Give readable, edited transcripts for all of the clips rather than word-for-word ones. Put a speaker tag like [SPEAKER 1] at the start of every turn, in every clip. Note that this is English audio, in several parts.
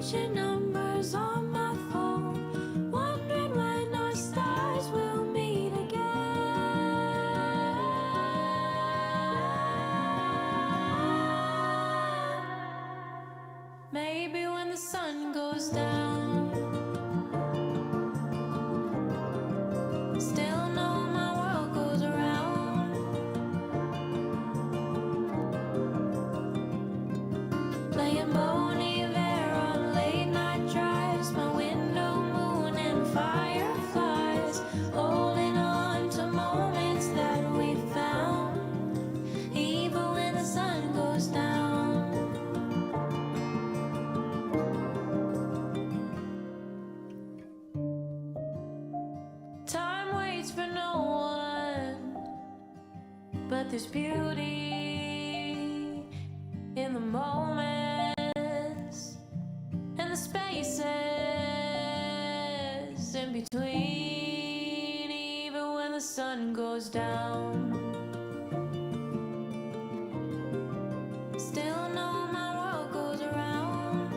[SPEAKER 1] ancient numbers on my phone, wondering when our stars will meet again. Maybe when the sun goes down, still know my world goes around. Playing Bon Iver on late night drives, my window moon and fireflies, holding on to moments that we found, even when the sun goes down. Time waits for no one, but there's beauty in the moments and the spaces in between, even when the sun goes down. Still know my world goes around.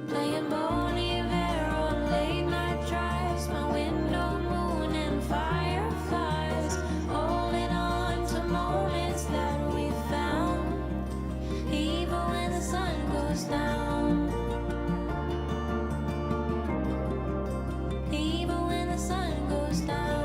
[SPEAKER 1] Playing Bon Iver on late night drives, my window moon and fireflies, holding on to moments that we found, even when the sun goes down. Even when the sun goes down.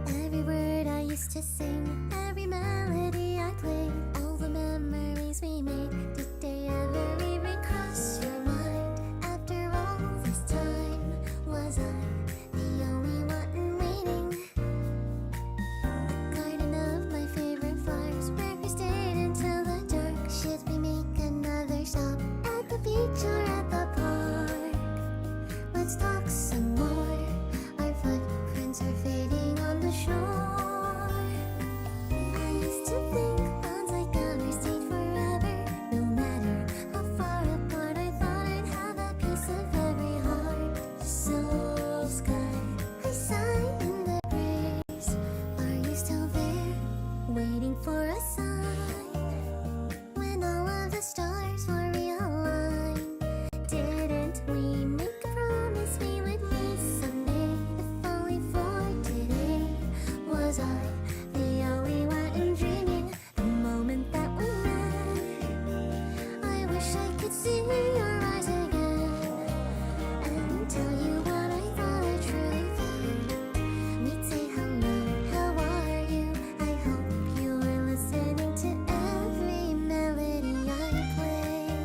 [SPEAKER 2] Every word I used to sing, every melody I played, all the memories we made, did they ever even cross your mind? After all this time, was I the only one waiting? The garden of my favorite flowers, where we stayed until the dark. Should we make another stop at the beach or at the park? Let's talk some more. Our footprints are fading on the shore. I used to think bonds like ours stayed forever, no matter how far apart I thought. Was I the only one dreaming the moment that we met? I wish I could see your eyes again and tell you what I thought I truly felt. We'd say hello, how are you? I hope you were listening to every melody I played.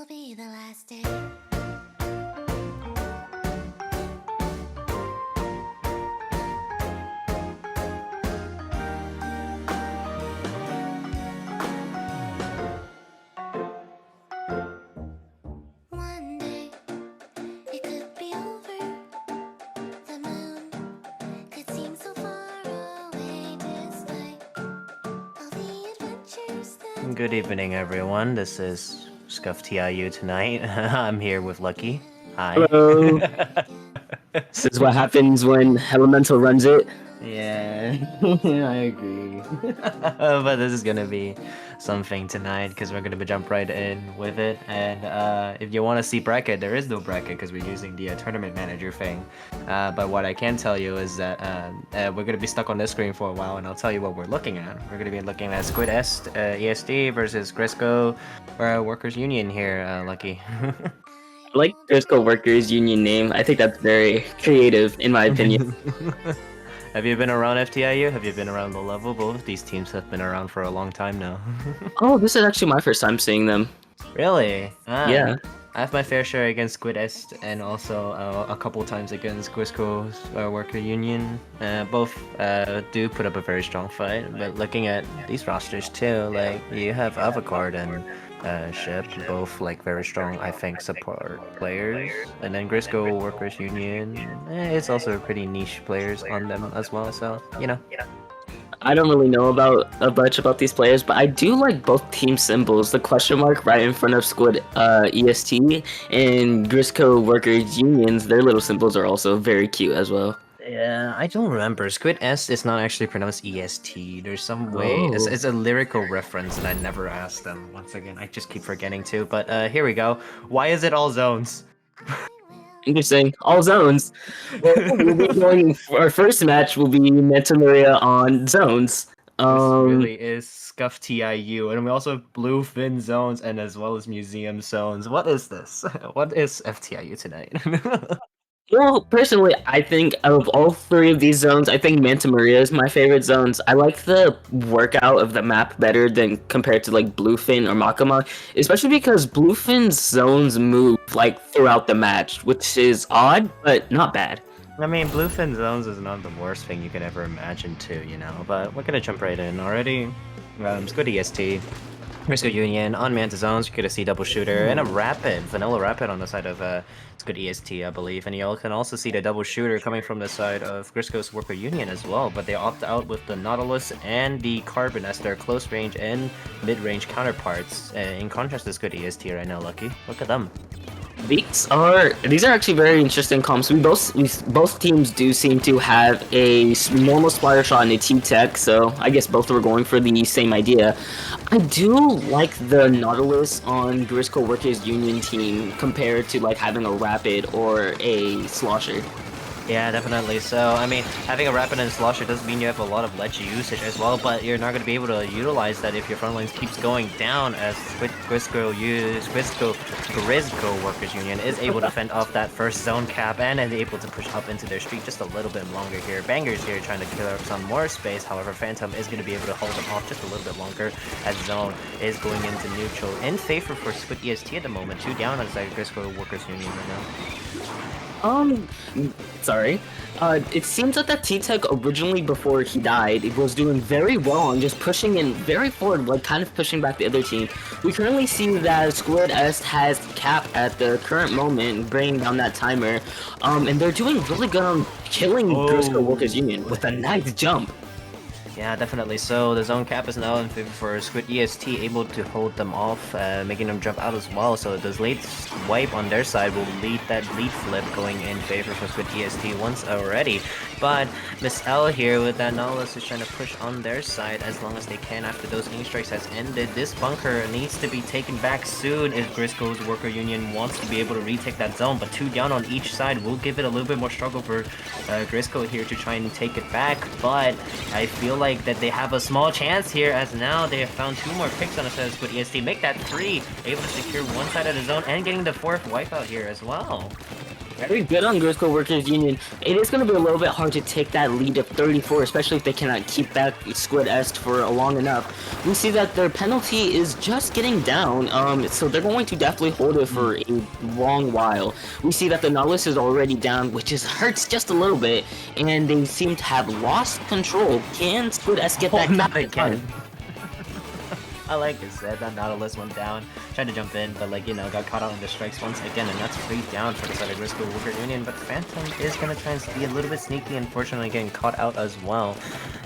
[SPEAKER 2] will be the last day. One day it could be over. The moon could seem so far away despite all the adventures that
[SPEAKER 3] Good evening, everyone. This is Scuff TIU tonight. I'm here with Lucky. Hi.
[SPEAKER 4] Hello. This is what happens when Elemental runs it.
[SPEAKER 3] Yeah, I agree. But this is gonna be something tonight because we're gonna jump right in with it. And if you want to see bracket, there is no bracket because we're using the tournament manager thing. But what I can tell you is that we're gonna be stuck on this screen for a while, and I'll tell you what we're looking at. We're gonna be looking at Squid Est, ESD versus Grisco Workers Union here, Lucky.
[SPEAKER 4] I like Disco Workers Union name. I think that's very creative, in my opinion.
[SPEAKER 3] Have you been around FTIU? Have you been around the level? Both of these teams have been around for a long time now.
[SPEAKER 4] Oh, this is actually my first time seeing them.
[SPEAKER 3] Really?
[SPEAKER 4] Yeah.
[SPEAKER 3] I have my fair share against Squid Est and also a couple times against Grisco's Worker Union. Both do put up a very strong fight, but looking at these rosters too, like you have Avocard and Ship, both like very strong, I think, support players. And then Grisco Workers Union, it's also pretty niche players on them as well, so, you know.
[SPEAKER 4] I don't really know much about these players, but I do like both team symbols. The question mark right in front of Squid EST and Grisco Workers Unions, their little symbols are also very cute as well.
[SPEAKER 3] Yeah, I don't remember. Squid S is not actually pronounced EST. There's some way.
[SPEAKER 4] Oh.
[SPEAKER 3] It's a lyrical reference, and I never asked them. Once again, I just keep forgetting to. But here we go. Why is it all zones?
[SPEAKER 4] Interesting. All zones. Well, we'll be going. Our first match will be Metamaria on zones.
[SPEAKER 3] This really is Scuff TIU, and we also have Bluefin zones and as well as museum zones. What is this? What is FTIU tonight?
[SPEAKER 4] Well, personally, I think of all three of these zones, I think Manta Maria is my favorite zones. I like the workout of the map better than compared to like Bluefin or Makama, especially because Bluefin's zones move like throughout the match, which is odd, but not bad.
[SPEAKER 3] I mean, Bluefin zones is not the worst thing you could ever imagine too, you know, but we're gonna jump right in already. Squid EST. Grisco Union on Manta Zones, you get a C double shooter and a rapid, vanilla rapid on the side of Squid EST, I believe. And you can also see the double shooter coming from the side of Grisco's Worker Union as well, but they opt out with the Nautilus and the Carbon as their close range and mid range counterparts. In contrast to Squid EST right now, Lucky. Look at them.
[SPEAKER 4] These are actually very interesting comps. Both teams do seem to have a normal splatter shot and a T-Tech, so I guess both were going for the same idea. I do like the Nautilus on Grisco Workers Union team compared to like having a Rapid or a Slosher.
[SPEAKER 3] Yeah, definitely. So, I mean, having a Rapid and Slosher doesn't mean you have a lot of ledge usage as well, but you're not going to be able to utilize that if your front lines keeps going down as Grisco Workers Union is able to fend off that first zone cap and is able to push up into their streak just a little bit longer here. Banger's here trying to kill up some more space, however, Phantom is going to be able to hold them off just a little bit longer as zone is going into neutral in favor for Squid EST at the moment. 2 down on the side of Grisco Workers Union right now.
[SPEAKER 4] Sorry. It seems that that T-Tech originally before he died, it was doing very well and just pushing in very forward, like kind of pushing back the other team. We currently see that Squid Est has cap at the current moment, bringing down that timer, and they're doing really good on killing Grisco Workers Union with a nice jump.
[SPEAKER 3] Yeah, definitely. So the zone cap is now in favor for Squid EST, able to hold them off, making them jump out as well. So this late wipe on their side will lead that lead flip going in favor for Squid EST once already. But Miss L here with that Nautilus is trying to push on their side as long as they can after those aim strikes has ended. This bunker needs to be taken back soon if Grisco's Worker Union wants to be able to retake that zone. But 2 down on each side will give it a little bit more struggle for Grisco here to try and take it back. But I feel like that they have a small chance here as now they have found 2 more picks on the side of Squid EST. Make that 3, able to secure one side of the zone and getting the 4th wipeout here as well.
[SPEAKER 4] Very good on Grisco Workers Union. It is going to be a little bit hard to take that lead of 34, especially if they cannot keep that Squid Est for long enough. We see that their penalty is just getting down, so they're going to definitely hold it for a long while. We see that the Nautilus is already down, which hurts just a little bit, and they seem to have lost control. Can Squid Est get that
[SPEAKER 3] not
[SPEAKER 4] cap
[SPEAKER 3] again.
[SPEAKER 4] done?
[SPEAKER 3] I like I said, that Nautilus went down, tried to jump in, but like, you know, got caught out in the strikes once again, and that's 3 down for the side of Grisco Worker Union, but Phantom is gonna try and be a little bit sneaky, unfortunately getting caught out as well.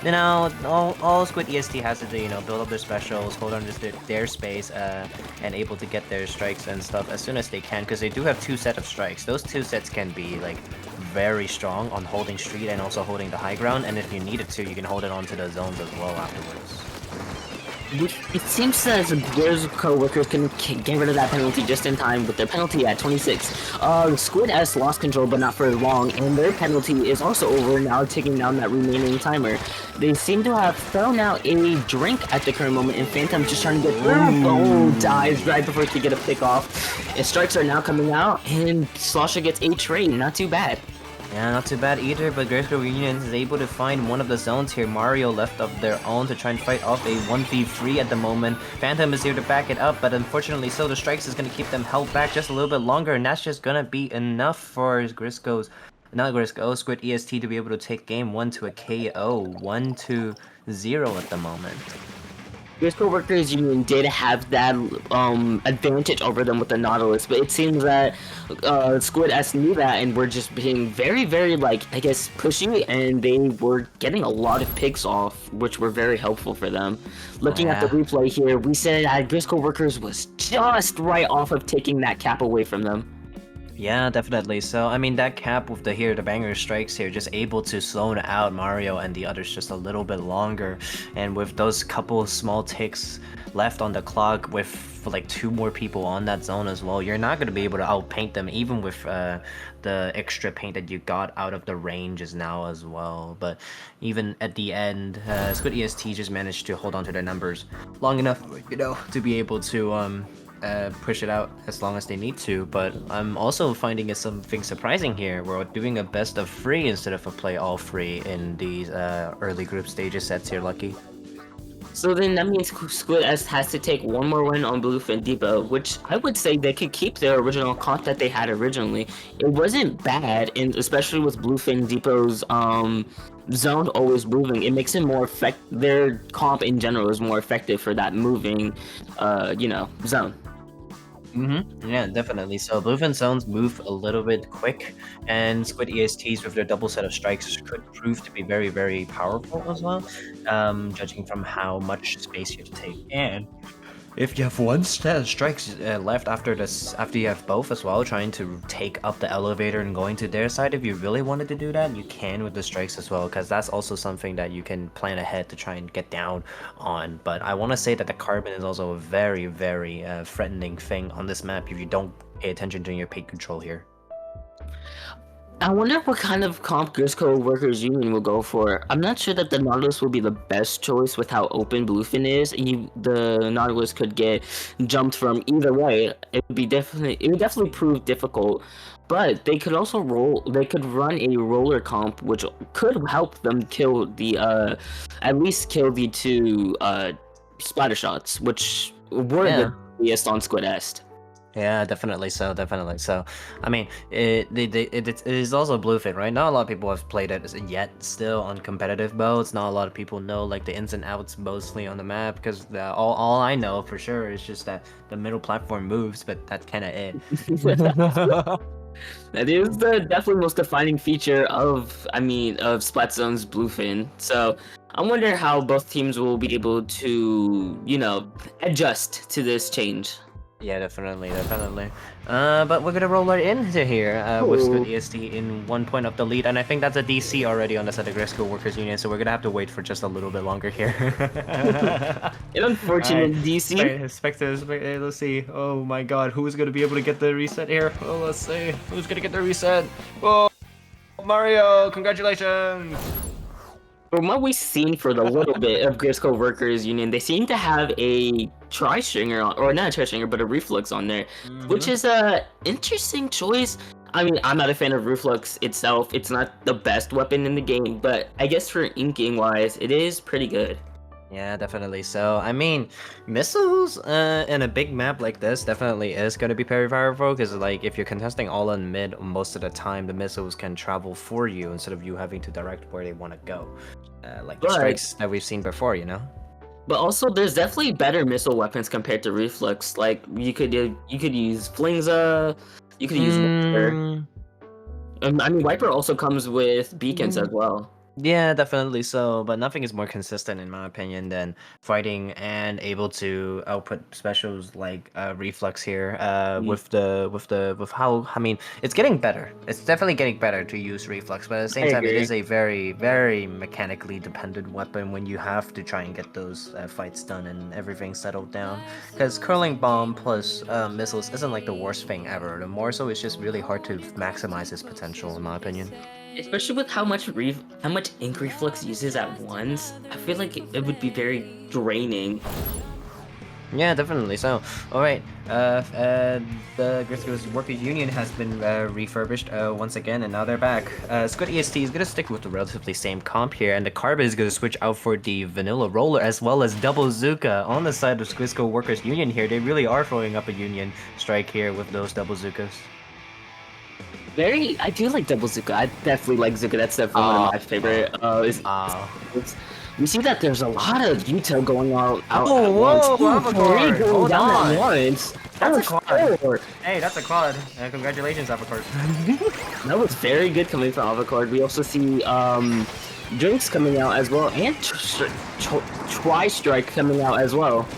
[SPEAKER 3] You know, all Squid EST has to do, you know, build up their specials, hold on to their space, and able to get their strikes and stuff as soon as they can, because they do have 2 sets of strikes. Those 2 sets can be, like, very strong on holding street and also holding the high ground, and if you needed to, you can hold it onto the zones as well afterwards.
[SPEAKER 4] It seems that their co-workers can get rid of that penalty just in time with their penalty at 26. Squid S lost control, but not for long, and their penalty is also over now, taking down that remaining timer. They seem to have thrown out a drink at the current moment, and Phantom just trying to get through. Oh, dies right before he can get a pick off. And strikes are now coming out, and Slosher gets a trade. Not too bad.
[SPEAKER 3] Yeah, not too bad either, but Grisco Union is able to find one of the zones here. Mario left of their own to try and fight off a 1v3 at the moment. Phantom is here to back it up, but unfortunately so, the strikes is going to keep them held back just a little bit longer, and that's just going to be enough for Grisco's, not Grisco, Squid EST to be able to take game 1 to a KO, 1-0 at the moment.
[SPEAKER 4] Grisco Workers Union did have that advantage over them with the Nautilus, but it seems that Squid S knew that and were just being very, very, like, I guess, pushy, and they were getting a lot of picks off, which were very helpful for them. Looking at the replay here, we said that Grisco Workers was just right off of taking that cap away from them.
[SPEAKER 3] Yeah, definitely. So, I mean, that cap with the banger strikes here, just able to slow out Mario and the others just a little bit longer. And with those couple small ticks left on the clock with like 2 more people on that zone as well, you're not going to be able to outpaint them, even with the extra paint that you got out of the ranges now as well. But even at the end, Squid EST just managed to hold on to their numbers long enough, you know, to be able to push it out as long as they need to. But I'm also finding something surprising here. We're doing a best of 3 instead of a play all 3 in these early group stages sets here, Lucky.
[SPEAKER 4] So then that means Squid S has to take one more win on Bluefin Depot, which I would say they could keep their original comp that they had originally. It wasn't bad, and especially with Bluefin Depot's zone always moving, it makes it more their comp in general is more effective for that moving, you know, zone.
[SPEAKER 3] Yeah, definitely. So Bluefin zones move a little bit quick, and Squid ESTs with their double set of strikes could prove to be very, very powerful as well, judging from how much space you have to take. And if you have one set of strikes left after you have both as well, trying to take up the elevator and going to their side, if you really wanted to do that, you can with the strikes as well, because that's also something that you can plan ahead to try and get down on. But I want to say that the carbon is also a very, very threatening thing on this map if you don't pay attention to your paint control here.
[SPEAKER 4] I wonder what kind of comp Grisco Workers Union will go for. I'm not sure that the Nautilus will be the best choice with how open Bluefin is. The Nautilus could get jumped from either way. It would definitely prove difficult. But they could also run a roller comp, which could help them kill the at least kill the 2 splatter shots, which were the easiest on Squid Est.
[SPEAKER 3] Yeah, definitely so, definitely so. I mean, it is also Bluefin, right? Not a lot of people have played it yet still on competitive modes. Not a lot of people know like the ins and outs mostly on the map, because all I know for sure is just that the middle platform moves, but that's kind of it.
[SPEAKER 4] That is the definitely most defining feature of Splat Zone's Bluefin. So I wonder how both teams will be able to, you know, adjust to this change.
[SPEAKER 3] Yeah, definitely. But we're gonna roll right into here with Squid EST in 1 point of the lead, and I think that's a DC already on the side of Grisco Workers Union, so we're gonna have to wait for just a little bit longer here.
[SPEAKER 4] An unfortunate DC.
[SPEAKER 3] Let's see. Oh my god, who's gonna be able to get the reset here? Oh, let's see. Who's gonna get the reset? Oh, Mario, congratulations!
[SPEAKER 4] From what we've seen for the little bit of Grisco Workers Union, they seem to have a tri-stringer, or not a tri-stringer, but a reflux on there, which is a interesting choice. I mean, I'm not a fan of Reflux itself. It's not the best weapon in the game, but I guess for inking wise, it is pretty good.
[SPEAKER 3] Yeah, definitely. So, I mean, missiles in a big map like this definitely is going to be very powerful because, like, if you're contesting all in mid, most of the time the missiles can travel for you instead of you having to direct where they want to go. Like the
[SPEAKER 4] But
[SPEAKER 3] strikes that we've seen before, you know?
[SPEAKER 4] but also, there's definitely better missile weapons compared to Reflux. Like you could use Flingza, you could use Wiper.
[SPEAKER 3] Mm,
[SPEAKER 4] I mean, Wiper also comes with beacons as well.
[SPEAKER 3] yeah, definitely so, but nothing is more consistent in my opinion than fighting and able to output specials like reflux here. With how I mean, it's getting better. It's definitely getting better to use reflux, but at the same
[SPEAKER 4] I
[SPEAKER 3] time, it
[SPEAKER 4] agree.
[SPEAKER 3] is a very mechanically dependent weapon when you have to try and get those fights done and everything settled down. Because curling bomb plus missiles isn't like the worst thing ever. The more so, it's just really hard to maximize its potential, in my opinion.
[SPEAKER 4] Especially with how much ink reflux uses at once, I feel like it would be very draining.
[SPEAKER 3] Yeah, definitely. So, all right. The Grisco's Workers Union has been refurbished once again, and now they're back. Squid EST is gonna stick with the relatively same comp here, and the Carbon is gonna switch out for the Vanilla Roller as well as Double Zuka on the side of Squisco Workers Union here. They really are throwing up a Union strike here with those Double Zukas.
[SPEAKER 4] I do like Double Zuka. I definitely like Zuka. That's definitely one of my favorite. We see that there's a lot of util going out at once.
[SPEAKER 3] whoa,
[SPEAKER 4] Ooh,
[SPEAKER 3] Avocard,
[SPEAKER 4] three going
[SPEAKER 3] hold
[SPEAKER 4] down
[SPEAKER 3] on.
[SPEAKER 4] at once.
[SPEAKER 3] That's a
[SPEAKER 4] was
[SPEAKER 3] quad.
[SPEAKER 4] four.
[SPEAKER 3] Hey, that's a quad. Congratulations, Avocard.
[SPEAKER 4] That was very good coming from Avocard. We also see Drinks coming out as well, and Tri-Strike coming out as well.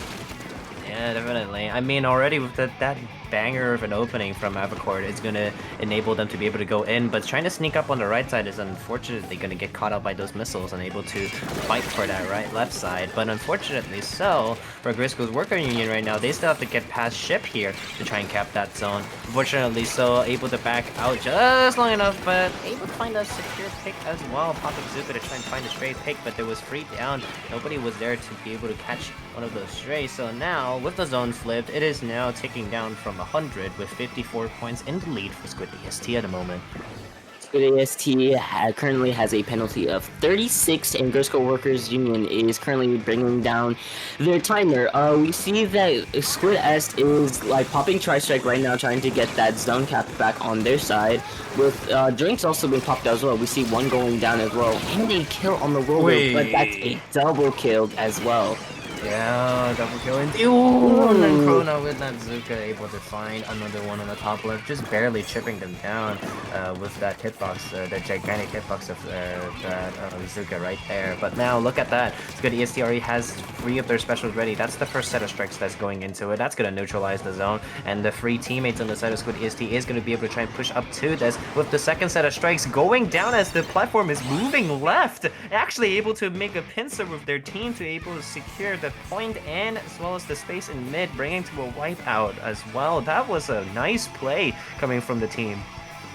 [SPEAKER 3] Yeah, definitely. I mean, already with that banger of an opening from Avicord, it's gonna enable them to be able to go in, but trying to sneak up on the right side is unfortunately gonna get caught out by those missiles and able to fight for that left side. But unfortunately so, for Grisco's Worker Union right now, they still have to get past Ship here to try and cap that zone. Unfortunately so, able to back out just long enough, but able to find a secure pick as well. Popping Zuka to try and find a stray pick, but there was free down. Nobody was there to be able to catch one of those strays. So now, with the zone flipped, it is now ticking down from 100 with 54 points in the lead for Squid EST at the moment.
[SPEAKER 4] Squid AST currently has a penalty of 36, and Grisco Workers Union is currently bringing down their timer. We see that Squid S is like popping Tri-Strike right now, trying to get that zone cap back on their side. With Drinks also being popped as well, we see one going down as well, and a kill on the roller, but that's a double kill as well.
[SPEAKER 3] Yeah, double kill and and then Chrono with that Zuka able to find another one on the top left, just barely chipping them down with that hitbox, that gigantic hitbox of that Zuka right there. But now look at that, Squid EST already has 3 of their specials ready. That's the first set of strikes that's going into it. That's going to neutralize the zone, and the 3 teammates on the side of Squid EST is going to be able to try and push up to this with the second set of strikes going down as the platform is moving left, actually able to make a pincer with their team to able to secure the point and as well as the space in mid, bringing to a wipeout as well. That was a nice play coming from the team.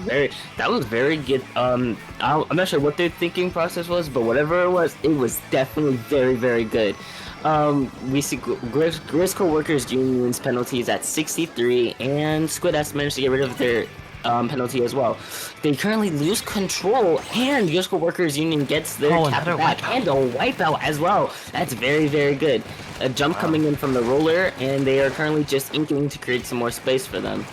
[SPEAKER 4] That was very good. I'm not sure what their thinking process was, but whatever it was definitely very good. We see Grisco Workers Union's penalties at 63, and Squid S managed to get rid of their penalty as well. They currently lose control, and Grisco Workers Union gets their cap back and a wipeout as well. That's very good. A jump coming in from the roller, and they are currently just inking to create some more space for them.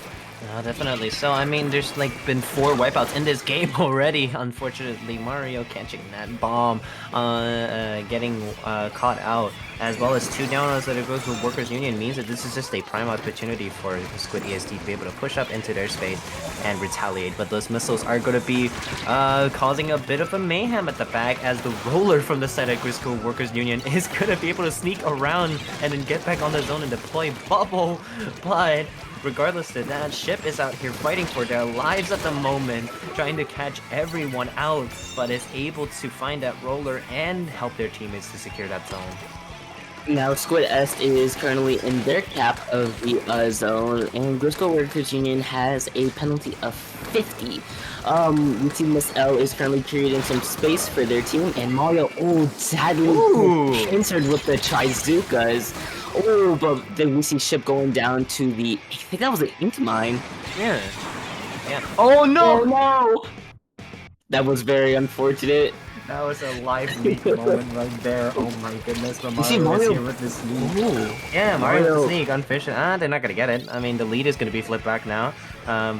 [SPEAKER 3] Definitely. So, I mean, there's like been 4 wipeouts in this game already. Unfortunately, Mario catching that bomb, getting caught out, as well as 2 down that it goes with Workers Union means that this is just a prime opportunity for Squid EST to be able to push up into their space and retaliate. But those missiles are going to be causing a bit of a mayhem at the back, as the roller from the side of Grisco Workers Union is going to be able to sneak around and then get back on the zone and deploy Bubble. But regardless of that, Ship is out here fighting for their lives at the moment, trying to catch everyone out, but is able to find that roller and help their teammates to secure that zone.
[SPEAKER 4] Now, Squid S is currently in their cap of the zone, and Grisco Workers Union has a penalty of 50. We see Miss L is currently creating some space for their team, and Mario, sadly, pincered with the Trizukas. But then we see Ship going down to the, I think that was an Ink Mine.
[SPEAKER 3] Yeah. Yeah. Oh
[SPEAKER 4] Oh
[SPEAKER 3] no!
[SPEAKER 4] no! That was very unfortunate.
[SPEAKER 3] That was a live leak moment right there. Oh my goodness, but
[SPEAKER 4] You see
[SPEAKER 3] Mario is
[SPEAKER 4] Mario.
[SPEAKER 3] here with this lead.
[SPEAKER 4] Ooh,
[SPEAKER 3] Yeah, Mario with the
[SPEAKER 4] Mario.
[SPEAKER 3] sneak, unfished. They're not gonna get it. I mean, the lead is gonna be flipped back now.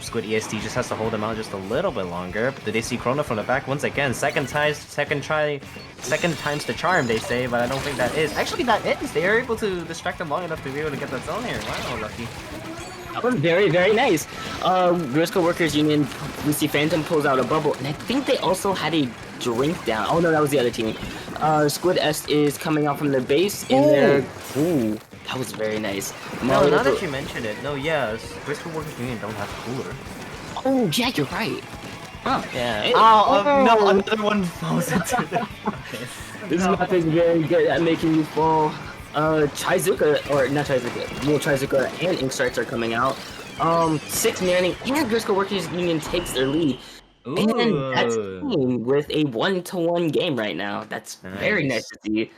[SPEAKER 3] Squid EST just has to hold him out just a little bit longer. But did they see Chrono from the back once again? Second try, second time's the charm, they say, but I don't think that is. Actually, that is. They are able to distract him long enough to be able to get that zone here. Wow, lucky.
[SPEAKER 4] That was very, very nice. Grisco Workers Union, we see Phantom pulls out a bubble, and I think they also had a drink down. Oh no, that was the other team. Squid S is coming out from their base in their. Ooh, that was very nice.
[SPEAKER 3] No,
[SPEAKER 4] Mario
[SPEAKER 3] now that you mention it, no, yes, Bristol Workers Union don't have cooler.
[SPEAKER 4] Oh, yeah, you're right. Huh.
[SPEAKER 3] Yeah.
[SPEAKER 4] Hey,
[SPEAKER 3] No, another one falls into the.
[SPEAKER 4] This map is very good at making you fall. Chizuka, or not Chizuka, well, Chizuka and Ink Strikes are coming out. 6 manning, and Grisco Workers Union takes their lead. And that's
[SPEAKER 3] Ooh.
[SPEAKER 4] team with a 1-to-1 game right now. That's very nice
[SPEAKER 3] Nice.
[SPEAKER 4] to see.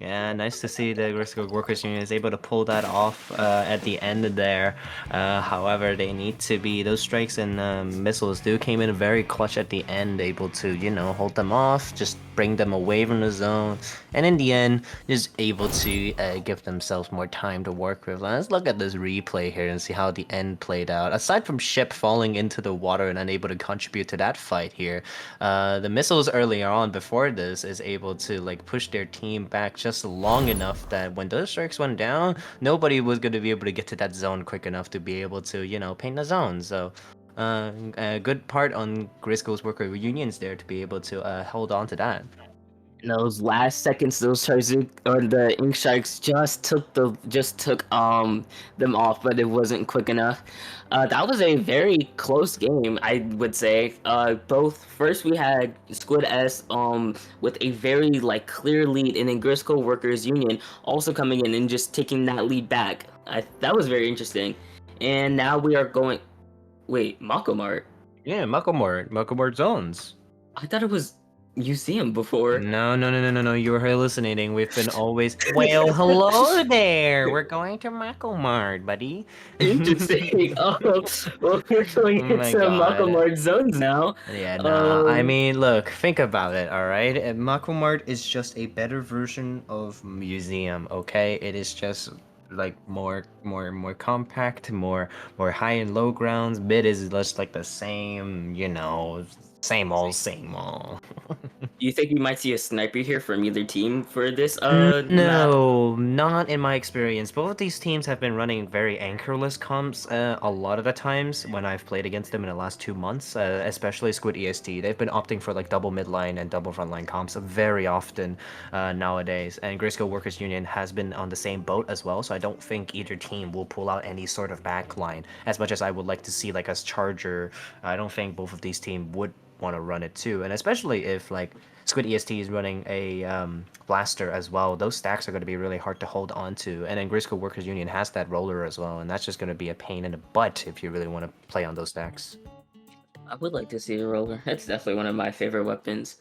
[SPEAKER 3] Yeah, nice to see the Grisco Workers Union is able to pull that off at the end there. However, they need to be those strikes and missiles do came in very clutch at the end, able to hold them off, just bring them away from the zone, and in the end, just able to give themselves more time to work with. Let's look at this replay here and see how the end played out. Aside from Ship falling into the water and unable to contribute to that fight here, the missiles earlier on before this is able to like push their team back just long enough that when those strikes went down, nobody was going to be able to get to that zone quick enough to be able to, paint the zone. So, a good part on Grisco's worker unions there to be able to hold on to that.
[SPEAKER 4] In those last seconds, those Charizard or the Ink Sharks just took them off, but it wasn't quick enough. That was a very close game, I would say. Both first we had Squid S with a very like clear lead, and then Grisco Workers Union also coming in and just taking that lead back. That was very interesting. And now we are going. Wait, Makomart.
[SPEAKER 3] Yeah, Makomort zones.
[SPEAKER 4] I thought it was Museum before.
[SPEAKER 3] No, you're hallucinating. We've been always. Well, hello there. We're going to Makomart, buddy.
[SPEAKER 4] Interesting. Oh, well, we're going
[SPEAKER 3] Oh my
[SPEAKER 4] into
[SPEAKER 3] God.
[SPEAKER 4] Makomart zones now.
[SPEAKER 3] Yeah, nah. I
[SPEAKER 4] Um,
[SPEAKER 3] mean, look, think about it, alright? Makomart is just a better version of Museum, okay? It is just like more compact, more high and low grounds. Mid is just like the same, same old, same old.
[SPEAKER 4] Do you think we might see a sniper here from either team for this map?
[SPEAKER 3] No, not in my experience. Both of these teams have been running very anchorless comps a lot of the times when I've played against them in the last 2 months, especially Squid EST. They've been opting for like double midline and double frontline comps very often nowadays. And Grisco Workers Union has been on the same boat as well, so I don't think either team will pull out any sort of backline. As much as I would like to see like a Charger, I don't think both of these teams would want to run it too. And especially if like Squid EST is running a blaster as well. Those stacks are going to be really hard to hold on to. And then Grisco Workers Union has that roller as well, and that's just going to be a pain in the butt if you really want to play on those stacks.
[SPEAKER 4] I would like to see a roller. That's definitely one of my favorite weapons.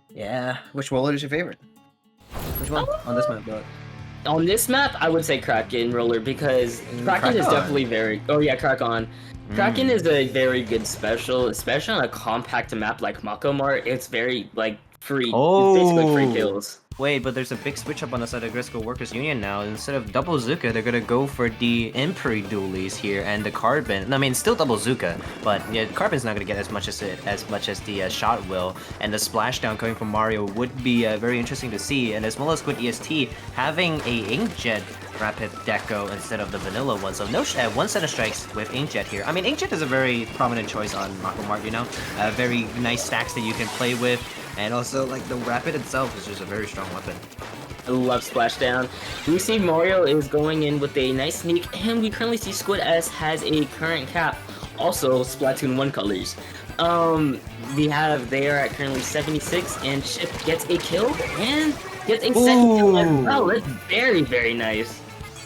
[SPEAKER 3] Yeah. Which roller is your favorite? Which one on this map? But
[SPEAKER 4] On this map, I would say Kraken roller because Kraken is
[SPEAKER 3] Crack-On.
[SPEAKER 4] definitely very. Oh yeah, Kraken. Kraken is a very good special, especially on a compact map like Makomart. It's very like free. It's basically free kills.
[SPEAKER 3] Wait, but there's a big switch up on the side of Grisco Workers Union now. Instead of double Zuka, they're gonna go for the Imperi dualies here and the Carbon. I mean, still double Zuka, but yeah, Carbon's not gonna get as much as the shot will. And the splashdown coming from Mario would be very interesting to see. And as well as Squid EST having a Inkjet Rapid Deco instead of the vanilla one. So no one set of strikes with Inkjet here. I mean, Inkjet is a very prominent choice on Makomart, very nice stacks that you can play with. And also, like, the Rapid itself is just a very strong weapon.
[SPEAKER 4] I love Splashdown. We see Mario is going in with a nice sneak, and we currently see Squid S has a current cap. Also, Splatoon 1 colors. They are at currently 76, and Chip gets a kill, and gets a second kill as well. That's very, very nice.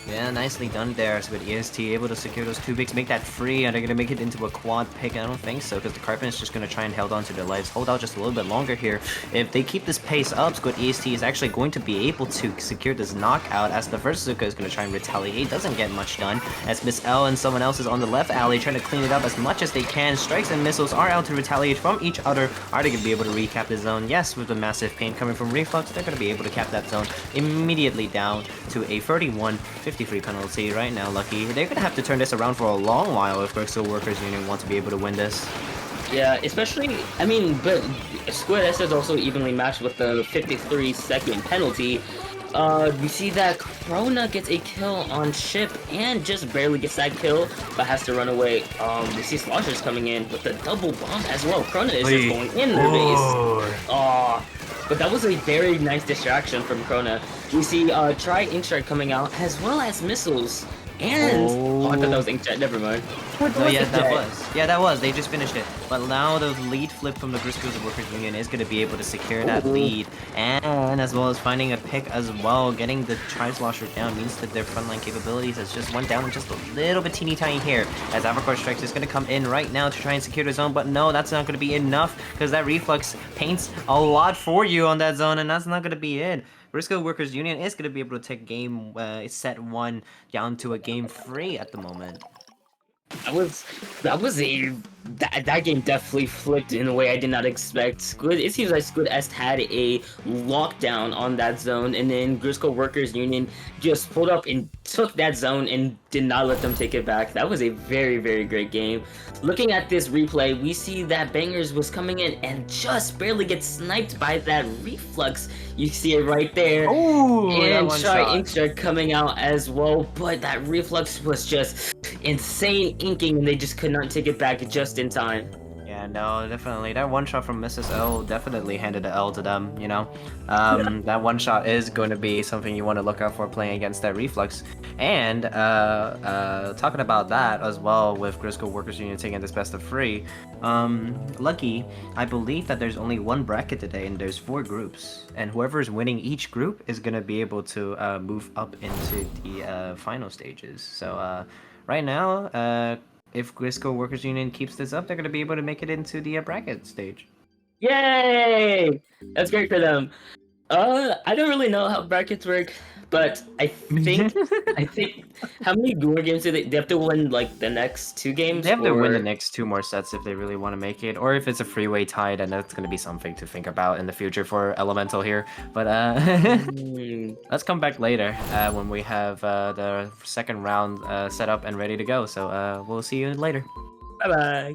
[SPEAKER 3] Yeah, nicely done there. So with EST able to secure those 2 picks, make that free. Are they gonna make it into a quad pick? I don't think so, because the Carpet is just gonna try and hold on to their lives, hold out just a little bit longer here. If they keep this pace up, Squid EST is actually going to be able to secure this knockout, as the first Zuka is gonna try and retaliate. Doesn't get much done, as Miss L and someone else is on the left alley trying to clean it up as much as they can. Strikes and missiles are out to retaliate from each other. Are they gonna be able to recap the zone? Yes, with the massive pain coming from Reflux, they're gonna be able to cap that zone immediately down to a 31-53 penalty right now. Lucky, they're gonna have to turn this around for a long while if Bristol Workers Union want to be able to win this.
[SPEAKER 4] Yeah, especially, I mean, but Squid S is also evenly matched with the 53-second penalty. We see that Krona gets a kill on Ship and just barely gets that kill, but has to run away. We see Sloshers coming in with the double bomb as well. Krona is just going in their base. But that was a very nice distraction from Krona. We see Try Inkstrike coming out, as well as missiles. And I thought that was Inkjet, never mind.
[SPEAKER 3] No, yeah, that was. Yeah, that was. They just finished it. But now the lead flip from the Grisco's Workers Union is going to be able to secure that lead. And as well as finding a pick as well. Getting the Tri-Slosher down means that their frontline capabilities has just went down just a little bit teeny tiny here. As Avacore Strikes is going to come in right now to try and secure the zone. But no, that's not going to be enough, because that Reflux paints a lot for you on that zone. And that's not going to be it. Briscoe Workers Union is going to be able to take game set 1 down to a game 3 at the moment.
[SPEAKER 4] That game definitely flipped in a way I did not expect. It seems like Squid Est had a lockdown on that zone, and then Grisco Workers Union just pulled up and took that zone and did not let them take it back. That was a very, very great game. Looking at this replay, we see that Bangers was coming in and just barely gets sniped by that Reflux. You see it right there.
[SPEAKER 3] Ooh,
[SPEAKER 4] and Try Inkstrike coming out as well, but that Reflux was just insane inking, and they just could not take it back just in time.
[SPEAKER 3] Yeah, no, definitely. That one shot from Mrs. L definitely handed the L to them, you know? That one shot is going to be something you want to look out for playing against that Reflux. And talking about that as well, with Grisco Workers Union taking this best of 3, Lucky, I believe that there's only one bracket today and there's 4 groups. And whoever's winning each group is going to be able to move up into the final stages. So right now, if Grisco Workers Union keeps this up, they're going to be able to make it into the bracket stage.
[SPEAKER 4] Yay! That's great for them. I don't really know how brackets work, but I think how many more games do they have to win, like the next 2 games?
[SPEAKER 3] They have to win the next 2 more sets if they really want to make it, or if it's a freeway tie, then that's going to be something to think about in the future for Elemental here. But let's come back later when we have the second round set up and ready to go. So we'll see you later.
[SPEAKER 4] Bye bye.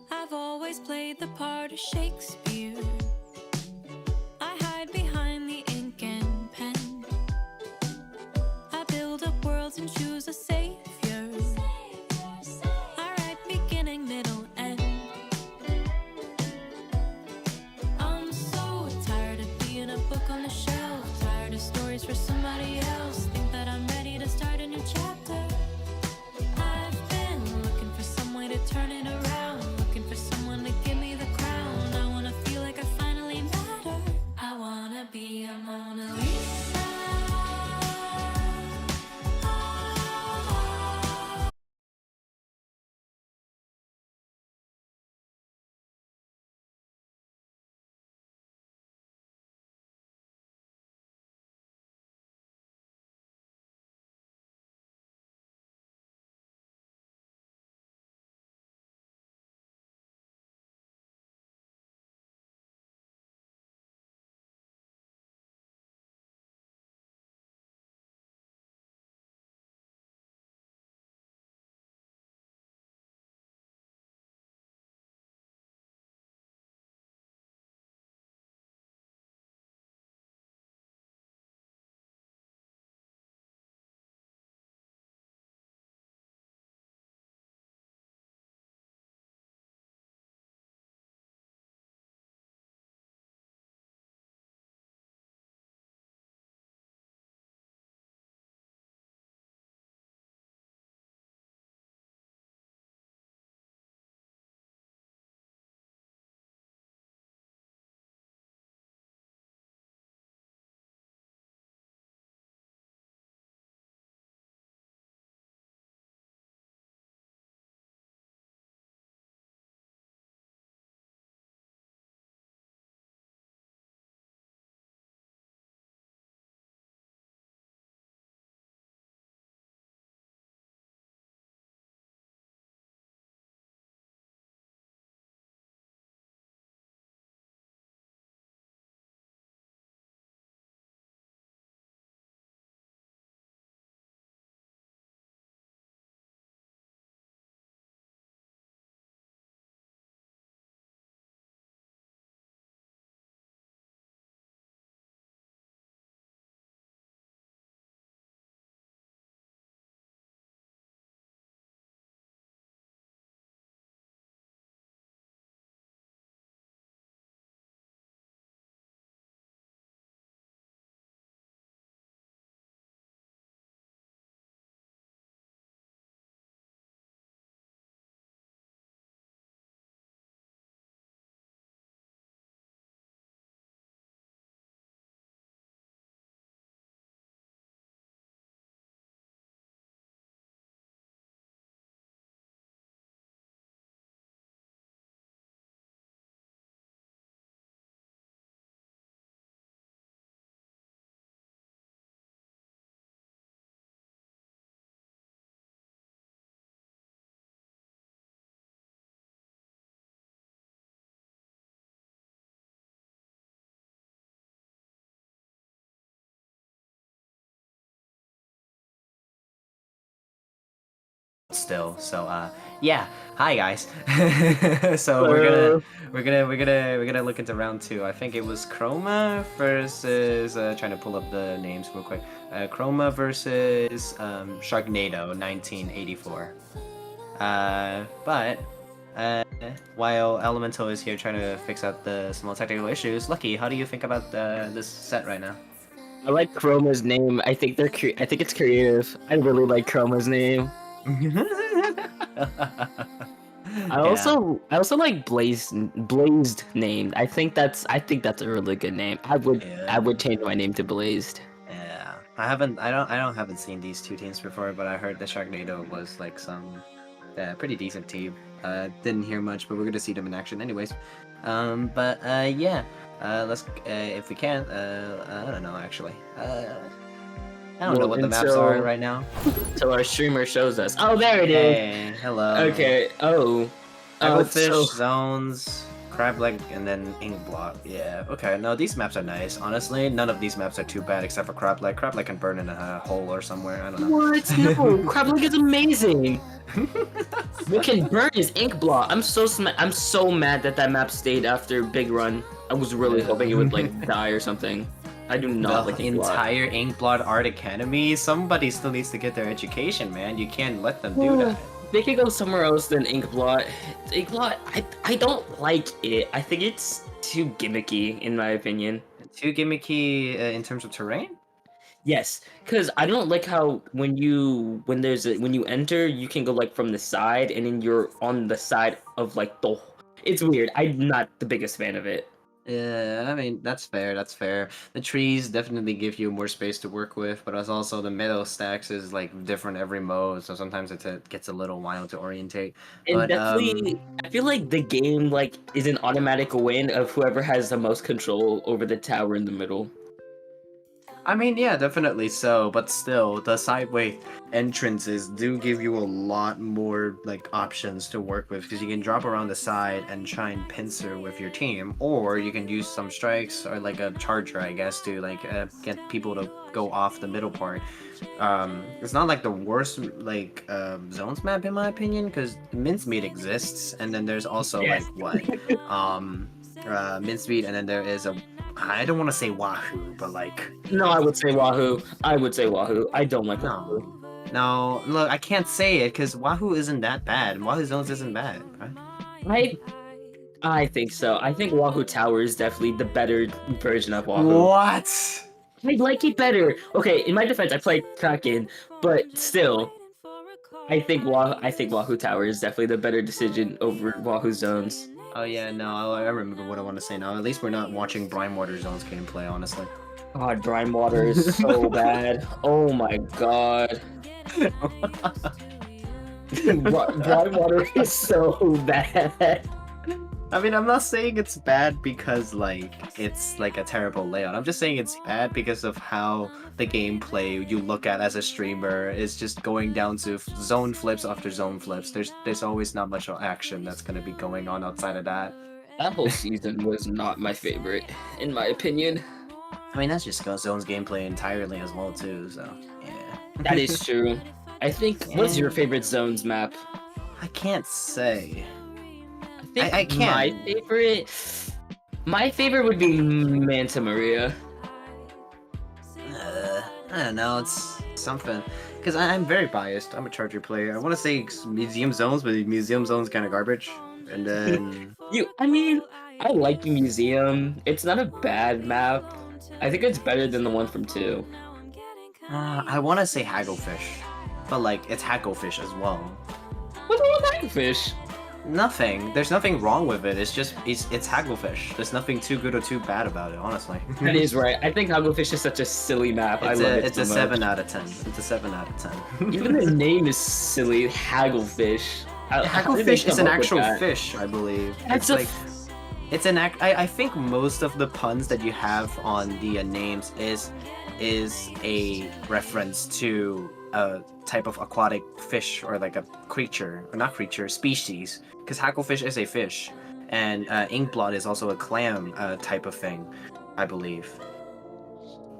[SPEAKER 1] I've always played the part of Shakespeare. I hide behind the ink and pen. I build up worlds and choose a savior. I write beginning, middle, end. I'm so tired of being a book on the shelf. Tired of stories for somebody
[SPEAKER 3] still. So yeah. Hi guys. So we're gonna look into round 2. I think it was Chroma versus trying to pull up the names real quick. Chroma versus Sharknado 1984. But while Elemental is here trying to fix out the small technical issues, Lucky, how do you think about this set right now?
[SPEAKER 4] I like Chroma's name. I think I think it's creative. I really like Chroma's name. I also like Blazed name. I think that's a really good name. I would change my name to Blazed.
[SPEAKER 3] Yeah, I don't haven't seen these two teams before, but I heard the Sharknado was like some pretty decent team. Didn't hear much, but we're gonna see them in action anyways. But yeah, let's if we can, I don't know actually. I don't know
[SPEAKER 4] Well,
[SPEAKER 3] what the maps are right now.
[SPEAKER 4] So our streamer shows us. Oh, there it is.
[SPEAKER 3] Hey, hello.
[SPEAKER 4] Okay. Oh.
[SPEAKER 3] Fish
[SPEAKER 4] So
[SPEAKER 3] zones, crab leg, and then ink block. Yeah. Okay. No, these maps are nice. Honestly, none of these maps are too bad except for crab leg. Crab leg can burn in a hole or somewhere. I don't know.
[SPEAKER 4] what? No, Crab Leg is amazing. What can burn is ink block. I'm so mad that that map stayed after Big Run. I was really hoping it would like die or something. I do not
[SPEAKER 3] The
[SPEAKER 4] like ink block.
[SPEAKER 3] entire Inkblot Art Academy. Somebody still needs to get their education, man. You can't let them do that.
[SPEAKER 4] They could go somewhere else than Inkblot. Inkblot, I don't like it. I think it's too gimmicky, in my opinion.
[SPEAKER 3] Too gimmicky in terms of terrain.
[SPEAKER 4] Yes, because I don't like how when you enter, you can go like from the side, and then you're on the side of like the. It's weird. I'm not the biggest fan of it.
[SPEAKER 3] Yeah, I mean that's fair. That's fair. The trees definitely give you more space to work with, but as also the meadow stacks is like different every mode, so sometimes it gets a little wild to orientate.
[SPEAKER 4] And
[SPEAKER 3] But
[SPEAKER 4] definitely, I feel like the game like is an automatic win of whoever has the most control over the tower in the middle.
[SPEAKER 3] I mean, yeah, definitely so, but still, the sideway entrances do give you a lot more like options to work with because you can drop around the side and try and pincer with your team, or you can use some strikes or like a charger, I guess, to like get people to go off the middle part. It's not like the worst like zones map in my opinion because mincemeat exists, and then there's also
[SPEAKER 4] Yes.
[SPEAKER 3] like what mincemeat, and then there is a I don't want to say Wahoo, but like
[SPEAKER 4] No, I would say Wahoo. I would say Wahoo. I don't like Wahoo.
[SPEAKER 3] no, look, I can't say it because Wahoo isn't that bad. Wahoo Zones isn't bad, right?
[SPEAKER 4] I think so. I think Wahoo Tower is definitely the better version of Wahoo.
[SPEAKER 3] What?
[SPEAKER 4] I like it better. Okay, in my defense, I played Kraken, but still, I think Wahoo Tower is definitely the better decision over Wahoo Zones.
[SPEAKER 3] Oh yeah, no, I remember what I want to say now. At least we're not watching Brine Water Zones gameplay, honestly.
[SPEAKER 4] God, Brine Water is so bad. Oh my god. Brine Water is so bad.
[SPEAKER 3] I mean, I'm not saying it's bad because like it's like a terrible layout. I'm just saying it's bad because of how the gameplay you look at as a streamer is just going down to zone flips after zone flips. There's always not much action that's gonna be going on outside of that.
[SPEAKER 4] That whole season was not my favorite, in my opinion.
[SPEAKER 3] I mean, that's just Zone's gameplay entirely as well too. So yeah.
[SPEAKER 4] That is true. I think. What's your favorite Zones map?
[SPEAKER 3] I can't say.
[SPEAKER 4] I think
[SPEAKER 3] I can't.
[SPEAKER 4] My favorite would be Manta Maria.
[SPEAKER 3] I don't know. It's something because I'm very biased. I'm a Charger player. I want to say Museum Zones, but Museum Zones kind of garbage. And then
[SPEAKER 4] I like the museum. It's not a bad map. I think it's better than the one from 2.
[SPEAKER 3] I want to say Hagglefish, but like it's Hagglefish as well.
[SPEAKER 4] What's wrong with Hagglefish?
[SPEAKER 3] Nothing. There's nothing wrong with it. It's just it's Hagglefish. There's nothing too good or too bad about it, honestly.
[SPEAKER 4] That is right. I think Hagglefish is such a silly map. I love it.
[SPEAKER 3] It's
[SPEAKER 4] so
[SPEAKER 3] a
[SPEAKER 4] much.
[SPEAKER 3] 7 out of 10. It's a 7 out of 10.
[SPEAKER 4] Even the name is silly. Hagglefish. How did they
[SPEAKER 3] Hagglefish is
[SPEAKER 4] come
[SPEAKER 3] an
[SPEAKER 4] up with
[SPEAKER 3] actual
[SPEAKER 4] that?
[SPEAKER 3] fish, I believe.
[SPEAKER 4] That's
[SPEAKER 3] It's
[SPEAKER 4] a
[SPEAKER 3] like it's an act. I think most of the puns that you have on the names is a reference to a type of aquatic fish or like a creature, or not creature, species. Because Hagglefish is a fish, and Inkblot is also a clam type of thing, I believe.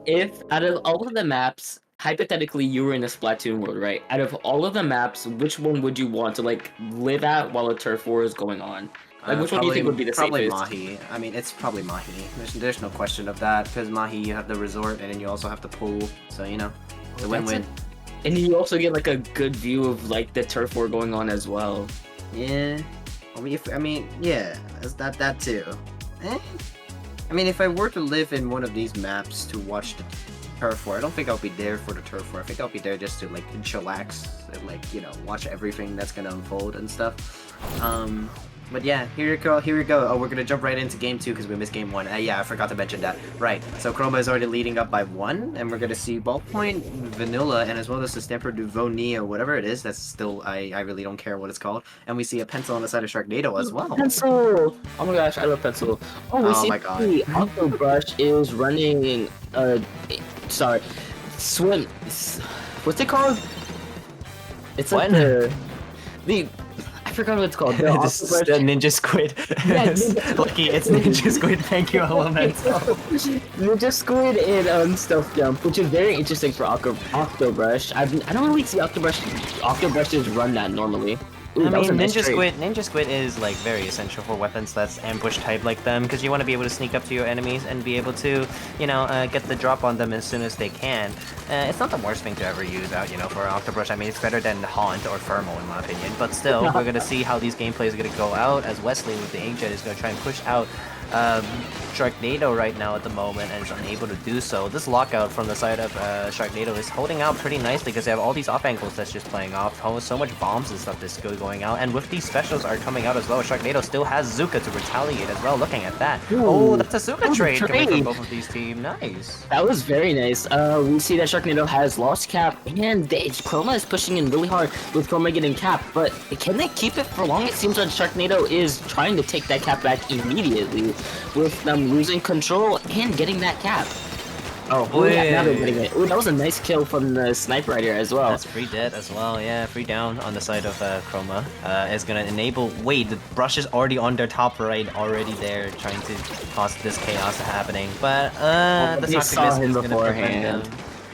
[SPEAKER 4] If out of all of the maps, hypothetically, you were in a Splatoon world, right? Out of all of the maps, which one would you want to like live at while a turf war is going on? Like, which one do you think would be the
[SPEAKER 3] probably
[SPEAKER 4] safest?
[SPEAKER 3] Mahi. I mean, it's probably Mahi. There's no question of that because Mahi, you have the resort and then you also have the pool, so you know, it's a win-win.
[SPEAKER 4] And you also get like a good view of like the turf war going on as well.
[SPEAKER 3] Yeah, yeah, that too. Eh? I mean, if I were to live in one of these maps to watch the turf war, I don't think I'll be there for the turf war. I think I'll be there just to like chillax and like watch everything that's gonna unfold and stuff. But yeah, here we go. Oh, we're gonna jump right into game 2 because we missed game 1. Yeah, I forgot to mention that. Right, so Chroma is already leading up by 1, and we're gonna see Ballpoint Vanilla and as well as the Stamper du Vonia, whatever it is. That's still I really don't care what it's called. And we see a pencil on the side of Sharknado as well.
[SPEAKER 4] Pencil! Oh my gosh, I love pencil. Oh, we see
[SPEAKER 3] my God.
[SPEAKER 4] the Octo Brush is running. Sorry, swim. What's it called? It's like
[SPEAKER 3] What?
[SPEAKER 4] the. I forgot what it's called. The
[SPEAKER 3] This is
[SPEAKER 4] Octo
[SPEAKER 3] the
[SPEAKER 4] Brush.
[SPEAKER 3] Ninja Squid.
[SPEAKER 4] Yeah, Ninja-
[SPEAKER 3] Lucky, it's Ninja Squid. Thank you, Elemental.
[SPEAKER 4] Ninja Squid and Stealth Jump, which is very interesting for Octobrush. I don't really see Octobrushes run that normally. Ooh,
[SPEAKER 3] I
[SPEAKER 4] that was
[SPEAKER 3] mean,
[SPEAKER 4] a nice trade.
[SPEAKER 3] Ninja Squid is like very essential for weapons that's ambush type like them, because you want to be able to sneak up to your enemies and be able to, get the drop on them as soon as they can. It's not the worst thing to ever use out, for Octobrush. I mean, it's better than Haunt or Thermal in my opinion, but still, we're gonna see how these gameplays are gonna go out as Wesley with the Inkjet is gonna try and push out Sharknado right now at the moment and is unable to do so. This lockout from the side of Sharknado is holding out pretty nicely because they have all these off angles that's just playing off. So much bombs and stuff that's going out, and with these specials are coming out as well. Sharknado still has Zuka to retaliate as well. Looking at that,
[SPEAKER 4] Ooh,
[SPEAKER 3] that's a Zuka trade coming from both of these teams. Nice.
[SPEAKER 4] That was very nice. We see that Sharknado has lost cap, and Chroma is pushing in really hard with Chroma getting cap, but can they keep it for long? It seems like Sharknado is trying to take that cap back immediately, with them losing control and getting that cap. Oh, now they're getting it. Ooh, that was a nice kill from the sniper right here as well.
[SPEAKER 3] That's free dead as well, yeah, free down on the side of Chroma. Is gonna enable, wait, the brush is already on their top right, already there, trying to cause this chaos happening. But, the Toxic Mist is gonna prevent them.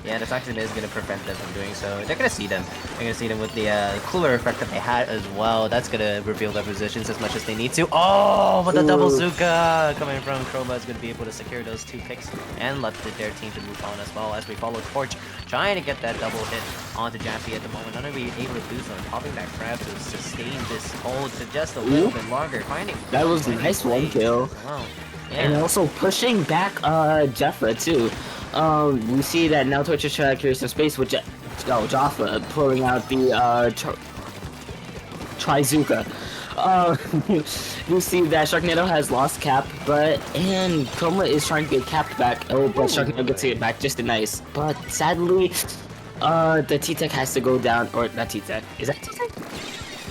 [SPEAKER 3] Yeah, the Toxic Mist is gonna prevent them from doing so. They're gonna see them. They're gonna see them with the cooler effect that they had as well. That's gonna reveal their positions as much as they need to. Oh, but the double Zuka coming from Chroma is gonna be able to secure those 2 picks and let their team to move on as well as we follow Torch, trying to get that double hit onto Jaffy at the moment. Not really able to do so, and popping that crab to sustain this hold to just a little bit longer. Finding
[SPEAKER 4] that was a nice one kill.
[SPEAKER 3] Wow. Yeah.
[SPEAKER 4] And also pushing back Jaffa too. We see that now Twitch is trying to create some space with Jaffa pulling out the Trizuka. We see that Sharknado has lost cap, and Chroma is trying to get capped back. Oh, but Sharknado gets it back just nice. But sadly, the T-Tech has to go down, or not T-Tech. Is that T-Tech?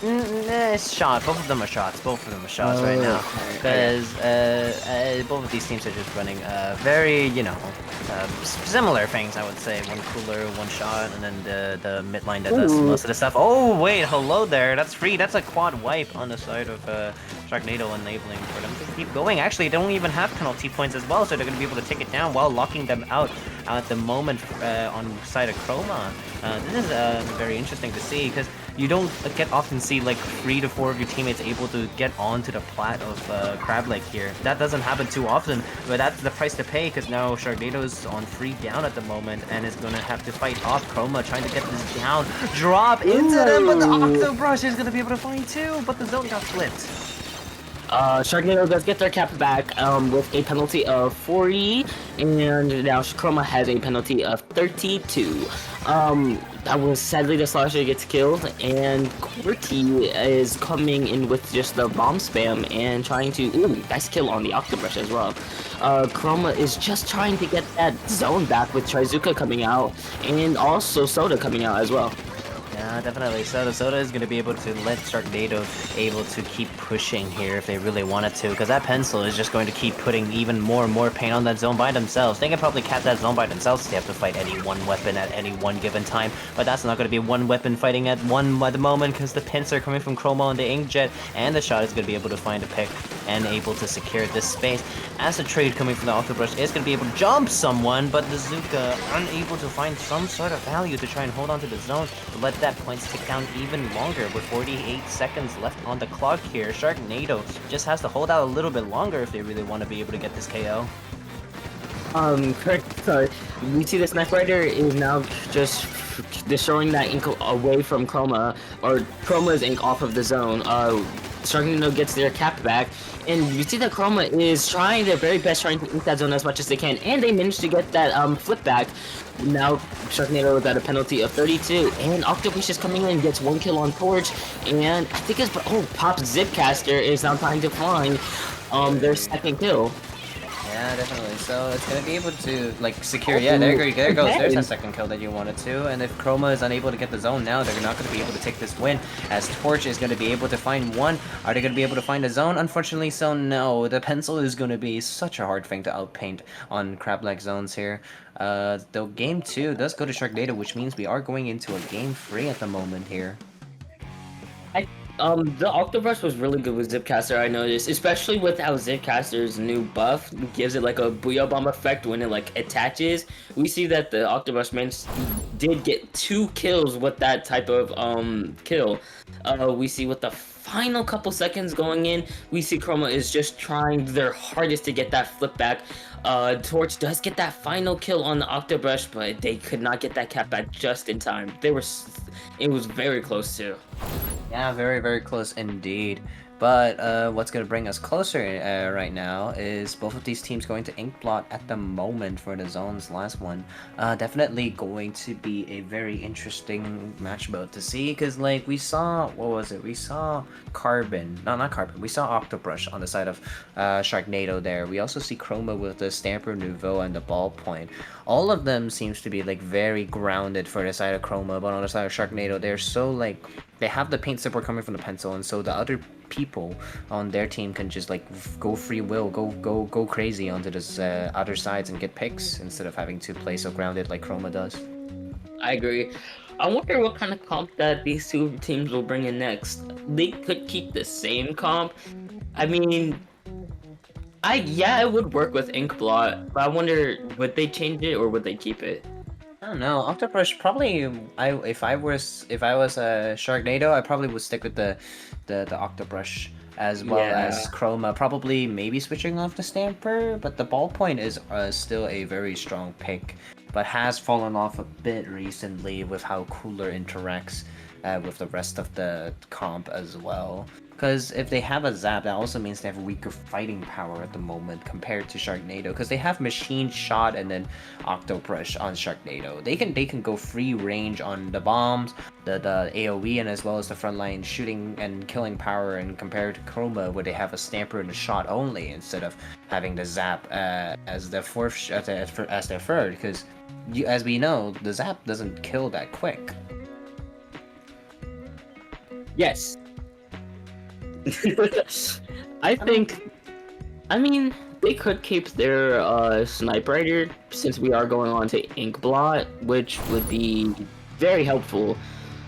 [SPEAKER 3] It's shot. Both of them are shots. Both of them are shots right now. Because both of these teams are just running very, similar things, I would say. One cooler, one shot, and then the midline that does most of the stuff. Oh, wait, hello there. That's free. That's a quad wipe on the side of Sharknado, enabling for them to keep going. Actually, they don't even have penalty points as well, so they're going to be able to take it down while locking them out at the moment on the side of Chroma. This is very interesting to see, because you don't often see like 3 to 4 of your teammates able to get onto the plat of Crab Lake here. That doesn't happen too often, but that's the price to pay, because now Sharknado's on free down at the moment and is gonna have to fight off Chroma, trying to get this down. Drop into them, but the Octobrush is gonna be able to find 2, but the zone got flipped.
[SPEAKER 4] Sharknado does get their cap back with a penalty of 40, and now Chroma has a penalty of 32. That was sadly the Slasher gets killed, and QWERTY is coming in with just the bomb spam and trying to, nice kill on the Octobrush as well. Chroma is just trying to get that zone back with Trizuka coming out, and also Soda coming out as well.
[SPEAKER 3] Yeah, definitely. Soda is going to be able to let Sharknado able to keep pushing here if they really wanted to, because that pencil is just going to keep putting even more and more pain on that zone by themselves. They can probably cap that zone by themselves if they have to fight any one weapon at any one given time, but that's not going to be one weapon fighting at the moment, because the pins are coming from Chroma and the Inkjet, and the shot is going to be able to find a pick and able to secure this space. As the trade coming from the Octobrush is going to be able to jump someone, but the Zuka unable to find some sort of value to try and hold on to the zone to let that points tick down even longer with 48 seconds left on the clock here. Sharknado just has to hold out a little bit longer if they really want to be able to get this KO.
[SPEAKER 4] Correct. So we see the Sniper Rider is now just destroying that ink away from Chroma, or Chroma's ink off of the zone. Sharknado gets their cap back, and you see that Chroma is trying their very best trying to ink that zone as much as they can, and they managed to get that flip back. Now Sharknado is at a penalty of 32, and Octopus is coming in, gets 1 kill on Torch, and I think it's Pop's Zipcaster is now trying to find their second kill.
[SPEAKER 3] Yeah, definitely. So it's gonna be able to like secure. Yeah, there goes. There's a second kill that you wanted to. And if Chroma is unable to get the zone now, they're not gonna be able to take this win. As Torch is gonna be able to find one. Are they gonna be able to find a zone? Unfortunately, so no. The pencil is gonna be such a hard thing to outpaint on crab-like zones here. Though game 2 does go to Sharknado, which means we are going into a game 3 at the moment here.
[SPEAKER 4] The Octobrush was really good with Zipcaster, I noticed, especially with how Zipcaster's new buff gives it like a Booyah Bomb effect when it like attaches. We see that the Octobrush did get 2 kills with that type of kill. We see with the final couple seconds going in, we see Chroma is just trying their hardest to get that flip back. Torch does get that final kill on the Octobrush, but they could not get that cap back just in time. It was very close too.
[SPEAKER 3] Yeah, very, very close indeed. But what's going to bring us closer right now is both of these teams going to ink blot at the moment for the zone's last one. Definitely going to be a very interesting match mode to see, because like we saw, what was it? We saw Carbon, no, not Carbon. We saw Octobrush on the side of Sharknado there. We also see Chroma with the Stamper Nouveau and the Ballpoint. All of them seems to be like very grounded for the side of Chroma, but on the side of Sharknado, they're so like they have the paint support coming from the pencil, and so the other people on their team can just like go free will, go crazy onto this other sides and get picks instead of having to play so grounded like Chroma does.
[SPEAKER 4] I agree. I wonder what kind of comp that these two teams will bring in next. They could keep the same comp. I mean, it would work with Inkblot, but I wonder would they change it or would they keep it?
[SPEAKER 3] I don't know. Octobrush probably. If I was a Sharknado, I probably would stick with the Octobrush as well as Chroma. Probably maybe switching off the Stamper, but the Ballpoint is still a very strong pick, but has fallen off a bit recently with how Cooler interacts with the rest of the comp as well. Because if they have a Zap, that also means they have weaker fighting power at the moment compared to Sharknado. Because they have Machine Shot and then Octobrush on Sharknado. They can go free range on the bombs, the AoE, and as well as the frontline shooting and killing power. And compared to Chroma, where they have a Stamper and a Shot only instead of having the Zap as their fourth as their third. Because as we know, the Zap doesn't kill that quick.
[SPEAKER 4] Yes. I mean, they could keep their Sniper Rider since we are going on to Inkblot, which would be very helpful.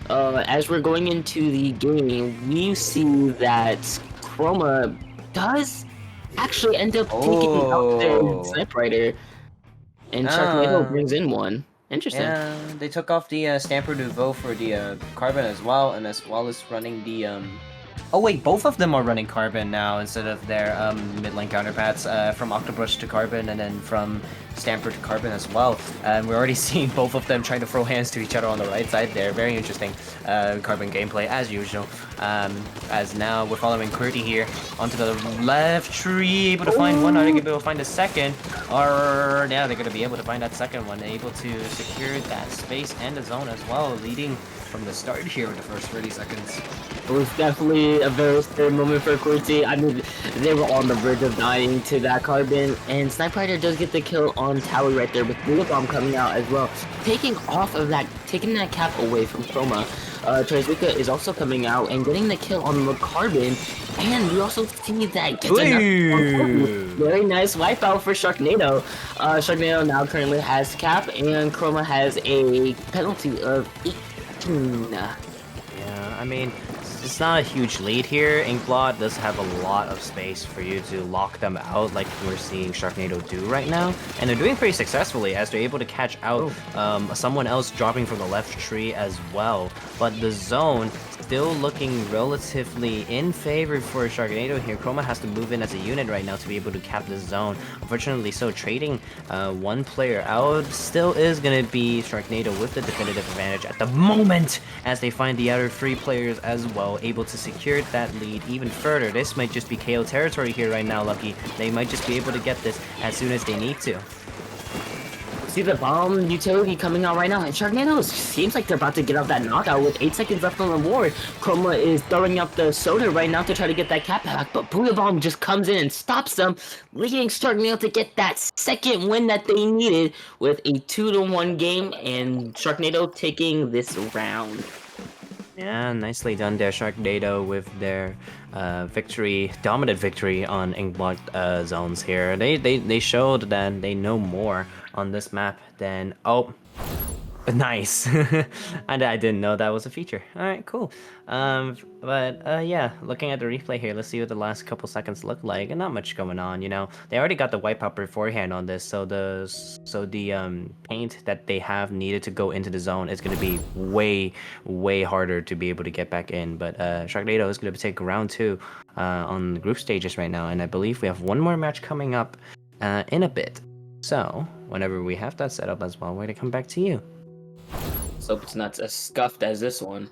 [SPEAKER 4] As we're going into the game, we see that Chroma does actually end up taking out their Sniper Rider, and Sharknado brings in one. Interesting.
[SPEAKER 3] Yeah, they took off the Stamper Nouveau for the Carbon as well, and as well as running the Oh wait, both of them are running Carbon now instead of their mid-lane counterparts, from Octobrush to Carbon and then from Stamper to Carbon as well. And we're already seeing both of them trying to throw hands to each other on the right side there. Very interesting Carbon gameplay as usual. As now we're following Qwerty here onto the left tree, able to find one. Are they able to find a second? Or yeah, they're going to be able to find that second one. Able to secure that space and the zone as well, leading from the start here in the first 30 seconds.
[SPEAKER 4] It was definitely a very scary moment for Qwerty. I mean, they were on the verge of dying to that Carbon, and Sniper Rider does get the kill on Tower right there with Booyah Bomb coming out as well, taking that cap away from Chroma. Trizuka is also coming out and getting the kill on the Carbon, and we also see that gets very nice wipeout for Sharknado. Sharknado now currently has cap, and Chroma has a penalty of 18.
[SPEAKER 3] Yeah, I mean, it's not a huge lead here. Inkblot does have a lot of space for you to lock them out, like we're seeing Sharknado do right now, and they're doing pretty successfully as they're able to catch out someone else dropping from the left tree as well. But the zone still looking relatively in favor for Sharknado here. Chroma has to move in as a unit right now to be able to cap the zone. Unfortunately, so trading one player out still is going to be Sharknado with the definitive advantage at the moment as they find the other 3 players as well, able to secure that lead even further. This might just be KO territory here right now, Lucky. They might just be able to get this as soon as they need to.
[SPEAKER 4] See the bomb utility coming out right now, and Sharknado seems like they're about to get out that knockout with 8 seconds left on the board. Chroma is throwing up the soda right now to try to get that cap back, but Booyah Bomb just comes in and stops them, leading Sharknado to get that second win that they needed with a 2-1 game, and Sharknado taking this round.
[SPEAKER 3] Yeah, nicely done there, Sharknado, with their victory, dominant victory on Inkblot zones here. They showed that they know more on this map than nice. I didn't know that was a feature. All right, cool. Yeah, looking at the replay here, let's see what the last couple seconds look like. And not much going on, you know. They already got the wipeout beforehand on this, so the paint that they have needed to go into the zone is going to be way harder to be able to get back in. But Sharknado is going to take round 2 on the group stages right now, and I believe we have one more match coming up in a bit. So whenever we have that set up as well, we're going to come back to you.
[SPEAKER 4] So it's not as scuffed as this one.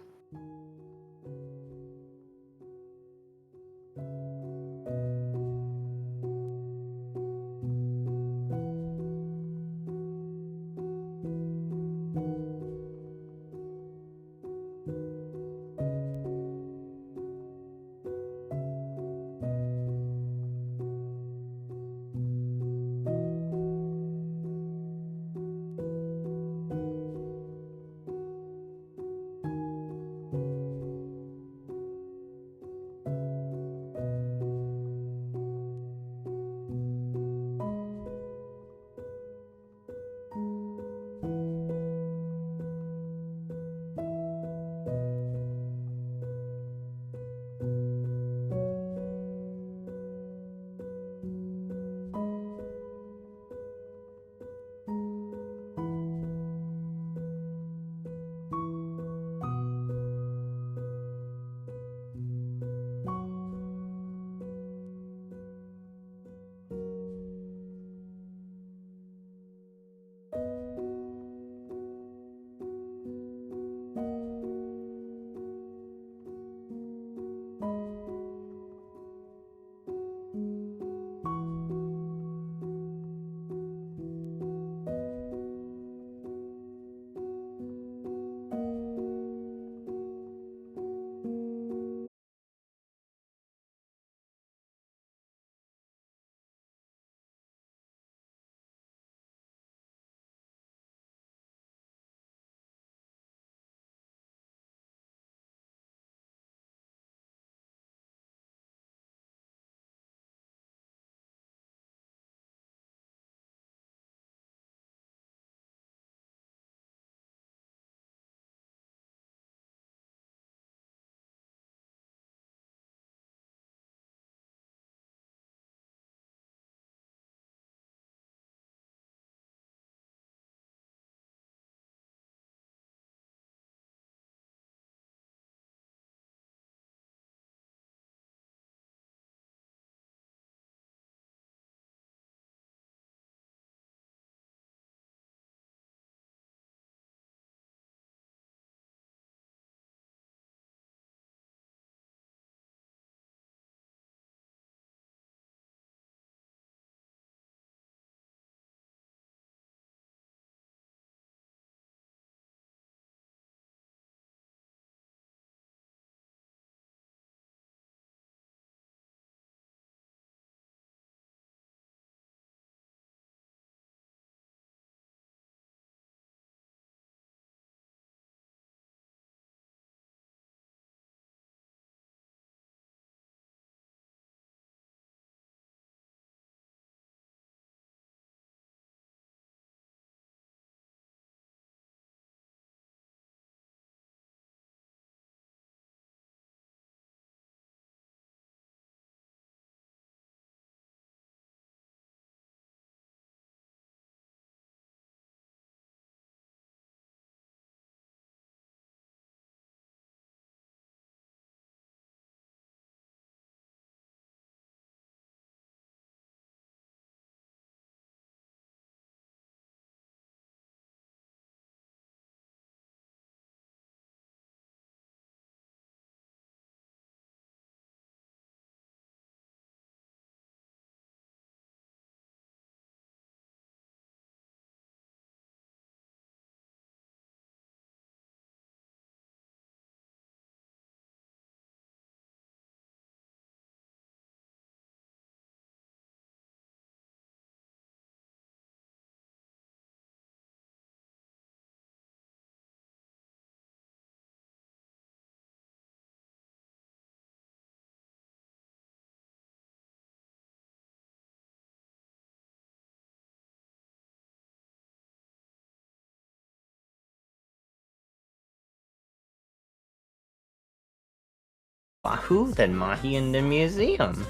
[SPEAKER 3] Wahoo, then Mahi in the museum.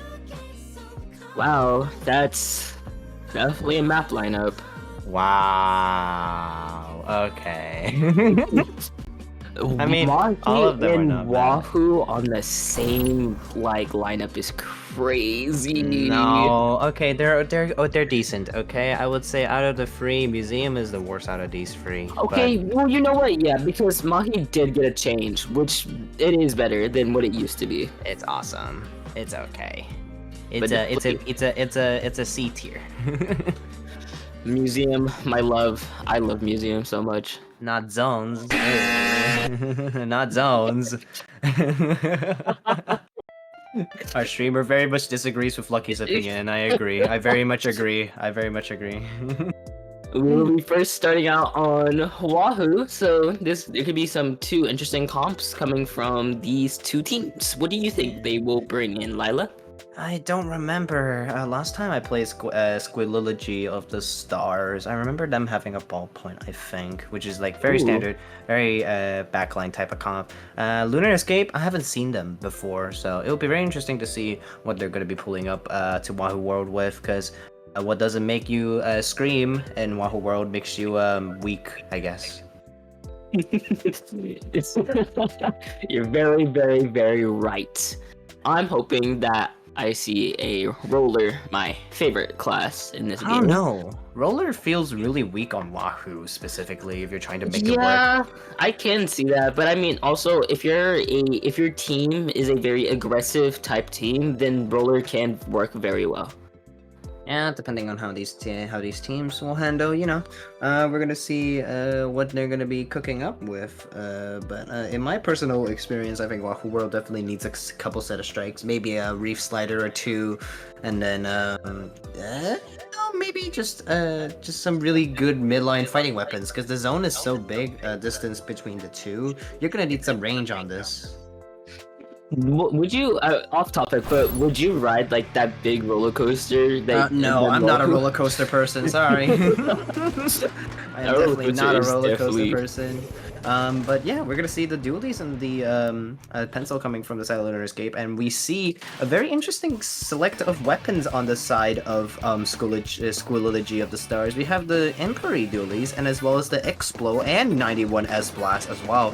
[SPEAKER 4] Wow, that's definitely a map lineup.
[SPEAKER 3] Wow. Okay. I mean,
[SPEAKER 4] Mahi
[SPEAKER 3] all of them are
[SPEAKER 4] and
[SPEAKER 3] not bad.
[SPEAKER 4] Wahoo on the same like lineup is crazy.
[SPEAKER 3] No, okay, they're decent. Okay, I would say out of the three, Museum is the worst out of these three.
[SPEAKER 4] Okay, well, you know what? Yeah, because Mahi did get a change, which it is better than what it used to be.
[SPEAKER 3] but it's awesome. It's okay.
[SPEAKER 4] But
[SPEAKER 3] It's a C tier.
[SPEAKER 4] Museum, my love. I love Museum so much.
[SPEAKER 3] Not zones. Not zones. Our streamer very much disagrees with Lucky's opinion, and I agree. I very much agree. I very much agree.
[SPEAKER 4] We'll be first starting out on Wahoo, so there could be some two interesting comps coming from these two teams. What do you think they will bring in, Lila?
[SPEAKER 3] I don't remember. Last time I played Squidlilogy of the Stars, I remember them having a ballpoint, I think, which is like very
[SPEAKER 4] Ooh.
[SPEAKER 3] standard, very backline type of comp. Lunar Escape, I haven't seen them before, so it'll be very interesting to see what they're going to be pulling up to Wahoo World with, because what doesn't make you scream in Wahoo World makes you weak, I guess.
[SPEAKER 4] You're very, very, very right. I'm hoping that I see a roller, my favorite class in this
[SPEAKER 3] I
[SPEAKER 4] game.
[SPEAKER 3] don't know. Roller feels really weak on Wahoo specifically if you're trying to make it work.
[SPEAKER 4] Yeah, I can see that, but I mean, also if your team is a very aggressive type team, then roller can work very well.
[SPEAKER 3] Yeah, depending on how these teams will handle, you know, we're gonna see what they're gonna be cooking up with. But in my personal experience, I think Wahoo World definitely needs a couple set of strikes, maybe a reef slider or two, and then maybe just some really good midline fighting weapons, because the zone is so big, distance between the two. You're gonna need some range on this.
[SPEAKER 4] Would you, off topic, but would you ride like that big roller coaster?
[SPEAKER 3] No, I'm not a roller coaster person. Sorry. I am definitely not a roller coaster person. But yeah, we're gonna see the dualies and the pencil coming from the side of Lunar Escape, and we see a very interesting select of weapons on the side of Squillilogy of the Stars. We have the Inquiry dualies, and as well as the Explo and 91 S Blast as well.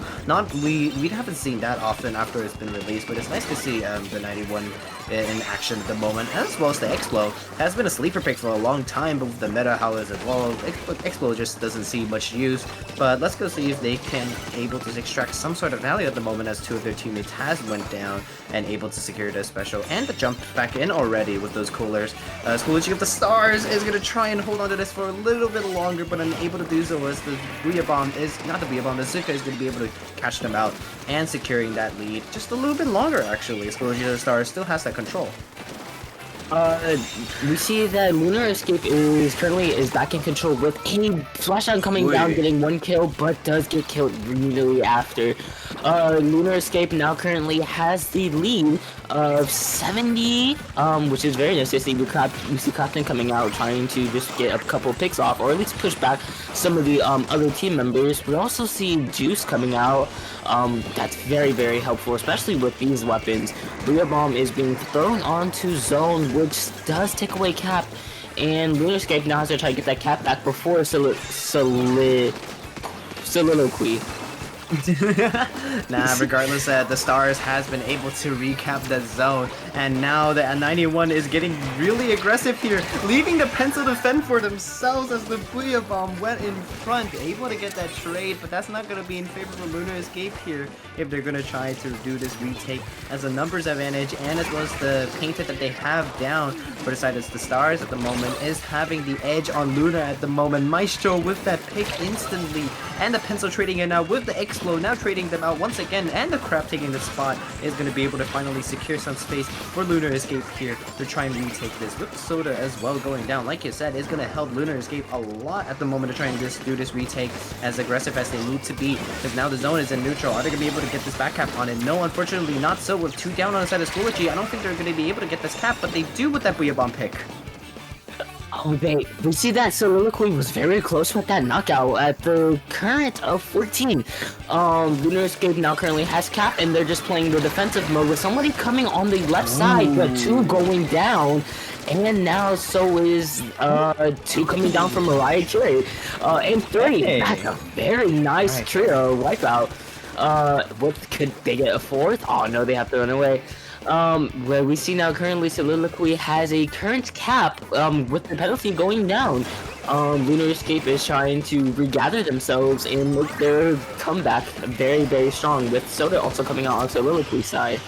[SPEAKER 3] We haven't seen that often after it's been released, but it's nice to see the 91 in action at the moment, as well as the Explo. Has been a sleeper pick for a long time, but with the meta how is as well, Explo just doesn't see much use. But let's go see if they can able to extract some sort of value at the moment, as two of their teammates has went down and able to secure the special and to jump back in already with those coolers. Squillilogy of the Stars is going to try and hold on to this for a little bit longer, but unable to do so as the Booyah Bomb is, not the Booyah Bomb, the Zuka is going to be able to catch them out and securing that lead just a little bit longer actually. Squillilogy of the Stars still has that control.
[SPEAKER 4] We see that Lunar Escape is currently back in control with a Splashdown coming down, getting one kill, but does get killed immediately after. Lunar Escape now currently has the lead of 70, which is very nice to see. We see Captain coming out trying to just get a couple picks off, or at least push back some of the other team members. We also see Juice coming out. That's very, very helpful, especially with these weapons. Booyah Bomb is being thrown onto zone, which does take away cap, and Lunar Escape now has to try to get that cap back before soliloquy.
[SPEAKER 3] Nah, regardless, the Stars has been able to recap that zone, and now the 91 is getting really aggressive here, leaving the pencil to fend for themselves as the Booyah Bomb went in front, able to get that trade, but that's not going to be in favor of Lunar Escape here if they're going to try to do this retake, as the numbers advantage and as well as the painted that they have down for the side of the Stars at the moment is having the edge on Luna at the moment. Maestro with that pick instantly, and the pencil trading in now with the Explo now trading them out once again, and the Crab taking the spot is going to be able to finally secure some space for Lunar Escape here to try and retake this, with Soda as well going down. Like you said, is going to help Lunar Escape a lot at the moment to try and do this retake as aggressive as they need to be, because now the zone is in neutral. Are they going to be able to get this back cap on it? No, unfortunately not so. With two down on the side of Squillilogy, I don't think they're going to be able to get this cap, but they do with that Booyah Bomb pick.
[SPEAKER 4] Oh, we see that Soliloquy was very close with that knockout at the current of 14. Lunar Escape now currently has cap, and they're just playing the defensive mode with somebody coming on the left side, but 2 going down. And now so is 2 coming down from Mariah Carey. And 3,
[SPEAKER 3] Hey.
[SPEAKER 4] that's a very nice trio wipeout. What could they get a 4th? Oh no, they have to run away. Where we see now currently Soliloquy has a current cap, with the penalty going down. Lunar Escape is trying to regather themselves and make their comeback very, very strong, with Soda also coming out on Soliloquy side.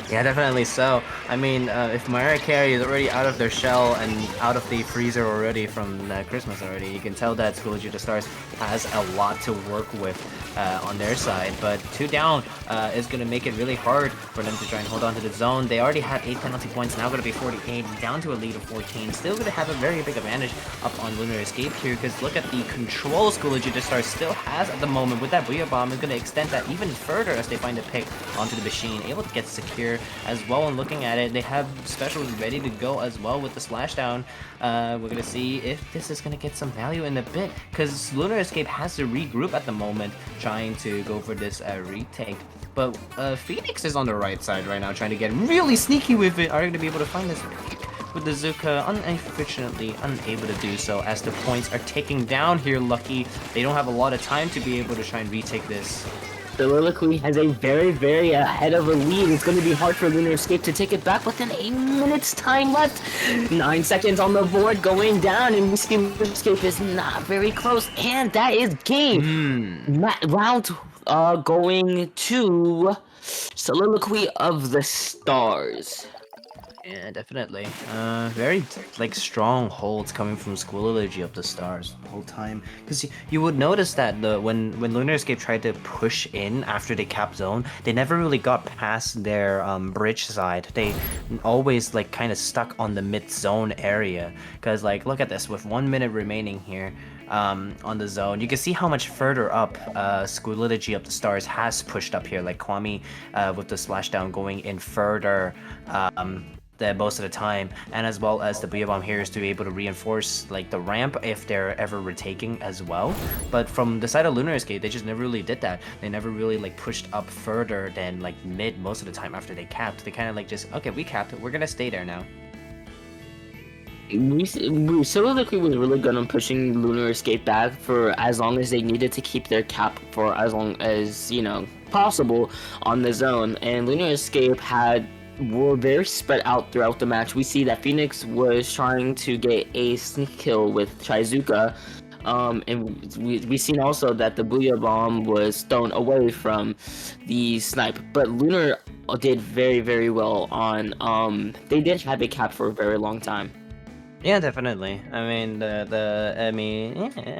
[SPEAKER 3] Yeah, definitely so. I mean, if Mariah Carey is already out of their shell and out of the freezer already from Christmas already, you can tell that Schoology of the Stars has a lot to work with on their side. But 2 down is going to make it really hard for them to try and hold on to the zone. They already had 8 penalty points, now going to be 48, down to a lead of 14. Still going to have a very big advantage up on Lunar Escape here, because look at the control Schoology of the Stars still has at the moment. With that Booyah Bomb, is going to extend that even further as they find a pick onto the machine, able to get secure as well. And looking at it, they have specials ready to go as well with the splashdown. We're gonna see if this is gonna get some value in a bit, because Lunar Escape has to regroup at the moment, trying to go for this retake. But Phoenix is on the right side right now, trying to get really sneaky with it. Are they gonna be able to find this pick with the Zuka? Unfortunately, unable to do so, as the points are taking down here. Lucky they don't have a lot of time to be able to try and retake this.
[SPEAKER 4] Soliloquy has a very, very ahead of a lead. It's going to be hard for Lunar Escape to take it back within a minute's time left. 9 seconds on the board going down, and we see Lunar Escape is not very close, and that is game. Round going to Soliloquy of the Stars.
[SPEAKER 3] Yeah, definitely. Very like strong holds coming from Schoology of the Stars the whole time. Because you would notice that when Lunar Escape tried to push in after they capped zone, they never really got past their bridge side. They always like kind of stuck on the mid zone area. Because like look at this, with 1 minute remaining here. On the zone, you can see how much further up Schoology of the Stars has pushed up here, like Kwame with the splashdown going in further most of the time, and as well as the Booyah Bomb here is to be able to reinforce like the ramp if they're ever retaking as well. But from the side of Lunar Escape, they just never really did that. They never really like pushed up further than like mid most of the time after they capped. They kind of like just, okay, we capped, we're gonna stay there now.
[SPEAKER 4] Soliloquy was really good on pushing Lunar Escape back for as long as they needed to keep their cap for as long as, you know, possible on the zone. And Lunar Escape were very spread out throughout the match. We see that Phoenix was trying to get a sneak kill with Shizuka. And we seen also that the Booyah Bomb was thrown away from the snipe. But Lunar did very, very well on, they did have a cap for a very long time.
[SPEAKER 3] Yeah, definitely. I mean, I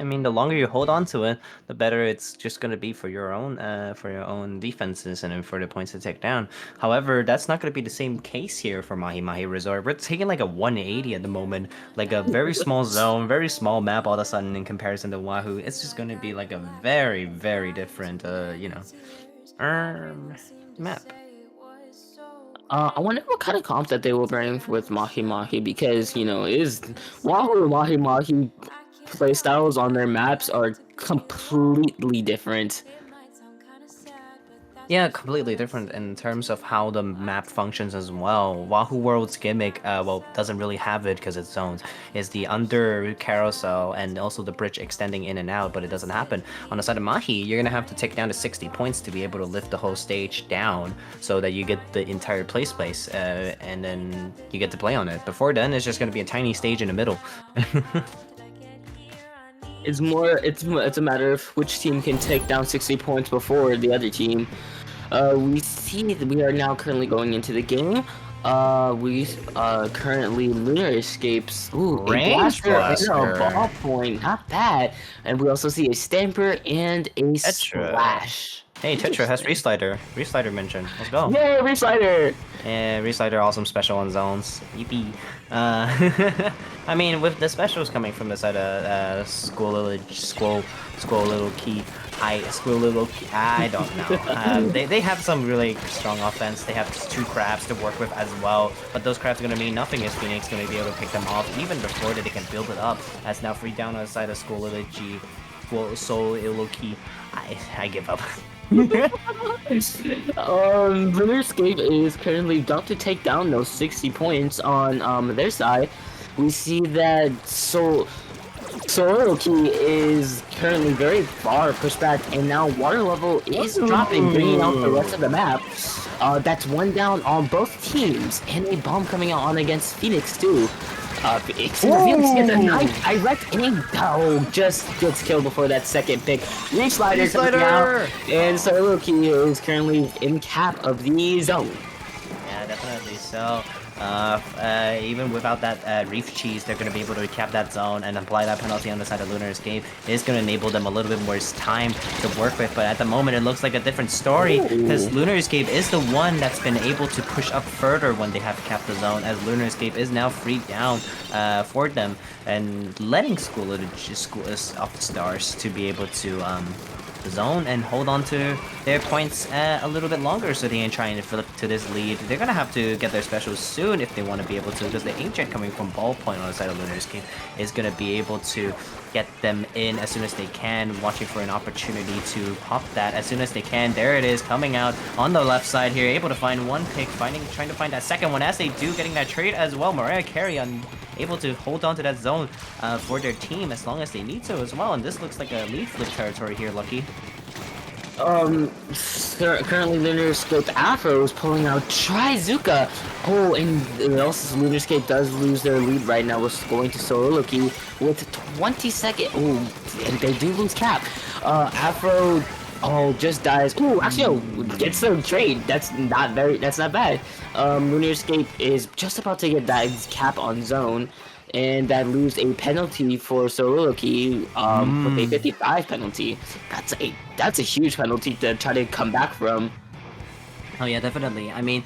[SPEAKER 3] mean, the longer you hold on to it, the better it's just gonna be for your own defenses and for the points to take down. However, that's not gonna be the same case here for Mahi Mahi Resort. We're taking like a 180 at the moment, like a very small zone, very small map all of a sudden in comparison to Wahoo. It's just gonna be like a very, very different, map.
[SPEAKER 4] I wonder what kind of comp that they were running with Mahi Mahi, because, you know, Wahoo and Mahi Mahi playstyles on their maps are completely different.
[SPEAKER 3] Yeah, completely different in terms of how the map functions as well. Wahoo World's gimmick, doesn't really have it because it's zones, is the under carousel and also the bridge extending in and out, but it doesn't happen. On the side of Mahi, you're gonna have to take down to 60 points to be able to lift the whole stage down so that you get the entire play space, and then you get to play on it. Before then, it's just gonna be a tiny stage in the middle.
[SPEAKER 4] It's a matter of which team can take down 60 points before the other team. We see that we are now currently going into the game. We currently Lunar Escapes. Ooh, a blaster and a ballpoint, not bad. And we also see a stamper and a splash.
[SPEAKER 3] Hey, Tetra has Reslider mention. Let's go.
[SPEAKER 4] Yay, Reslider!
[SPEAKER 3] And Reslider awesome special on zones. Yippee. I mean, with the specials coming from the side of Squirrel Little Key, Squirrel Little Key, I don't know. They have some really strong offense. They have 2 crabs to work with as well, but those crabs are going to mean nothing as Phoenix going to be able to pick them off even before they can build it up. As now free down on the side of Squirrel Little G, Little Key. I give up.
[SPEAKER 4] Lunarscape is currently about to take down those 60 points on their side. We see that Soroki is currently very far pushed back, and now water level is dropping, bringing out the rest of the map. That's 1 down on both teams, and a bomb coming out on against Phoenix too. Phoenix gets a nice direct aim. Oh, just gets killed before that second pick. Reslider coming out, and Soroki is currently in cap of the zone.
[SPEAKER 3] Yeah, definitely. So, even without that Reef Cheese, they're going to be able to cap that zone and apply that penalty on the side of Lunar Escape. It's going to enable them a little bit more time to work with, but at the moment it looks like a different story because Lunar Escape is the one that's been able to push up further when they have capped the zone, as Lunar Escape is now freed down for them and letting School of the Stars to be able to zone and hold on to their points a little bit longer so they can try and flip to this lead. They're gonna have to get their specials soon if they want to be able to, because the agent coming from Ballpoint on the side of Lunar Escape is gonna be able to get them in as soon as they can, watching for an opportunity to pop that as soon as they can. There it is, coming out on the left side here, able to find 1 pick, trying to find that second one as they do, getting that trade as well. Mariah Carey able to hold on to that zone for their team as long as they need to as well, and this looks like a lead flip territory here, Lucky.
[SPEAKER 4] Currently Lunarscape Afro is pulling out Trizuka. Oh, and also Lunarscape does lose their lead right now, with going to Soroki with 20 seconds. Oh, and they do lose cap. Afro, just dies. Ooh, actually, gets the trade. That's not bad. Lunarscape is just about to get that cap on zone, and that leaves a penalty for Soroki with a 55 penalty. That's a huge penalty to try to come back from.
[SPEAKER 3] Oh yeah, definitely. I mean,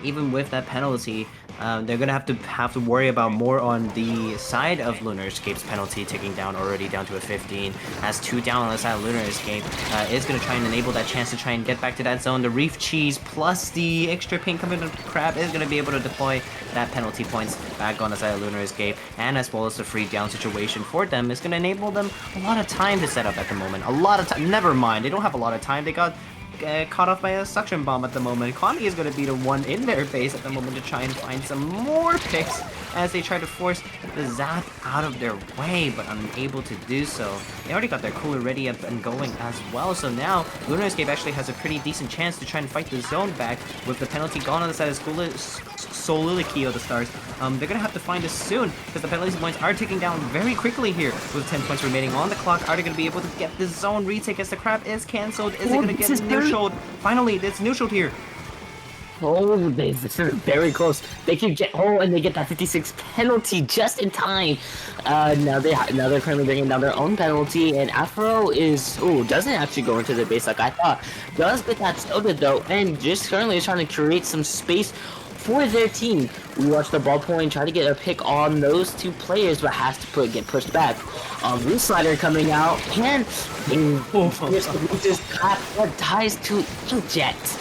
[SPEAKER 3] even with that penalty, they're gonna have to worry about more on the side of Lunar Escape's penalty, ticking down already down to a 15. As 2 down on the side of Lunar Escape, is gonna try and enable that chance to try and get back to that zone. The Reef Cheese plus the extra ping coming to Crab is gonna be able to deploy that penalty points back on the side of Lunar Escape, and as well as the free down situation for them is gonna enable them a lot of time to set up at the moment. A lot of time. Never mind, they don't have a lot of time. They got caught off by a suction bomb at the moment. Kwame is going to be the one in their base at the moment to try and find some more picks as they try to force the Zap out of their way, but unable to do so. They already got their cooler ready up and going as well, so now Lunar Escape actually has a pretty decent chance to try and fight the zone back with the penalty gone on the side of Soliloquy of the Stars. They're going to have to find this soon because the penalty points are ticking down very quickly here with 10 points remaining on the clock. Are they going to be able to get this zone retake as the Crab is cancelled? Is it going to get neutraled? Finally, it's neutraled here.
[SPEAKER 4] Oh, this is very close. They can get and they get that 56 penalty just in time. Now they're currently bringing down their own penalty, and Afro doesn't actually go into the base like I thought. Does get that tilted though, and just currently is trying to create some space for their team. We watch the Ballpoint try to get a pick on those 2 players, but has to get pushed back. Reslider coming out, and just ties to Eject.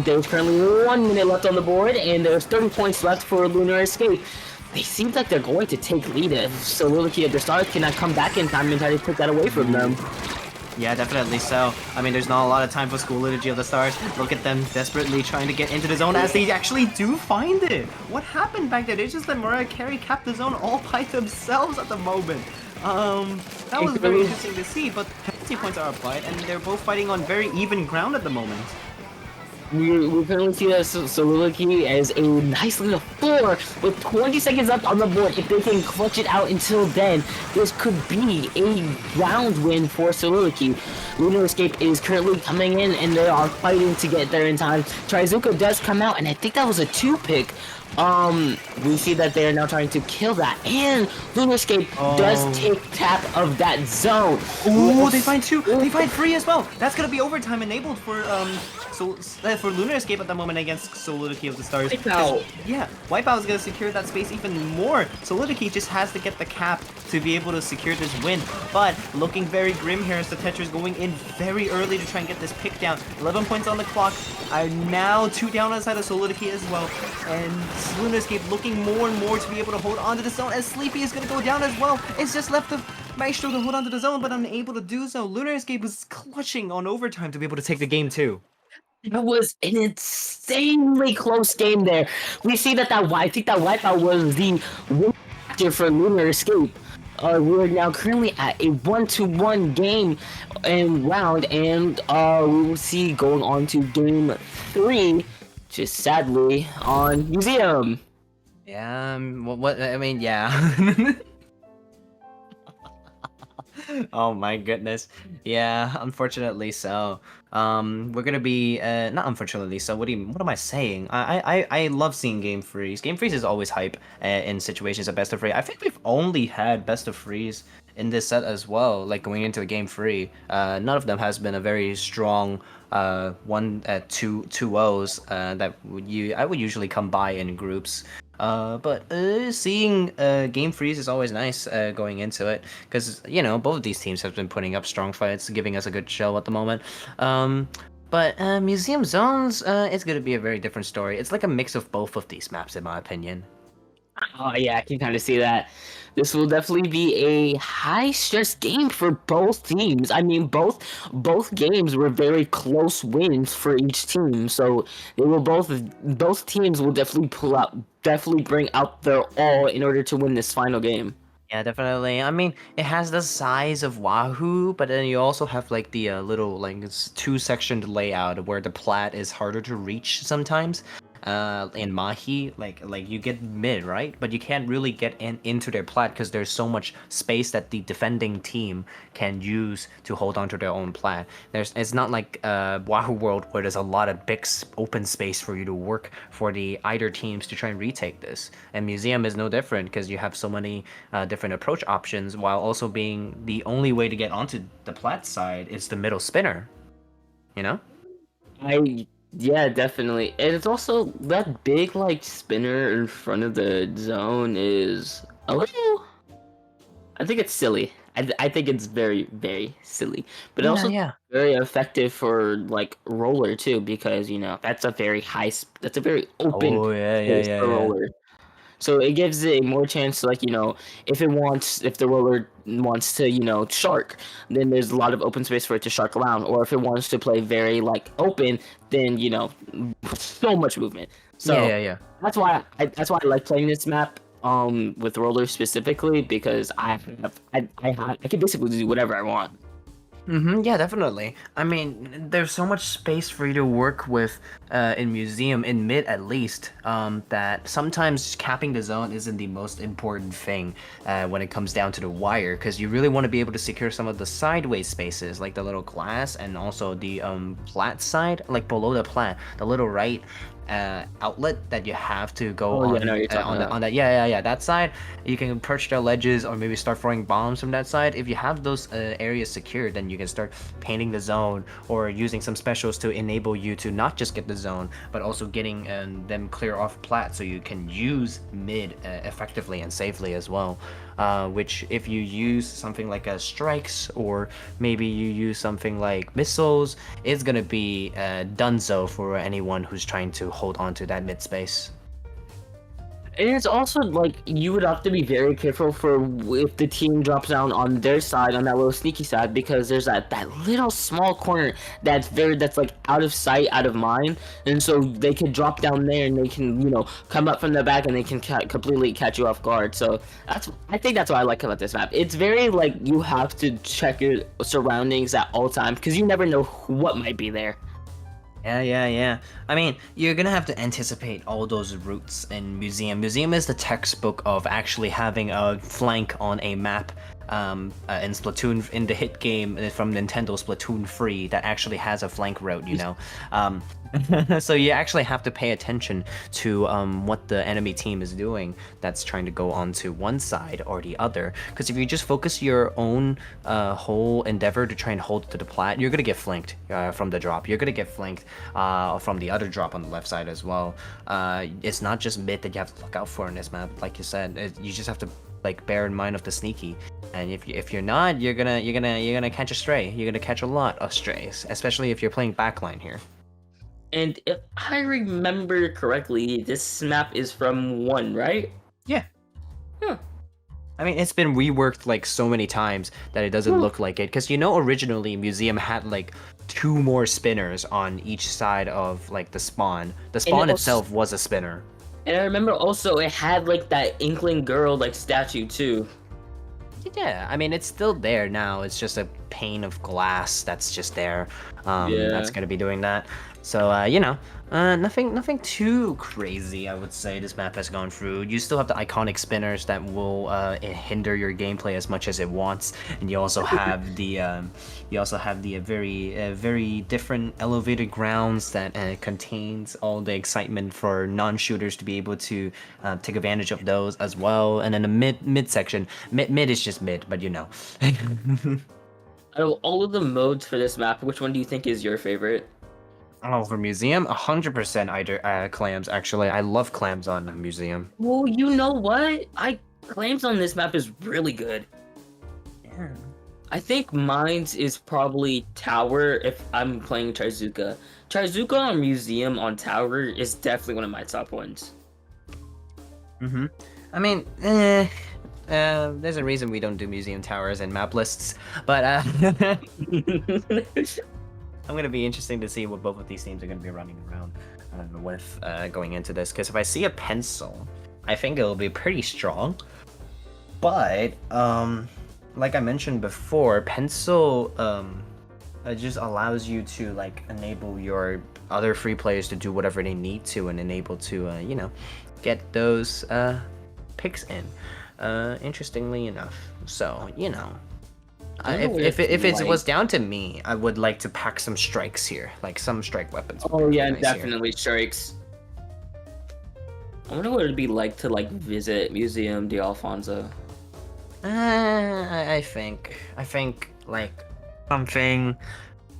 [SPEAKER 4] There's currently 1 minute left on the board, and there's 30 points left for Lunar Escape. They seem like they're going to take lead if Soliloquy of the Stars cannot come back in time and try to take that away from them.
[SPEAKER 3] Yeah, definitely so. I mean, there's not a lot of time for School Liturgy of the Stars. Look at them desperately trying to get into the zone as they actually do find it. What happened back there? They just let Mariah Carey cap the zone all by themselves at the moment. That was very interesting to see, but penalty points are applied, and they're both fighting on very even ground at the moment.
[SPEAKER 4] We currently see that Soliloquy as a nice little 4 with 20 seconds left on the board. If they can clutch it out until then, this could be a round win for Soliloquy. Lunar Escape is currently coming in, and they are fighting to get there in time. Trizuka does come out, and I think that was a 2 pick we see that they are now trying to kill that, and Lunarscape does take tap of that zone.
[SPEAKER 3] Oh, they find two. They find three as well. That's gonna be overtime enabled for for Lunar Escape at the moment against Solidity of the Stars.
[SPEAKER 4] Wipeout.
[SPEAKER 3] Yeah, Wipeout is gonna secure that space even more. Solidity just has to get the cap to be able to secure this win. But looking very grim here as the Tetris going in very early to try and get this pick down. 11 points on the clock. Are now 2 down outside of Solidity as well. And Lunar Escape looking more and more to be able to hold on to the zone as Sleepy is gonna go down as well. It's just left of Maestro to hold on to the zone, but unable to do so. Lunar Escape was clutching on overtime to be able to take the game too.
[SPEAKER 4] It was an insanely close game there. We see that I think that wipeout was the win factor for Lunar Escape. We're now currently at a 1-1 game and round, and we will see going on to game 3, just sadly on Museum.
[SPEAKER 3] Yeah, what I mean, yeah. Oh my goodness. Yeah, unfortunately so. We're gonna be not unfortunately so. What am I saying? I love seeing game freeze. Game freeze is always hype in situations of best of three. I think we've only had best of threes in this set as well. Like going into a game free, none of them has been a very strong two O's that I would usually come by in groups. But seeing game freeze is always nice going into it because you know both of these teams have been putting up strong fights, giving us a good show at the moment. But Museum Zones, it's gonna be a very different story. It's like a mix of both of these maps, in my opinion.
[SPEAKER 4] Oh yeah, I can kind of see that. This will definitely be a high stress game for both teams. I mean, both games were very close wins for each team, so they will both teams will definitely bring out their all in order to win this final game.
[SPEAKER 3] Yeah, definitely. I mean, it has the size of Wahoo, but then you also have like the little like it's two-sectioned layout where the plat is harder to reach sometimes. In Mahi, like you get mid, right? But you can't really get into their plat because there's so much space that the defending team can use to hold on to their own plat. It's not like Wahoo World where there's a lot of big open space for you to work for the either teams to try and retake this. And Museum is no different because you have so many different approach options while also being the only way to get onto the plat side is the middle spinner. You know?
[SPEAKER 4] Yeah, definitely. And it's also that big like spinner in front of the zone is a little. I think it's silly. I think it's very very silly, but also very effective for like roller too because you know that's a very that's a very open space for roller. So it gives it more chance to like, you know, if the roller wants to, you know, shark, then there's a lot of open space for it to shark around. Or if it wants to play very like open, then you know, so much movement. So that's why I like playing this map with roller specifically because I can basically do whatever I want.
[SPEAKER 3] Yeah, definitely. I mean, there's so much space for you to work with in Museum, in mid at least, that sometimes capping the zone isn't the most important thing when it comes down to the wire, because you really want to be able to secure some of the sideways spaces, like the little glass and also the plat side, like below the plat, the little right outlet that you have to go on that that side. You can perch their ledges or maybe start throwing bombs from that side. If you have those areas secured, then you can start painting the zone or using some specials to enable you to not just get the zone but also getting them clear off plat so you can use mid effectively and safely as well. Which if you use something like a strikes or maybe you use something like missiles, it's gonna be donezo for anyone who's trying to hold on to that mid space.
[SPEAKER 4] And it's also like you would have to be very careful for if the team drops down on their side, on that little sneaky side, because there's that little small corner that's like out of sight, out of mind, and so they can drop down there and they can, you know, come up from the back and they can completely catch you off guard. So I think that's what I like about this map. It's very like you have to check your surroundings at all times because you never know what might be there.
[SPEAKER 3] Yeah. I mean, you're gonna have to anticipate all those routes in Museum. Museum is the textbook of actually having a flank on a map in Splatoon, in the hit game from Nintendo, Splatoon Free, that actually has a flank route, you know. So you actually have to pay attention to what the enemy team is doing that's trying to go onto one side or the other. Because if you just focus your own whole endeavor to try and hold to the plat, you're gonna get flanked from the drop. You're gonna get flanked from the other drop on the left side as well. It's not just mid that you have to look out for in this map. Like you said, you just have to like bear in mind of the sneaky. And if you're not, you're gonna catch a stray. You're gonna catch a lot of strays, especially if you're playing backline here.
[SPEAKER 4] And if I remember correctly, this map is from 1, right?
[SPEAKER 3] Yeah.
[SPEAKER 4] Huh.
[SPEAKER 3] I mean, it's been reworked like so many times that it doesn't look like it. Because you know, originally Museum had like 2 more spinners on each side of like the spawn. The spawn itself was a spinner.
[SPEAKER 4] And I remember also it had like that Inkling girl like statue too.
[SPEAKER 3] Yeah, I mean, it's still there now. It's just a pane of glass that's just there. That's gonna be doing that. So you know, nothing too crazy. I would say this map has gone through. You still have the iconic spinners that will hinder your gameplay as much as it wants, and you also have the very different elevated grounds that contains all the excitement for non-shooters to be able to take advantage of those as well. And then the mid section, mid is just mid, but you know.
[SPEAKER 4] Out of all of the modes for this map, which one do you think is your favorite?
[SPEAKER 3] Oh, for Museum, 100% either clams. Actually, I love clams on Museum.
[SPEAKER 4] Well, you know what? Claims on this map is really good.
[SPEAKER 3] Yeah.
[SPEAKER 4] I think mine's is probably Tower if I'm playing Trizuka. Trizuka on Museum on Tower is definitely one of my top ones.
[SPEAKER 3] I mean, there's a reason we don't do Museum Towers and map lists, but I'm gonna be interesting to see what both of these teams are gonna be running around with going into this. Because if I see a pencil, I think it'll be pretty strong. But like I mentioned before, pencil just allows you to like enable your other free players to do whatever they need to and enable to you know, get those picks in. Interestingly enough, so you know. If it was down to me, I would like to pack some strikes here, like some strike weapons.
[SPEAKER 4] Oh yeah,
[SPEAKER 3] nice
[SPEAKER 4] definitely here. Strikes. I wonder what it'd be like to like visit Museum de Alfonso.
[SPEAKER 3] I think like something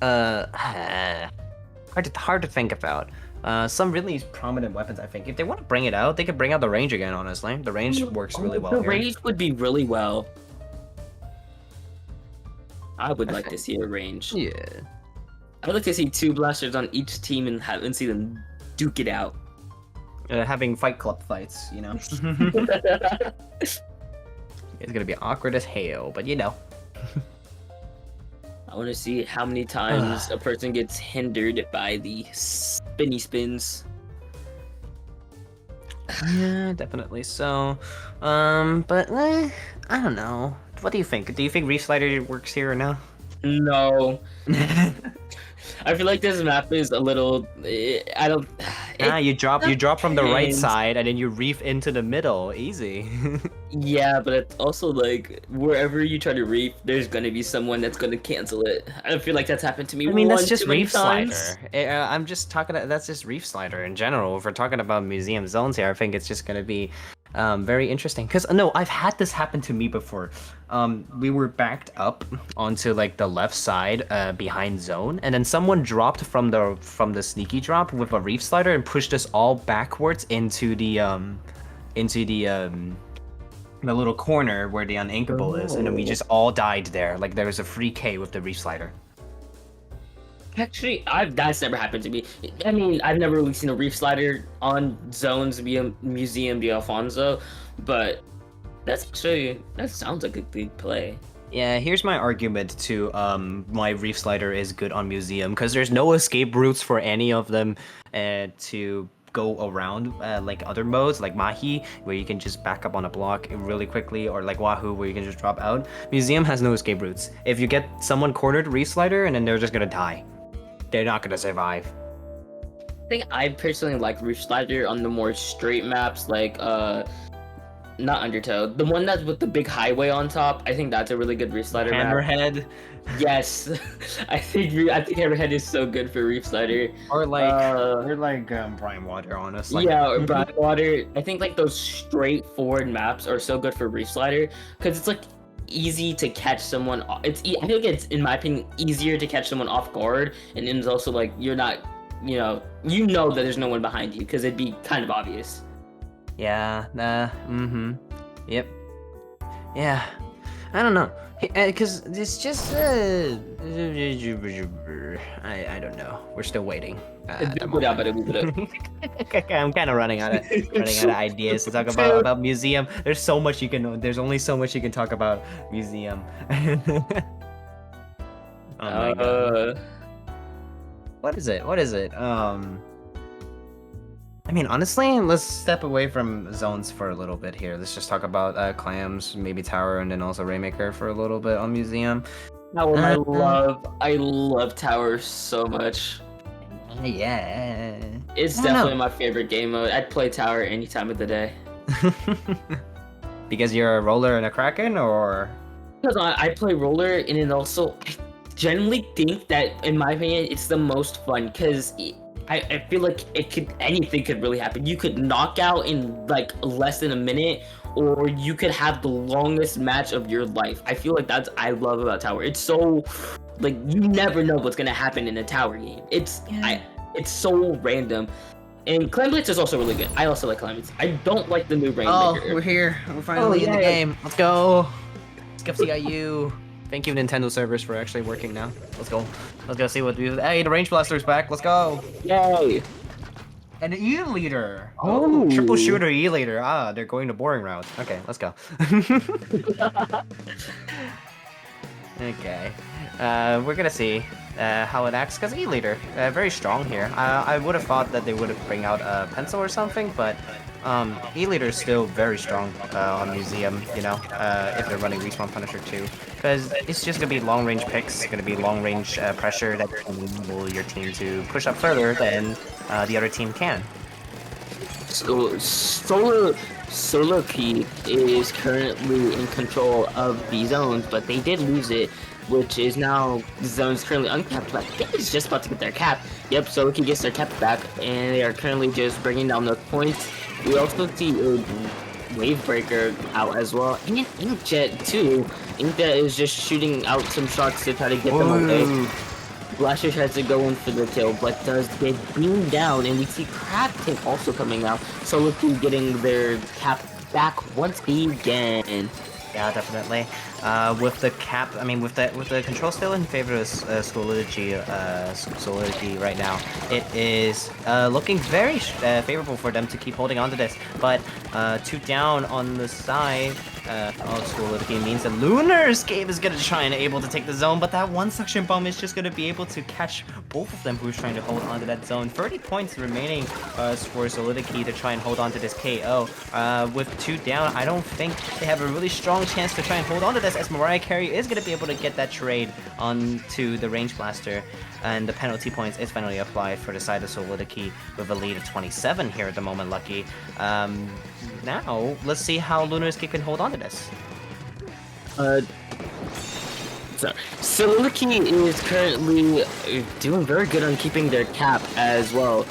[SPEAKER 3] hard to think about. Some really prominent weapons. I think if they want to bring it out, they could bring out the range again. Honestly, the range works really well.
[SPEAKER 4] The
[SPEAKER 3] here.
[SPEAKER 4] range would be really well. I would like to see a range.
[SPEAKER 3] Yeah.
[SPEAKER 4] I would like to see 2 blasters on each team and see them duke it out.
[SPEAKER 3] Having fight club fights, you know. It's gonna be awkward as hell, but you know.
[SPEAKER 4] I want to see how many times a person gets hindered by the spinny spins.
[SPEAKER 3] Yeah, definitely so. But I don't know. What do you think? Do you think Reef Slider works here or no?
[SPEAKER 4] No. I feel like this map is a little. I don't.
[SPEAKER 3] You drop from the right
[SPEAKER 4] depends.
[SPEAKER 3] side and then you reef into the middle. Easy.
[SPEAKER 4] Yeah, but it's also like wherever you try to reef, there's gonna be someone that's gonna cancel it. I feel like that's happened to me.
[SPEAKER 3] I mean, that's
[SPEAKER 4] one
[SPEAKER 3] just
[SPEAKER 4] too many
[SPEAKER 3] Reef
[SPEAKER 4] times.
[SPEAKER 3] Slider. I'm just talking. That's just Reef Slider in general. If we're talking about museum zones here, I think it's just gonna be very interesting. Cause no, I've had this happen to me before. We were backed up onto like the left side behind zone, and then someone dropped from the sneaky drop with a Reef Slider and pushed us all backwards into the little corner where the uninkable is, and then we just all died there. Like there was a free K with the Reef Slider.
[SPEAKER 4] Actually, that's never happened to me. I mean, I've never really seen a Reef Slider on zones via Museum de Alfonso, but that sounds like a big play.
[SPEAKER 3] Yeah, here's my argument to why Reef Slider is good on Museum, because there's no escape routes for any of them to go around like other modes like Mahi, where you can just back up on a block really quickly, or like Wahoo, where you can just drop out. Museum has no escape routes. If you get someone cornered, Reef Slider, and then they're just gonna die. They're not gonna survive.
[SPEAKER 4] I think I personally like Reef Slider on the more straight maps like not Undertow. The one that's with the big highway on top. I think that's a really good Reef Slider map.
[SPEAKER 3] Hammerhead,
[SPEAKER 4] Yes, I think Hammerhead is so good for Reef Slider.
[SPEAKER 3] or like
[SPEAKER 4] Brine
[SPEAKER 3] Water, honestly.
[SPEAKER 4] Yeah, or Brine Water. I think like those straightforward maps are so good for Reef Slider because it's like easy to catch someone. I think it's, in my opinion, easier to catch someone off guard, and then it's also like you're not, that there's no one behind you because it'd be kind of obvious.
[SPEAKER 3] Yeah, yep. Yeah, I don't know, because it's just I don't know. We're still waiting. At the moment. I'm kind of running out of ideas to talk about museum. There's only so much you can talk about museum. Oh my god. What is it? I mean, honestly, let's step away from zones for a little bit here. Let's just talk about clams, maybe tower, and then also Rainmaker for a little bit on museum.
[SPEAKER 4] Tower, I love Tower so much.
[SPEAKER 3] Yeah.
[SPEAKER 4] It's definitely my favorite game mode. I'd play Tower any time of the day.
[SPEAKER 3] Because you're a roller and a kraken, or?
[SPEAKER 4] Because I play roller, and it also, I generally think that, in my opinion, it's the most fun because I feel like anything could really happen. You could knock out in like less than a minute, or you could have the longest match of your life. I feel like that's I love about Tower. It's so like you never know what's gonna happen in a Tower game. It's so random. And Clan Blitz is also really good. I also like Clan Blitz. I don't like the new Rainmaker.
[SPEAKER 3] Oh, we're here. We're finally in the game. Let's go. Let's go CIU. Thank you, Nintendo servers, for actually working now. Let's go. Let's go see what we. Hey, the Range Blaster's back. Let's go.
[SPEAKER 4] Yay!
[SPEAKER 3] An E-Leader.
[SPEAKER 4] Oh.
[SPEAKER 3] Triple shooter E-Leader. Ah, they're going the boring route. Okay, let's go. Okay. We're gonna see how it acts, because E-Leader, very strong here. I would have thought that they would have bring out a pencil or something, but E-Leader is still very strong on Museum, if they're running Respawn Punisher too. Because it's just gonna be long-range picks, gonna be long-range pressure that can enable your team to push up further than the other team can.
[SPEAKER 4] So Solo Key is currently in control of the zones, but they did lose it, which is now the zone's currently uncapped. But I think it's just about to get their cap. Yep, Solo Key gets their cap back, and they are currently just bringing down those points. We also see Wavebreaker out as well, and Inkjet too. Inkjet is just shooting out some shots to try to get them away. Blaster tries to go in for the kill, but does get beamed down, and we see Crab Tank also coming out. Solo Key getting their cap back once again.
[SPEAKER 3] Yeah, definitely. With the cap, with the control still in favor of Solidity right now, it is looking very favorable for them to keep holding on to this. But 2 down on the side of Solidity means that Lunar Escape is gonna try and able to take the zone, but that one suction bomb is just gonna be able to catch both of them who's trying to hold on to that zone. 30 points remaining for Solidity to try and hold on to this KO. With 2 down, I don't think they have a really strong chance to try and hold on to this, as Mariah Carey is going to be able to get that trade onto the Range Blaster, and the penalty points is finally applied for the side of Solidity with a lead of 27 here at the moment, Lucky. Now, let's see how Lunar Escape can hold on to this.
[SPEAKER 4] Solidity is currently doing very good on keeping their cap as well.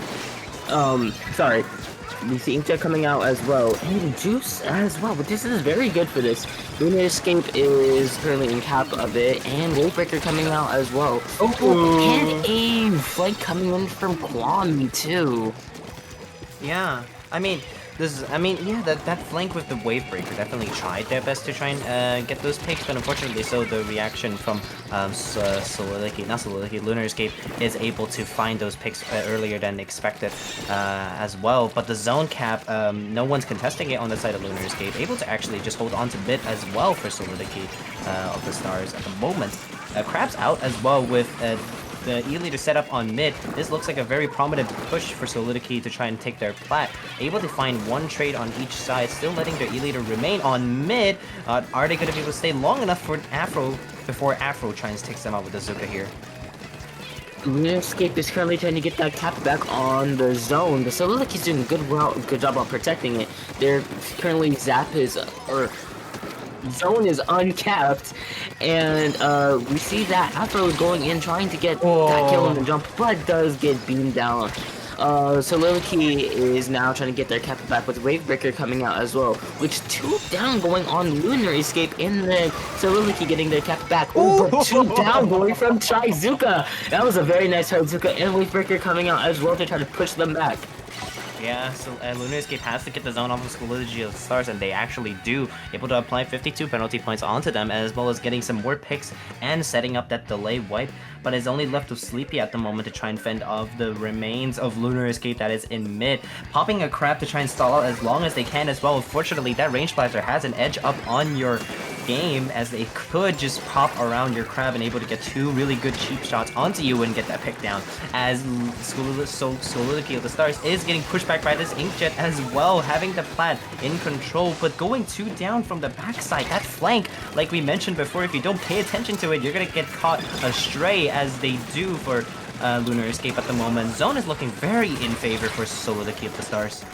[SPEAKER 4] We see Inkjet coming out as well, and Juice as well, but this is very good for this. Lunar Escape is currently in cap of it, and Wavebreaker coming out as well. And a flank coming in from Kwame too.
[SPEAKER 3] Yeah, that flank with the Wavebreaker definitely tried their best to try and get those picks, but unfortunately so the reaction from Lunar Escape is able to find those picks earlier than expected as well. But the zone cap, no one's contesting it on the side of Lunar Escape, able to actually just hold on to mid as well for Solidity of the Stars at the moment. Crab's out as well with the E-Leader setup on mid. This looks like a very prominent push for Solidity to try and take their plat. Able to find one trade on each side, still letting their E-Leader remain on mid. Are they going to be able to stay long enough for Afro before Afro tries to take them out with the Zuka here?
[SPEAKER 4] Lunar Escape is currently trying to get that cap back on the zone. The Soliloquy is doing a good job on protecting it. They're currently Zap is or zone is uncapped, and we see that Afro is going in trying to get that kill in the jump, but does get beamed down. Soliloquy is now trying to get their cap back with Wavebreaker coming out as well, which 2 down going on Lunar Escape in the Soliloquy getting their cap back. Oh, but 2 down going from Trizuka. That was a very nice Trizuka and Wavebreaker coming out as well to try to push them back.
[SPEAKER 3] Yeah, so Lunar Escape has to get the zone off of Schoology of the Stars, and they actually do, able to apply 52 penalty points onto them, as well as getting some more picks and setting up that delay wipe, but is only left with Sleepy at the moment to try and fend off the remains of Lunar Escape that is in mid, popping a crab to try and stall out as long as they can as well. Unfortunately, that range blaster has an edge up on your game, as they could just pop around your crab and able to get 2 really good cheap shots onto you and get that pick down, as Schoology of the Stars is getting pushed back by this Inkjet as well, having the plat in control, but going 2 down from the backside. That flank, like we mentioned before, if you don't pay attention to it, you're gonna get caught astray, as they do for Lunar Escape at the moment. Zone is looking very in favor for Soliloquy of the Stars.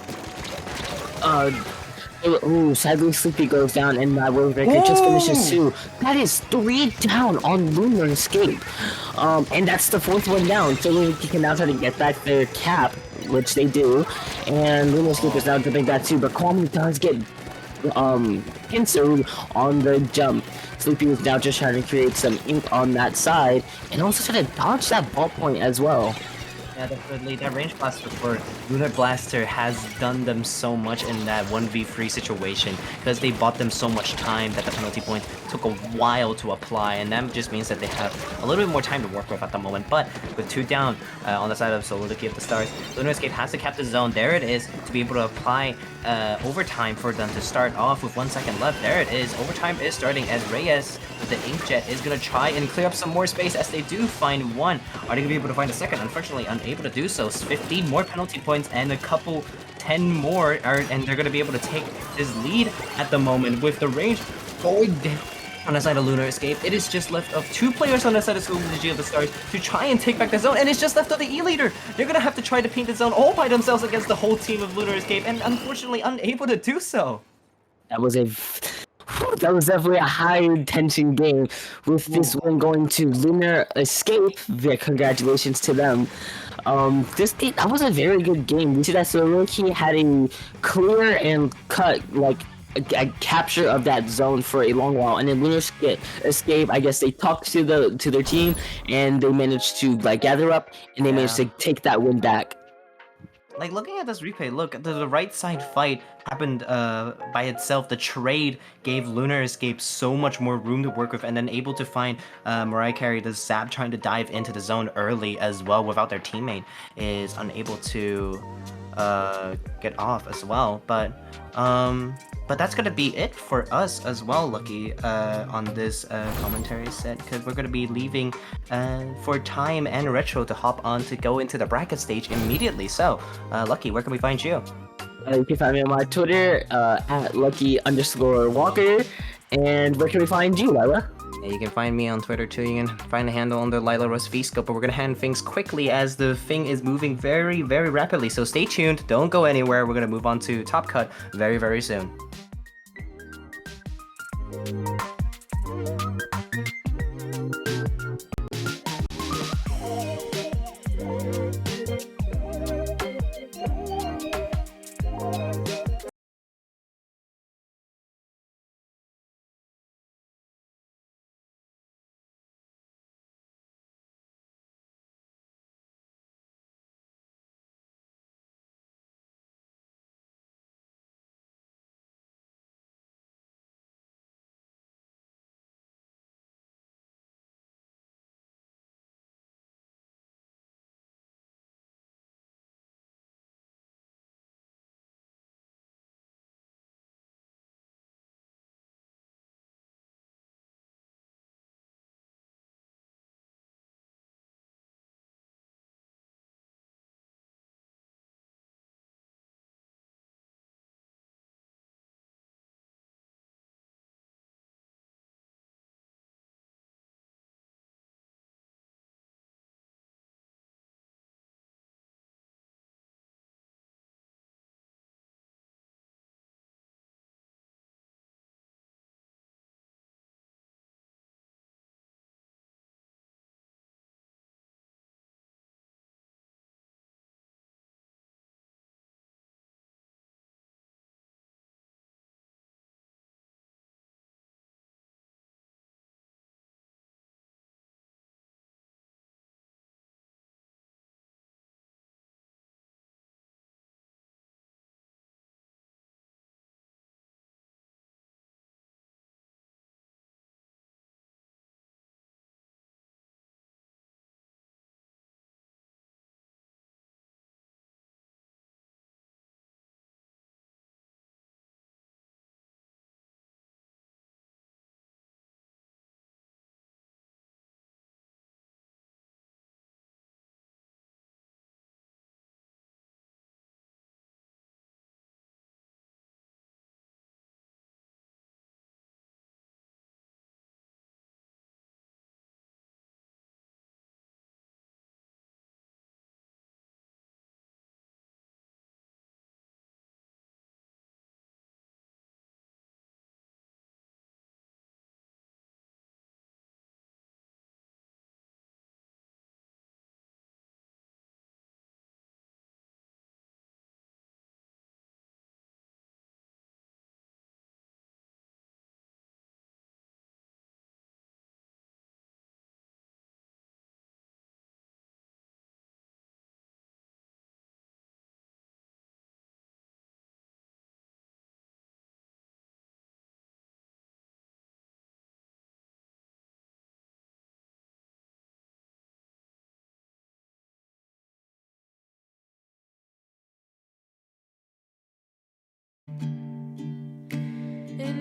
[SPEAKER 4] Ooh, sadly Sleepy goes down and that Wavebreaker just finishes 2. That is 3 down on Lunar Escape. And that's the 4th one down. So Lunar can now try to get back their cap, which they do. And Lunar Escape is now jumping back too, but Kwame does get Pincer on the jump. Sleepy is now just trying to create some ink on that side and also try to dodge that ball point as well.
[SPEAKER 3] Yeah, definitely. That range blaster for Lunar Blaster has done them so much in that 1v3 situation, because they bought them so much time that the penalty point took a while to apply, and that just means that they have a little bit more time to work with at the moment. But with 2 down on the side of Soliloquy of the Stars, Lunar Escape has to cap the zone. There it is, to be able to apply overtime for them to start off with 1 second left. There it is. Overtime is starting, as Reyes with the Inkjet is going to try and clear up some more space, as they do find 1. Are they going to be able to find a second? Unfortunately, unable to do so. 15 more penalty points and a couple 10 more, and they're going to be able to take this lead at the moment with the range going down on the side of Lunar Escape. It is just left of 2 players on the side of Schoology of the Stars to try and take back the zone, and it's just left of the E-Leader. They're going to have to try to paint the zone all by themselves against the whole team of Lunar Escape, and unfortunately unable to do so.
[SPEAKER 4] That was definitely a high tension game, with this one going to Lunar Escape. Yeah, congratulations to them. That was a very good game. We see that Soliloquy had a clear and cut, like, a capture of that zone for a long while, and then Lunar Escape, I guess they talked to their team, and they managed to like gather up, and they managed to take that win back.
[SPEAKER 3] Like, looking at this replay, look, the right side fight happened by itself. The trade gave Lunar Escape so much more room to work with, and then able to find Mariah Carey, the Zap, trying to dive into the zone early as well without their teammate, is unable to get off as well. But that's gonna be it for us as well, Lucky, on this commentary set, because we're gonna be leaving for Time and Retro to hop on to go into the bracket stage immediately. So, Lucky, where can we find you?
[SPEAKER 4] You can find me on my Twitter at Lucky_Walker, and where can we find you, Lila?
[SPEAKER 3] Yeah, you can find me on Twitter too. You can find the handle under Lila Rose Visco, but we're gonna hand things quickly as the thing is moving very, very rapidly. So stay tuned, don't go anywhere. We're gonna move on to Top Cut very, very soon.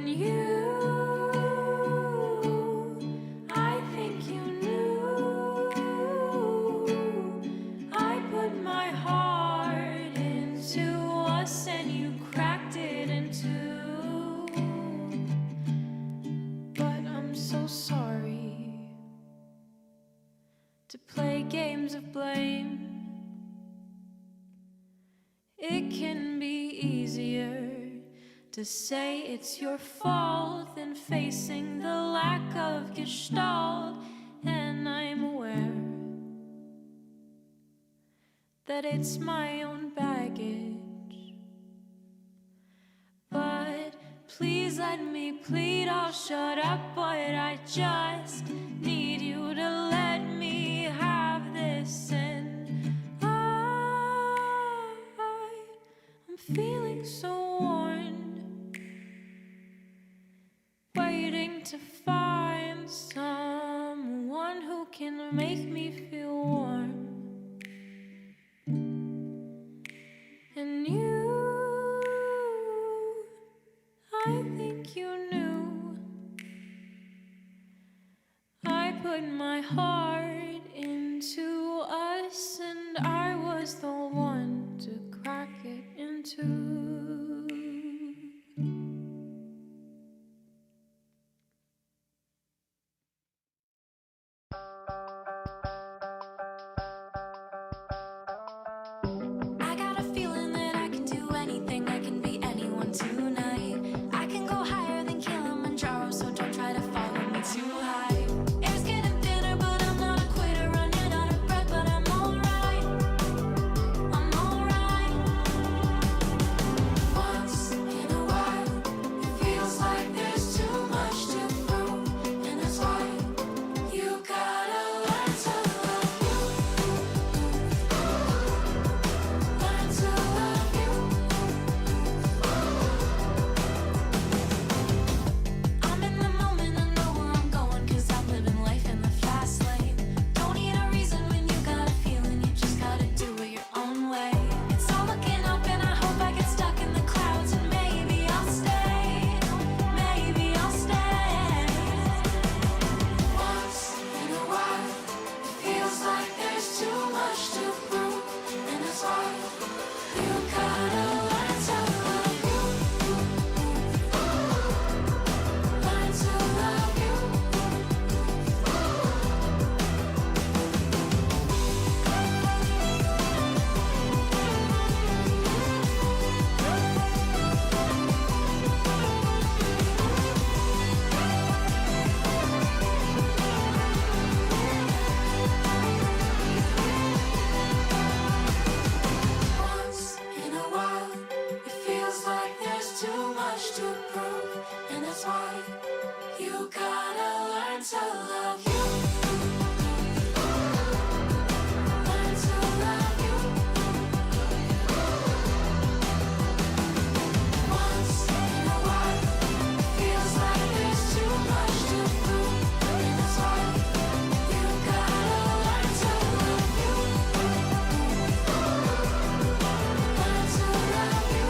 [SPEAKER 1] And I think you knew. I put my heart into us and you cracked it in two. But I'm so sorry to play games of blame. It can be easier to say it's your fault than facing the lack of gestalt. And I'm aware that it's my own baggage. But please let me plead, I'll shut up, but I just need you to let me have this. And I'm feeling so worn, waiting to find someone who can make me feel warm. And I think you knew. I put my heart into us, and I was the one to crack it into. I got a feeling that I can do anything, I can be anyone tonight. I can go higher than Kilimanjaro, so don't try to follow me too high. Air's getting thinner, but I'm not a quitter, running out of breath, but I'm alright. I'm alright. Once in a while, it feels like there's too much to prove, and that's why you gotta learn to love you. Learn to love you. I'm in the moment, I know where I'm going, 'cause I'm living life in the fast lane. Don't need a reason when you got a feeling, you just gotta do it your own way. It's all looking up and I hope I get stuck in the clouds, and maybe I'll stay. Maybe I'll stay. Once in a while, it feels like there's too much to prove, and that's why you gotta learn to love you. Learn to love you. Once in a while, it feels like there's too much to prove, and that's why you gotta learn to love you. Learn to love you. Once in a while, it feels like there's too much to prove, and that's why you gotta learn to love you. Learn to love you.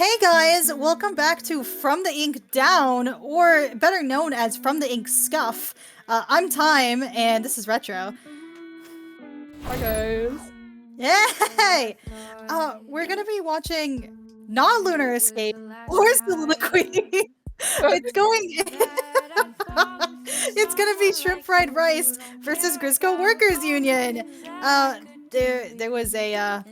[SPEAKER 5] Hey guys, welcome back to From the Ink Down, or better known as From the Ink Scuff. I'm Time, and this is Retro.
[SPEAKER 6] Hi guys.
[SPEAKER 5] Yay! We're gonna be watching not Lunar Escape or Soliloquy. It's gonna be Shrimp Fried Rice versus Grisco Workers Union. There was the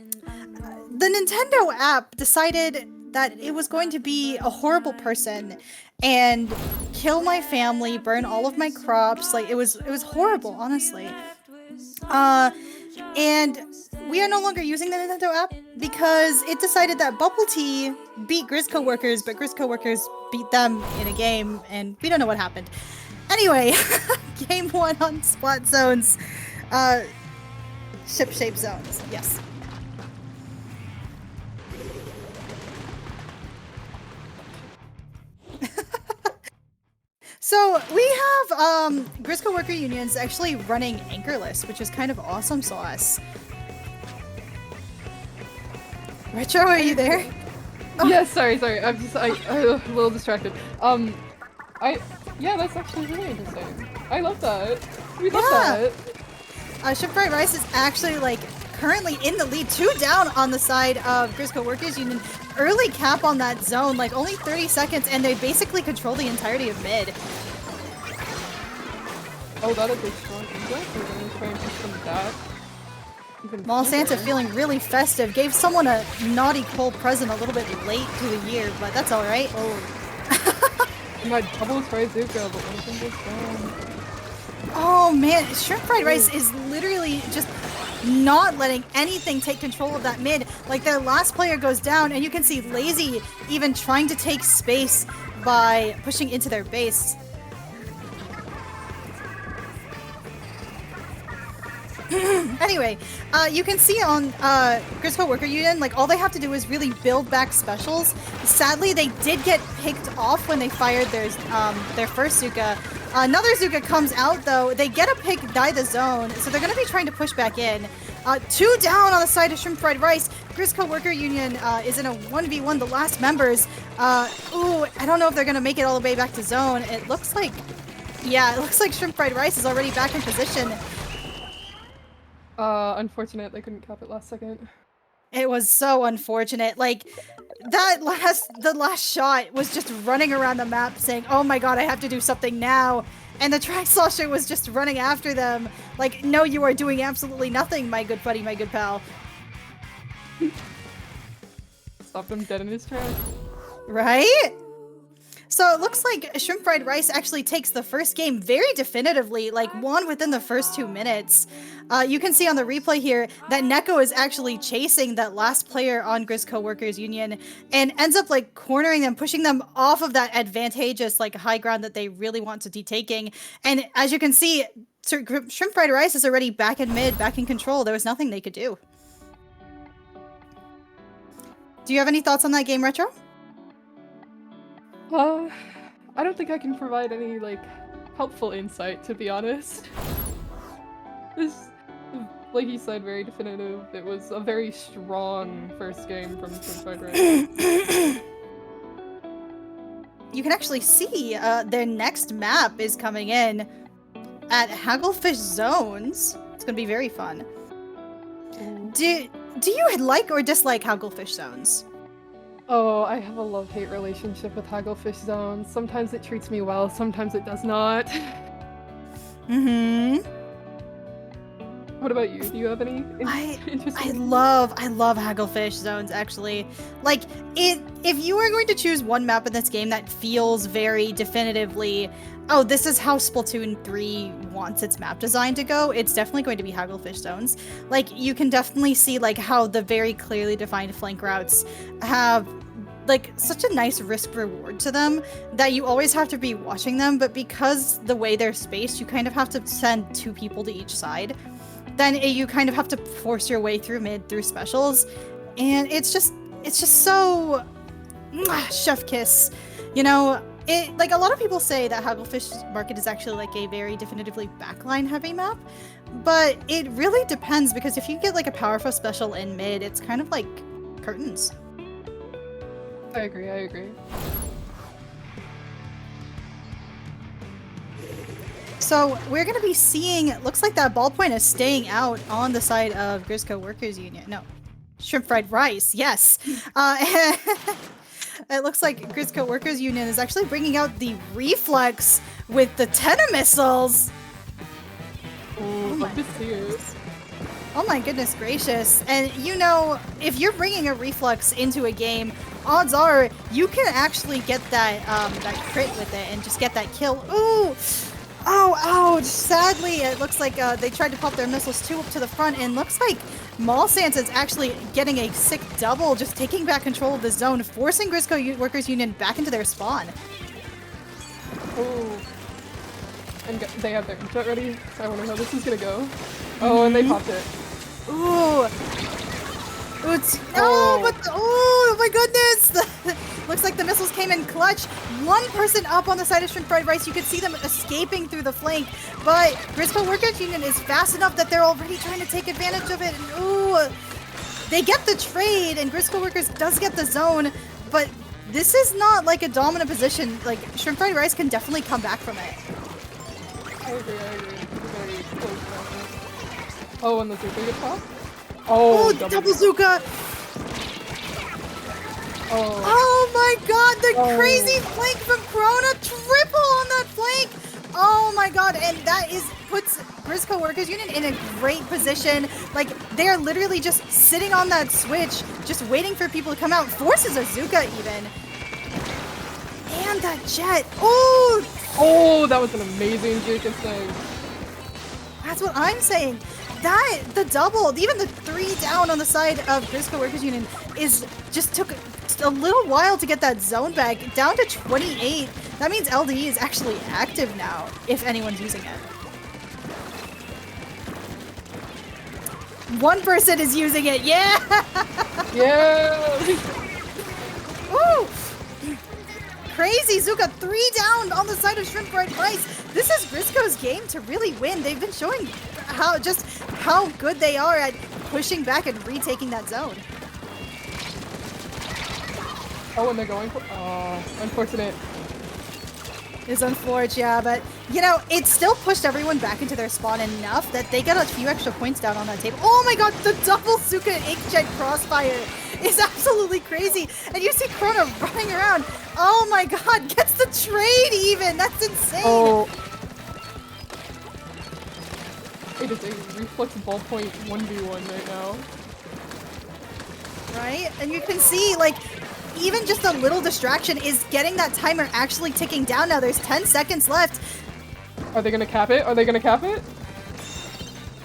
[SPEAKER 5] Nintendo app decided that it was going to be a horrible person and kill my family, burn all of my crops. Like it was horrible, honestly. And we are no longer using the Nintendo app because it decided that Bubble Tea beat Grisco Workers, but Grisco Workers beat them in a game, and we don't know what happened. Anyway, game 1 on Splat Zones. Ship-shape zones, yes. So we have Grisco Worker Unions actually running anchorless, which is kind of awesome sauce. Retro, are you there?
[SPEAKER 6] Oh. Yeah, sorry. I'm a little distracted. Yeah, that's actually really interesting. I love that. We love that.
[SPEAKER 5] Shrimp Fried Rice is actually like currently in the lead, 2 down on the side of Grisco Workers Union. Early cap on that zone, like only 30 seconds, and they basically control the entirety of mid.
[SPEAKER 6] Oh, that is a strong impact. We're gonna try and push them back.
[SPEAKER 5] Mall Santa feeling really festive. Gave someone a naughty cold present a little bit late to the year, but that's alright.
[SPEAKER 6] Oh. My double Trizuka, but one of them goes down.
[SPEAKER 5] Oh man, Shrimp Fried Rice is literally just not letting anything take control of that mid. Like their last player goes down, and you can see Lazy even trying to take space by pushing into their base. Anyway, you can see on Grisco Worker Union, like all they have to do is really build back specials. Sadly, they did get picked off when they fired their first Zuka. Another Zuka comes out though. They get a pick, die the zone, so they're gonna be trying to push back in. 2 down on the side of Shrimp Fried Rice. Grisco Worker Union is in a 1v1, the last members. Ooh, I don't know if they're gonna make it all the way back to zone. It looks like, yeah, it looks like Shrimp Fried Rice is already back in position.
[SPEAKER 6] Unfortunate they couldn't cap it last second.
[SPEAKER 5] It was so unfortunate. Like, the last shot was just running around the map saying, oh my god, I have to do something now. And the track slosher was just running after them. Like, no, you are doing absolutely nothing, my good buddy, my good pal.
[SPEAKER 6] Stopped him dead in his track.
[SPEAKER 5] Right? So it looks like Shrimp Fried Rice actually takes the first game very definitively, like won within the first 2 minutes. You can see on the replay here that Neko is actually chasing that last player on Grisco Workers Union and ends up like cornering them, pushing them off of that advantageous like high ground that they really want to be taking. And as you can see, Shrimp Fried Rice is already back in mid, back in control. There was nothing they could do. Do you have any thoughts on that game, Retro?
[SPEAKER 6] I don't think I can provide any, like, helpful insight, to be honest. This, like you said, very definitive. It was a very strong first game from Shrimp Fried Rice.
[SPEAKER 5] You can actually see their next map is coming in at Hagglefish Zones. It's gonna be very fun. Do you like or dislike Hagglefish Zones?
[SPEAKER 6] Oh, I have a love-hate relationship with Hagglefish Zones. Sometimes it treats me well, sometimes it does not.
[SPEAKER 5] Mm-hmm.
[SPEAKER 6] What about you? Do you have any interesting?
[SPEAKER 5] I love Hagglefish Zones, actually. Like, if you are going to choose one map in this game that feels very definitively, oh, this is how Splatoon 3 wants its map design to go, it's definitely going to be Hagglefish Zones. Like, you can definitely see, like, how the very clearly defined flank routes have like such a nice risk reward to them that you always have to be watching them, but because the way they're spaced, you kind of have to send 2 people to each side. Then you kind of have to force your way through mid through specials, and it's just so chef kiss. You know, it like a lot of people say that Hagglefish Market is actually like a very definitively backline heavy map, but it really depends because if you get like a powerful special in mid, it's kind of like curtains.
[SPEAKER 6] I agree, I agree.
[SPEAKER 5] So we're gonna be seeing, it looks like that ballpoint is staying out on the side of Grisco Workers Union. No, shrimp fried rice, yes. It looks like Grisco Workers Union is actually bringing out the reflex with the Tena missiles.
[SPEAKER 6] Ooh,
[SPEAKER 5] my
[SPEAKER 6] love to see it.
[SPEAKER 5] Oh my goodness gracious. And you know, if you're bringing a reflex into a game, odds are you can actually get that that crit with it and just get that kill. Ooh! Oh, ouch! Sadly, it looks like they tried to pop their missiles too up to the front, and looks like Malsance is actually getting a sick double, just taking back control of the zone, forcing Grisco Workers Union back into their spawn.
[SPEAKER 6] Ooh. And they have their jet ready. I wonder how this is gonna go. Oh, and they popped it.
[SPEAKER 5] Ooh! Oots. Oh, but oh my goodness! Looks like the missiles came in clutch. One person up on the side of Shrimp Fried Rice. You could see them escaping through the flank, but Grisco Workers Union is fast enough that they're already trying to take advantage of it. And ooh, they get the trade, and Grisco Workers does get the zone, but this is not like a dominant position. Like Shrimp Fried Rice can definitely come back from it.
[SPEAKER 6] I agree, I agree. Very close match. Oh, and the Zuka gets popped? Oh,
[SPEAKER 5] double Zuka!
[SPEAKER 6] Oh.
[SPEAKER 5] Oh my god, the crazy flank from Corona, triple on that flank! Oh my god, and that puts Grisco Workers Union in a great position. Like, they're literally just sitting on that switch, just waiting for people to come out. Forces a Zuka even. And that jet. Oh!
[SPEAKER 6] Oh, that was an amazing Zuka thing.
[SPEAKER 5] That's what I'm saying. The double, even the 3 down on the side of Grisco Workers Union just took a little while to get that zone back, down to 28. That means LDE is actually active now, if anyone's using it. One person is using it, yeah!
[SPEAKER 6] Yeah!
[SPEAKER 5] Woo! Crazy Zuka, 3 down on the side of Shrimp Fried Rice. This is Grisco's game to really win. They've been showing how good they are at pushing back and retaking that zone.
[SPEAKER 6] Oh, and they're going for. Oh, unfortunate.
[SPEAKER 5] It's unfortunate, yeah, but you know, it still pushed everyone back into their spawn enough that they got a few extra points down on that table. Oh my god, the double Zuka Inkjet crossfire is absolutely crazy. And you see Krona running around. Oh my god, gets the trade even. That's insane.
[SPEAKER 6] Oh. It is a reflex ballpoint 1v1 right now.
[SPEAKER 5] Right? And you can see, like, even just a little distraction is getting that timer actually ticking down now. There's 10 seconds left.
[SPEAKER 6] Are they gonna cap it? Are they gonna cap it?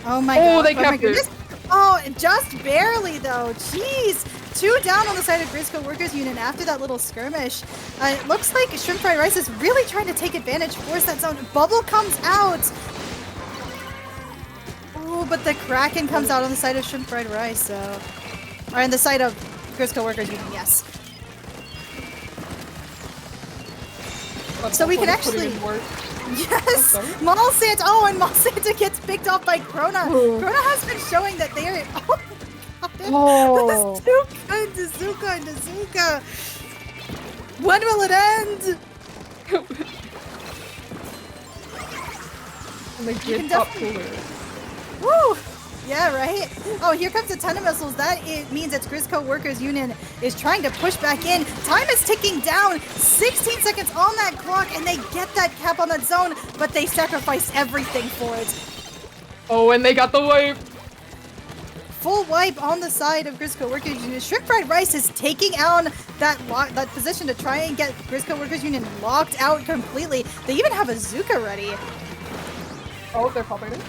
[SPEAKER 5] Oh my god.
[SPEAKER 6] Oh, they capped it.
[SPEAKER 5] Oh, just barely though. Jeez. 2 down on the side of Grisco Workers Union after that little skirmish. It looks like Shrimp Fried Rice is really trying to take advantage, force that zone. Bubble comes out. Ooh, but the Kraken comes out on the side of Shrimp Fried Rice, so... Or on the side of Grisco Workers Union, yes. So we can actually... Yes! Mall Santa! Oh, and Mall Santa gets picked off by Krona! Krona has been showing that they are... Oh my god!
[SPEAKER 6] Oh.
[SPEAKER 5] The Zuka and the Zuka! When will it end?
[SPEAKER 6] And they
[SPEAKER 5] can
[SPEAKER 6] did pop
[SPEAKER 5] definitely-
[SPEAKER 6] cooler.
[SPEAKER 5] Woo! Yeah, right? Oh, here comes a ton of missiles. That means that Grisco Workers Union is trying to push back in. Time is ticking down. 16 seconds on that clock, and they get that cap on that zone, but they sacrifice everything for it.
[SPEAKER 6] Oh, and they got the wipe.
[SPEAKER 5] Full wipe on the side of Grisco Workers Union. Shrimp Fried Rice is taking on that position to try and get Grisco Workers Union locked out completely. They even have a Zuka ready.
[SPEAKER 6] Oh, they're popping it.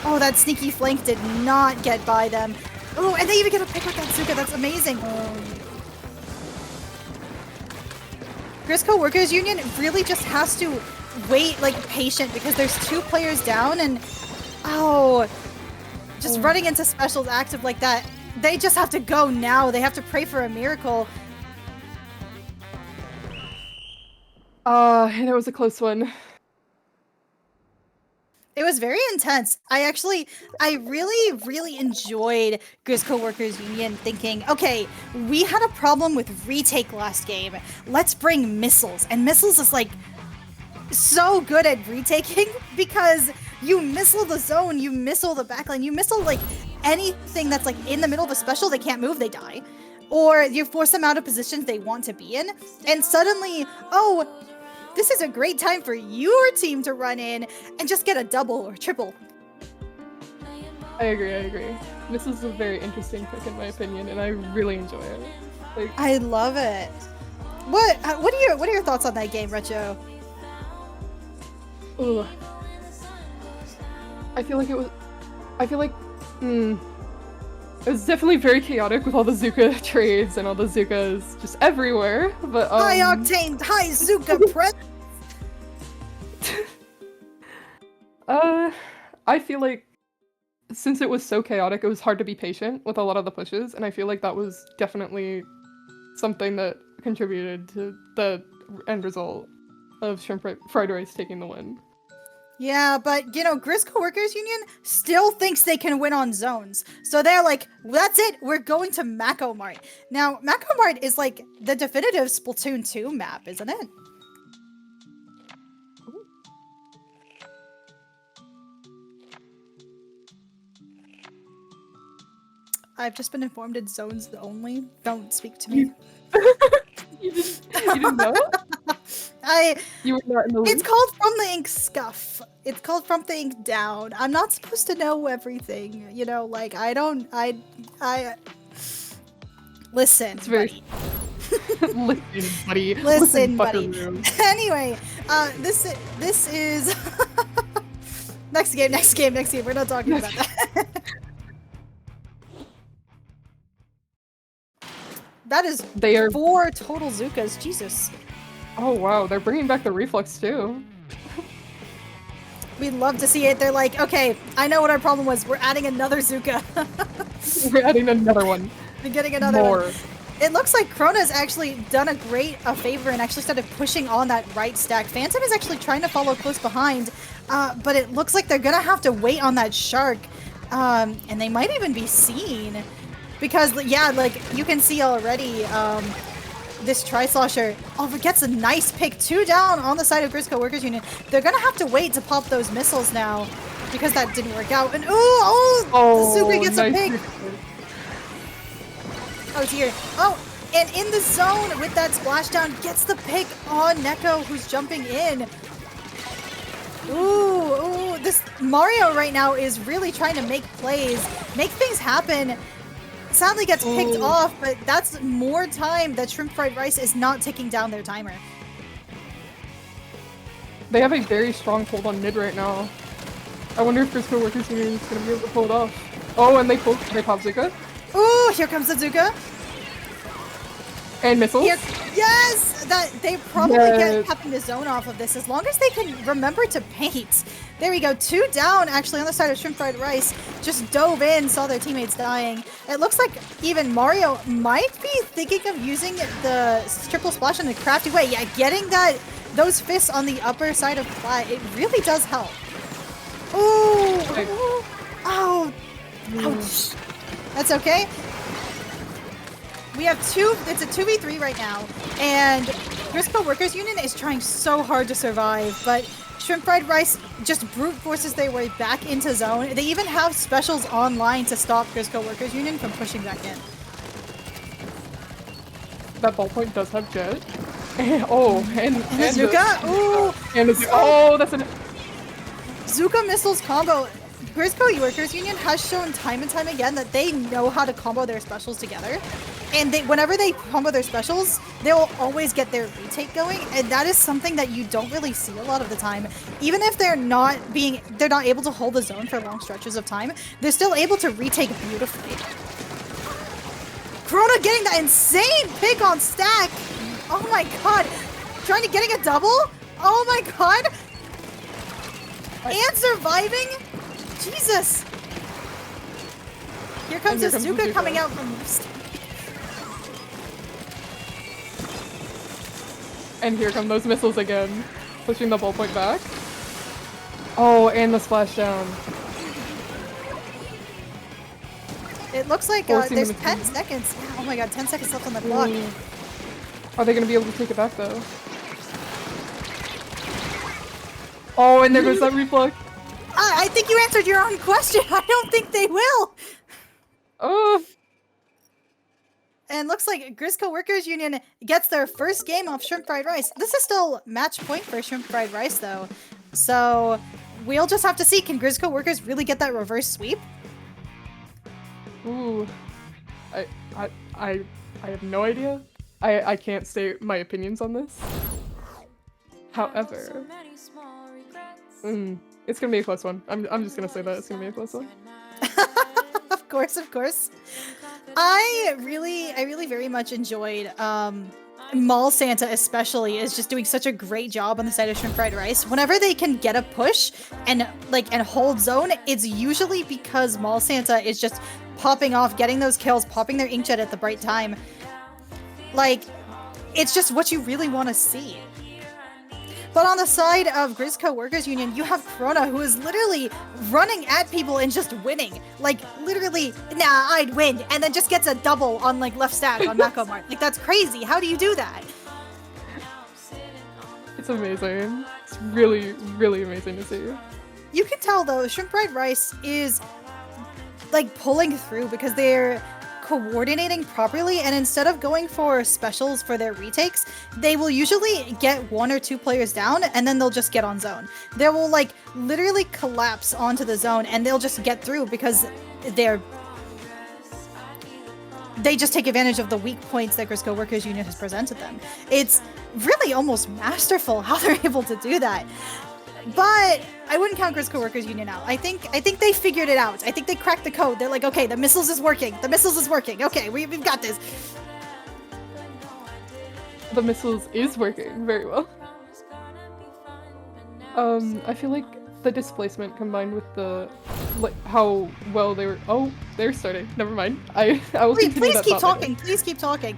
[SPEAKER 5] Oh, that sneaky flank did not get by them. Oh, and they even get a pick with that Zuka. That's amazing. Grisco Workers Union really just has to wait, like, patient because there's 2 players down and... Oh... Just running into specials active like that. They just have to go now. They have to pray for a miracle.
[SPEAKER 6] And it was a close one.
[SPEAKER 5] It was very intense. I really enjoyed Grizz Co-workers Union thinking, okay, we had a problem with retake last game. Let's bring missiles. And missiles is like so good at retaking because you missile the zone, you missile the backline, you missile like anything that's like in the middle of a special, they can't move, they die. Or you force them out of positions they want to be in, and suddenly, oh, this is a great time for your team to run in and just get a double or triple.
[SPEAKER 6] I agree. This is a very interesting pick in my opinion, and I really enjoy it. Like,
[SPEAKER 5] I love it. What are your thoughts on that game, Recho?
[SPEAKER 6] ugh. I feel like it was definitely very chaotic with all the Zuka trades and all the Zukas just everywhere, but
[SPEAKER 5] High octane, high Zuka press.
[SPEAKER 6] I feel like since it was so chaotic, it was hard to be patient with a lot of the pushes, and I feel like that was definitely something that contributed to the end result of Shrimp Fried Rice taking the win.
[SPEAKER 5] Yeah, but you know, Grizz Co-workers Union still thinks they can win on zones. So they're like, that's it, we're going to Mako Mart. Now, Mako Mart is like the definitive Splatoon 2 map, isn't it? I've just been informed it's zones only. Don't speak to me.
[SPEAKER 6] You didn't know? You were not in the
[SPEAKER 5] It's
[SPEAKER 6] loop?
[SPEAKER 5] called From the Ink Scuff. It's called From the Ink Down. I'm not supposed to know everything, you know, like I listen.
[SPEAKER 6] It's very listen, buddy.
[SPEAKER 5] Listen, buddy.
[SPEAKER 6] buckaroo.
[SPEAKER 5] Anyway, this is next game. We're not talking about that. That is
[SPEAKER 6] They are
[SPEAKER 5] 4 total Zukas. Jesus.
[SPEAKER 6] Oh wow, they're bringing back the reflex too.
[SPEAKER 5] We'd love to see it. They're like, okay, I know what our problem was. We're adding another Zuka.
[SPEAKER 6] We're adding another one.
[SPEAKER 5] We're getting another
[SPEAKER 6] More.
[SPEAKER 5] one. It looks like Krona's actually done a favor and actually started pushing on that right stack. Phantom is actually trying to follow close behind, but it looks like they're gonna have to wait on that shark, and they might even be seen. Because, yeah, like, you can see already, this Tri-Slosher gets a nice pick. 2 down on the side of Grizz Co-workers Union. They're gonna have to wait to pop those missiles now, because that didn't work out. And, the Zuka gets
[SPEAKER 6] nice
[SPEAKER 5] a pick. Oh, dear. Oh, and in the zone with that splashdown, gets the pick on Neko, who's jumping in. Ooh, this Mario right now is really trying to make plays, make things happen. Sadly gets picked off, but that's more time that Shrimp Fried Rice is not ticking down their timer.
[SPEAKER 6] They have a very strong hold on mid right now. I wonder if Grizz Co-workers Union is gonna be able to pull it off. Oh, and they pop Zuka.
[SPEAKER 5] Ooh, here comes the Zuka.
[SPEAKER 6] And missiles.
[SPEAKER 5] Yes! That they probably get kept in the zone off of this as long as they can remember to paint. There we go, 2 down actually on the side of Shrimp Fried Rice. Just dove in, saw their teammates dying. It looks like even Mario might be thinking of using the triple splash in a crafty way. Yeah, getting those fists on the upper side of flat, it really does help. Ooh! Oh! Ouch! That's okay. We have it's a 2v3 right now, and Grizz Co-workers Union is trying so hard to survive, but Shrimp Fried Rice just brute forces their way back into zone. They even have specials online to stop Grizz Co-workers Union from pushing back in.
[SPEAKER 6] That ballpoint does have jet. And
[SPEAKER 5] Zuka? Ooh!
[SPEAKER 6] And the Zuka. That's an
[SPEAKER 5] Zuka missiles combo. Grizz Co-workers Union has shown time and time again that they know how to combo their specials together. And whenever they combo their specials, they will always get their retake going, and that is something that you don't really see a lot of the time. Even if they're not able to hold the zone for long stretches of time, they're still able to retake beautifully. Krona getting that insane pick on stack. Oh my god. Getting a double? Oh my god. And surviving? Jesus. Here comes Zuka coming out from...
[SPEAKER 6] And here come those missiles again, pushing the ballpoint back. Oh, and the splashdown.
[SPEAKER 5] It looks like
[SPEAKER 6] Forcing
[SPEAKER 5] there's
[SPEAKER 6] them to
[SPEAKER 5] 10
[SPEAKER 6] come.
[SPEAKER 5] seconds. Oh my god, 10 seconds left on the clock.
[SPEAKER 6] Ooh. Are they gonna be able to take it back though? Oh, and there goes that reflux.
[SPEAKER 5] I think you answered your own question. I don't think they will.
[SPEAKER 6] Oh,
[SPEAKER 5] And looks like Grisco Workers Union gets their first game off Shrimp Fried Rice. This is still match point for Shrimp Fried Rice though. So we'll just have to see, can Grisco Workers really get that reverse sweep?
[SPEAKER 6] ooh. I have no idea. I can't state my opinions on this. However, it's gonna be a close one. I'm just gonna say that it's gonna be a close one.
[SPEAKER 5] Of course, of course. I really very much enjoyed Mall Santa especially is just doing such a great job on the side of Shrimp Fried Rice. Whenever they can get a push and hold zone, it's usually because Mall Santa is just popping off, getting those kills, popping their inkjet at the right time. Like, it's just what you really want to see. But on the side of Grisco Workers Union, you have Krona, who is literally running at people and just winning. Like, literally, nah, I'd win, and then just gets a double on, like, left stack on Mako Mart. Like, that's crazy. How do you do that?
[SPEAKER 6] It's amazing. It's really, really amazing to see.
[SPEAKER 5] You can tell, though, Shrimp Fried Rice is, like, pulling through because they're coordinating properly, and instead of going for specials for their retakes, they will usually get 1 or 2 players down and then they'll just get on zone. They will like literally collapse onto the zone and they'll just get through because they just take advantage of the weak points that Grisco Workers Union has presented them. It's really almost masterful how they're able to do that. But I wouldn't count Grisco Workers Union out. I think they figured it out. I think they cracked the code. They're like, okay, the missiles is working. The missiles is working. Okay, we've got this.
[SPEAKER 6] The missiles is working very well. I feel like the displacement combined with the how well they were. Oh, they're starting. Never mind. I will continue
[SPEAKER 5] Please
[SPEAKER 6] that
[SPEAKER 5] keep
[SPEAKER 6] thought later.
[SPEAKER 5] talking. Please keep talking.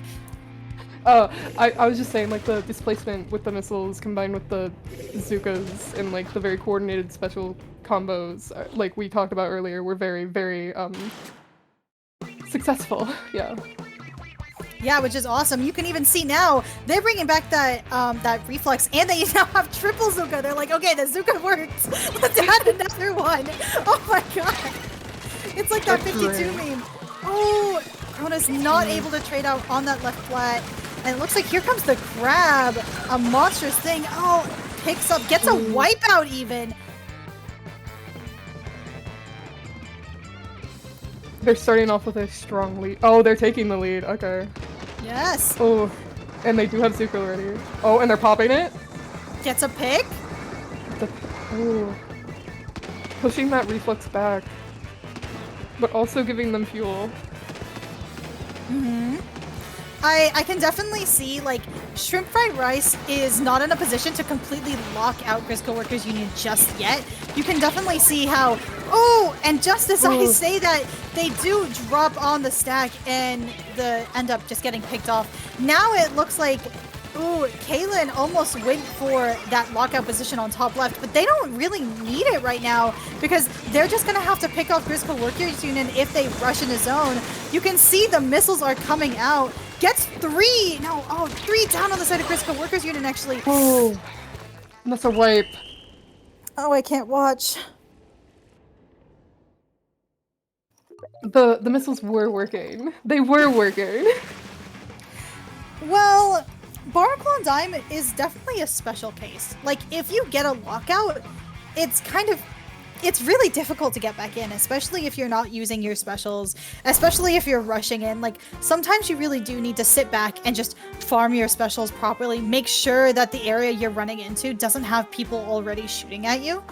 [SPEAKER 6] I was just saying, like, the displacement with the missiles combined with the Zukas and, like, the very coordinated special combos, like we talked about earlier, were very, very, successful. Yeah.
[SPEAKER 5] Yeah, which is awesome. You can even see now, they're bringing back that reflex, and they now have triple Zuka. They're like, okay, the Zuka works. Let's add another one. Oh my god. It's like that 52 meme. Oh, Krona's not able to trade out on that left flat. And it looks like here comes the crab. A monstrous thing. Oh, picks up, gets a wipeout even.
[SPEAKER 6] They're starting off with a strong lead. Oh, they're taking the lead. Okay.
[SPEAKER 5] Yes.
[SPEAKER 6] Oh, and they do have Zuko already. Oh, and they're popping it?
[SPEAKER 5] Gets a pick.
[SPEAKER 6] Oh. Pushing that reflex back. But also giving them fuel.
[SPEAKER 5] Mm-hmm. I can definitely see, like, Shrimp Fried Rice is not in a position to completely lock out Grisco Workers Union just yet. You can definitely see how, oh, and just as I say that, they do drop on the stack and end up just getting picked off. Now it looks like, ooh, Kaylin almost went for that lockout position on top left, but they don't really need it right now because they're just gonna have to pick off Grisco Workers Union if they rush into zone. You can see the missiles are coming out. Gets 3! No, oh, 3 down on the side of Grisco Workers Union, actually.
[SPEAKER 6] Oh, that's a wipe.
[SPEAKER 5] Oh, I can't watch.
[SPEAKER 6] The missiles were working. They were working.
[SPEAKER 5] Well, Barnacle and Dime is definitely a special case. Like, if you get a lockout, it's really difficult to get back in, especially if you're not using your specials, especially if you're rushing in. Like, sometimes you really do need to sit back and just farm your specials properly. Make sure that the area you're running into doesn't have people already shooting at you.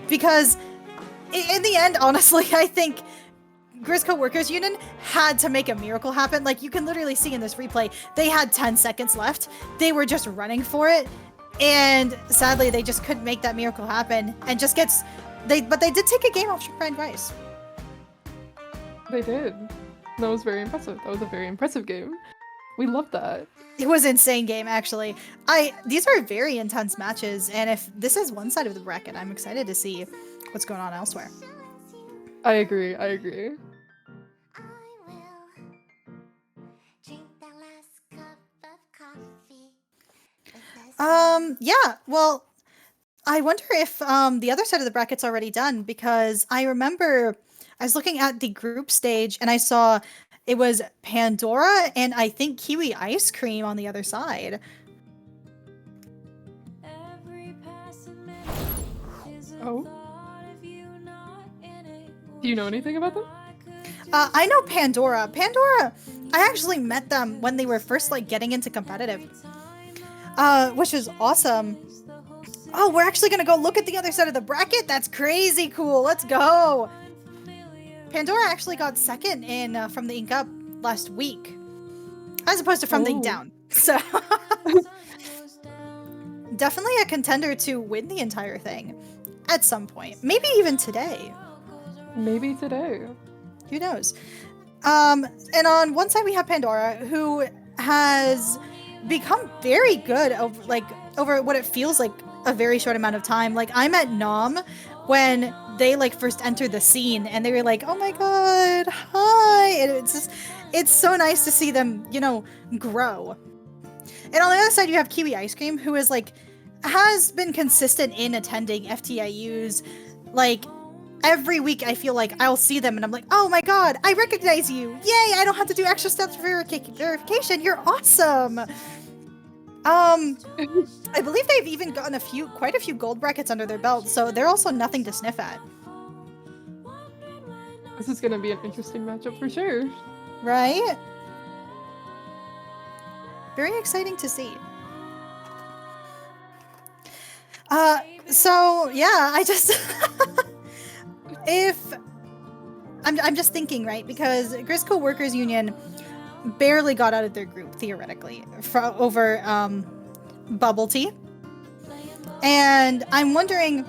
[SPEAKER 5] Because in the end, honestly, I think Grisco Workers Union had to make a miracle happen. Like, you can literally see in this replay, they had 10 seconds left. They were just running for it. And sadly, they just couldn't make that miracle happen. And just but they did take a game off Shrimp Fried Rice.
[SPEAKER 6] They did. That was very impressive. That was a very impressive game. We love that.
[SPEAKER 5] It was insane game, actually. These are very intense matches, and if this is one side of the bracket, I'm excited to see what's going on elsewhere.
[SPEAKER 6] I agree. I agree.
[SPEAKER 2] I will drink that last cup of coffee. with the
[SPEAKER 5] Yeah, well, I wonder if the other side of the bracket's already done, because I remember I was looking at the group stage and I saw it was Pandora and I think Kiwi Ice Cream on the other side.
[SPEAKER 1] Every passing minute is a
[SPEAKER 6] Oh.
[SPEAKER 1] thought of you not in it.
[SPEAKER 6] Do you know anything about them?
[SPEAKER 5] I know Pandora. Pandora, I actually met them when they were first like getting into competitive, which is awesome. Oh, we're actually gonna go look at the other side of the bracket? That's crazy cool. Let's go. Pandora actually got second in from the Ink Up last week, as opposed to from the Ink
[SPEAKER 6] Oh.
[SPEAKER 5] Down. So definitely a contender to win the entire thing at some point. Maybe even today.
[SPEAKER 6] Maybe today.
[SPEAKER 5] Who knows? And on one side we have Pandora, who has become very good over what it feels like a very short amount of time. Like I met Nom when they like first entered the scene, and they were like, "Oh my god, hi!" And it's so nice to see them, grow. And on the other side, you have Kiwi Ice Cream, who is like has been consistent in attending FTIUs, like. Every week I feel like I'll see them and I'm like, oh my god, I recognize you! Yay, I don't have to do extra steps for verification. You're awesome! I believe they've even gotten quite a few gold brackets under their belt, so they're also nothing to sniff at.
[SPEAKER 6] This is gonna be an interesting matchup for sure.
[SPEAKER 5] Right? Very exciting to see. So yeah, I just if I'm just thinking, right? Because Grisco Workers Union barely got out of their group theoretically over bubble tea, and I'm wondering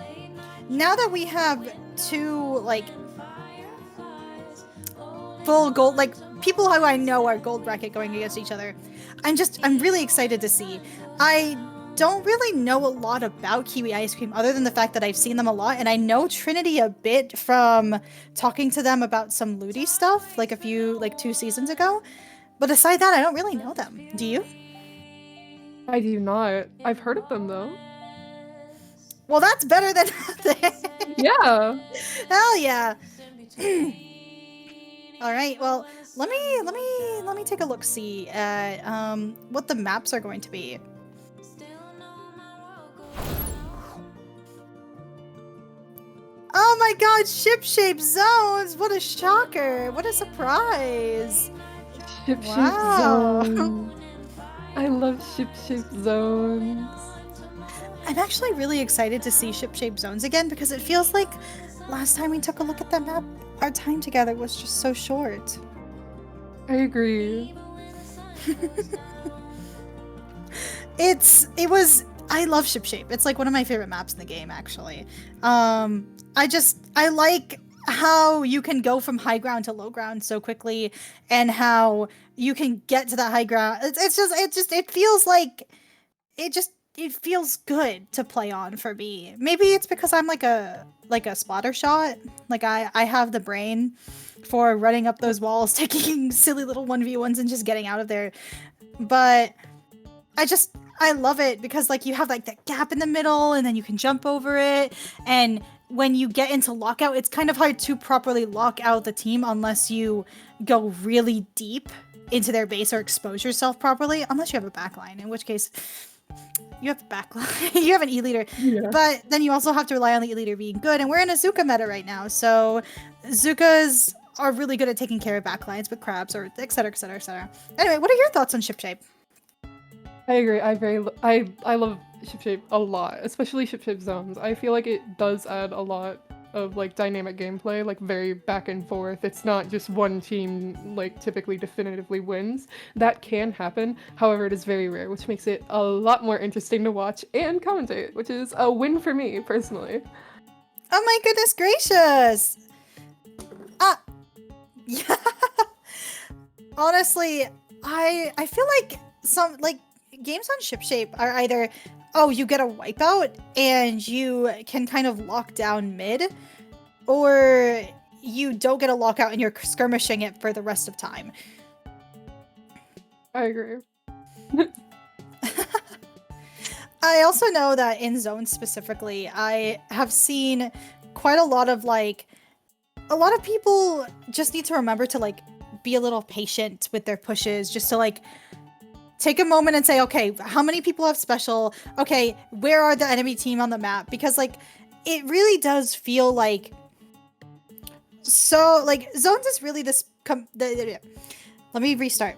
[SPEAKER 5] now that we have two like full gold, like people who I know are gold bracket going against each other. I'm really excited to see. I don't really know a lot about Kiwi Ice Cream other than the fact that I've seen them a lot, and I know Trinity a bit from talking to them about some Ludi stuff like 2 seasons ago. But aside that, I don't really know them. Do you?
[SPEAKER 6] I do not. I've heard of them though.
[SPEAKER 5] Well, that's better than nothing.
[SPEAKER 6] Yeah.
[SPEAKER 5] Hell yeah. All right. Well, let me take a look see at what the maps are going to be. Oh my god, ship-shaped zones! What a shocker! What a surprise!
[SPEAKER 6] Ship-shaped
[SPEAKER 5] Wow.
[SPEAKER 6] zones. I love ship-shaped zones.
[SPEAKER 5] I'm actually really excited to see ship-shaped zones again because it feels like last time we took a look at that map, our time together was just so short.
[SPEAKER 6] I agree.
[SPEAKER 5] I love ship-shape. It's like one of my favorite maps in the game, actually. I like how you can go from high ground to low ground so quickly, and how you can get to that high ground. It feels like it feels good to play on for me. Maybe it's because I'm like a spotter shot. Like I have the brain for running up those walls, taking silly little 1v1s and just getting out of there. But I love it because like you have like that gap in the middle and then you can jump over it, and when you get into lockout, it's kind of hard to properly lock out the team unless you go really deep into their base or expose yourself properly, unless you have a backline, in which case you have a backline. You have an E-leader.
[SPEAKER 6] Yeah.
[SPEAKER 5] But then you also have to rely on the E-leader being good, and we're in a Zuka meta right now, so Zukas are really good at taking care of backlines with crabs, or etc, etc, etc. Anyway, what are your thoughts on ship shape?
[SPEAKER 6] I agree. I love ship-shape a lot, especially ship-shape zones. I feel like it does add a lot of like dynamic gameplay, like very back and forth. It's not just one team like typically definitively wins. That can happen. However, it is very rare, which makes it a lot more interesting to watch and commentate, which is a win for me personally.
[SPEAKER 5] Oh my goodness gracious! Yeah. Honestly, I feel like some like games on Ship Shape are either you get a wipeout and you can kind of lock down mid, or you don't get a lockout and you're skirmishing it for the rest of time.
[SPEAKER 6] I agree.
[SPEAKER 5] I also know that in zones specifically, I have seen quite a lot of people just need to remember to like be a little patient with their pushes, just to like take a moment and say, okay, how many people have special? Okay, where are the enemy team on the map? Because like it really does feel like zones is really this let me restart.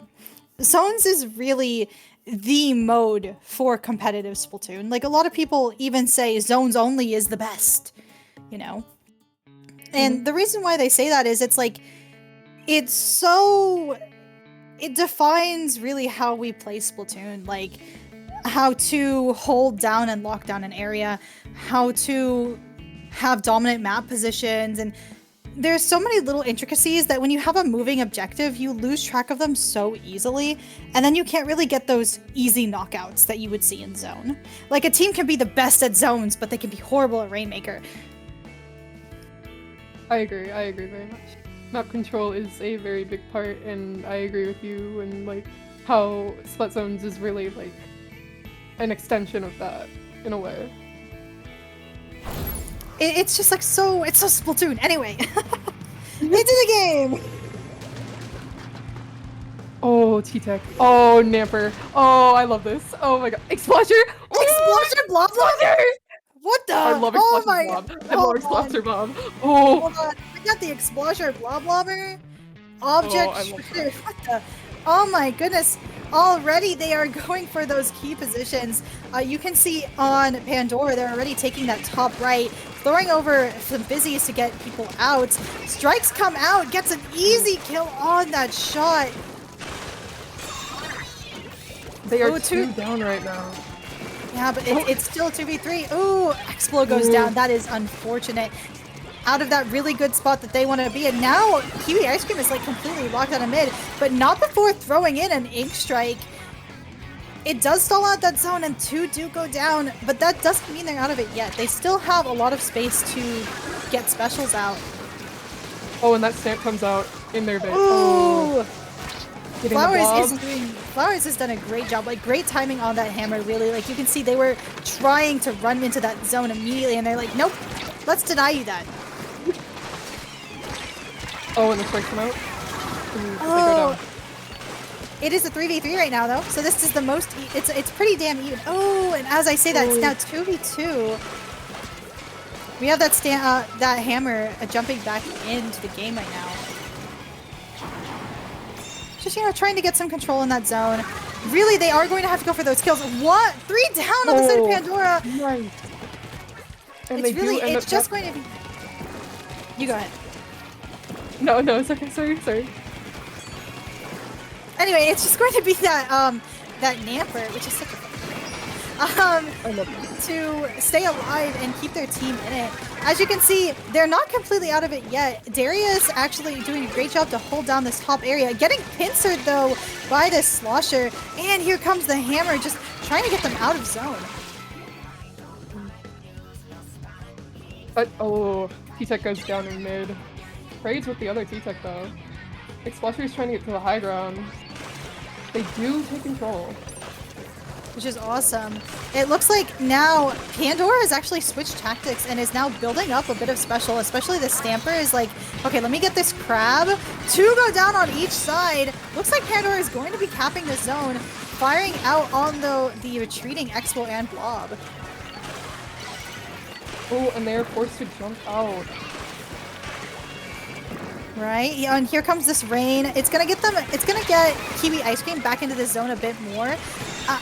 [SPEAKER 5] Zones is really the mode for competitive Splatoon. Like a lot of people even say zones only is the best, you know? And the reason why they say that is it defines really how we play Splatoon, like how to hold down and lock down an area, how to have dominant map positions, and there's so many little intricacies that when you have a moving objective, you lose track of them so easily, and then you can't really get those easy knockouts that you would see in zone. Like a team can be the best at zones, but they can be horrible at Rainmaker.
[SPEAKER 6] I agree very much. Map control is a very big part, and I agree with you and like how Split Zones is really like an extension of that in a way.
[SPEAKER 5] It's just like it's so Splatoon. Anyway, into the game.
[SPEAKER 6] Oh, T-Tech. Oh, Namper. Oh, I love this. Oh my god. Explosion!
[SPEAKER 5] Explosion blob blob. What the?
[SPEAKER 6] I love
[SPEAKER 5] Oh
[SPEAKER 6] Explosion
[SPEAKER 5] my
[SPEAKER 6] Blob. I
[SPEAKER 5] hold
[SPEAKER 6] love
[SPEAKER 5] on.
[SPEAKER 6] Explosion Blob. Oh.
[SPEAKER 5] Hold on. We got the Explosion blob blobber. Object.
[SPEAKER 6] I love
[SPEAKER 5] Shooter. What the? Oh my goodness. Already they are going for those key positions. You can see on Pandora, they're already taking that top right, throwing over some busies to get people out. Strikes come out, gets an easy kill on that shot.
[SPEAKER 6] They are
[SPEAKER 5] Oh,
[SPEAKER 6] two down right now.
[SPEAKER 5] Yeah, but it's still 2v3. Ooh, Explo goes down. That is unfortunate. Out of that really good spot that they want to be in. Now, Kiwi Ice Cream is like completely locked out of mid, but not before throwing in an Ink Strike. It does stall out that zone and two do go down, but that doesn't mean they're out of it yet. They still have a lot of space to get specials out.
[SPEAKER 6] Oh, and that stamp comes out in their base.
[SPEAKER 5] Ooh!
[SPEAKER 6] Oh. Getting the blob.
[SPEAKER 5] Flowers has done a great job, like great timing on that hammer, really. Like you can see they were trying to run into that zone immediately and they're like, nope, let's deny you that.
[SPEAKER 6] Oh, and the strikes come out. Ooh, they go
[SPEAKER 5] Oh,
[SPEAKER 6] down.
[SPEAKER 5] it is a 3v3 right now though, so this is the most, it's pretty damn even. Oh, and as I say that, it's now 2v2. We have that that hammer jumping back into the game right now. Just, you know, trying to get some control in that zone. Really, they are going to have to go for those kills. What? 3 down on the side of Pandora.
[SPEAKER 6] Nice. And
[SPEAKER 5] It's really, it's just going to be... You go ahead.
[SPEAKER 6] No, it's okay. Sorry.
[SPEAKER 5] Anyway, it's just going to be that, that Namper, which is such a
[SPEAKER 6] I love it.
[SPEAKER 5] to stay alive and keep their team in it. As you can see, they're not completely out of it yet. Darius actually doing a great job to hold down this top area. Getting pincered, though, by this Slosher. And here comes the hammer, just trying to get them out of zone.
[SPEAKER 6] But, oh, T-Tech goes down in mid. Trades with the other T-Tech, though. Explosion's trying to get to the high ground. They do take control.
[SPEAKER 5] Which is awesome. It looks like now Pandora has actually switched tactics and is now building up a bit of special, especially the Stamper is like, okay, let me get this crab. 2 go down on each side. Looks like Pandora is going to be capping the zone, firing out on the retreating Expo and Blob.
[SPEAKER 6] Oh, and they're forced to jump out.
[SPEAKER 5] Right, yeah, and here comes this rain. It's gonna get Kiwi Ice Cream back into the zone a bit more.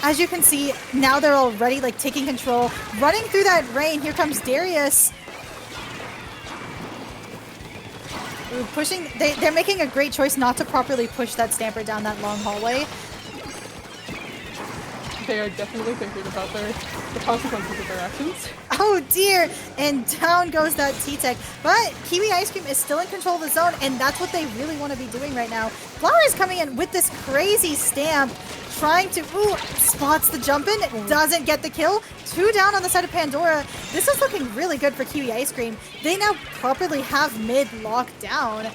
[SPEAKER 5] As you can see, now they're already like taking control, running through that rain. Here comes Darius. Ooh, pushing, they're making a great choice not to properly push that Stamper down that long hallway.
[SPEAKER 6] they are definitely thinking about the consequences of their actions.
[SPEAKER 5] Oh dear! And down goes that T-Tech. But Kiwi Ice Cream is still in control of the zone, and that's what they really want to be doing right now. Flower is coming in with this crazy stamp, trying to, ooh, spots the jump in, doesn't get the kill. 2 down on the side of Pandora. This is looking really good for Kiwi Ice Cream. They now properly have mid locked down.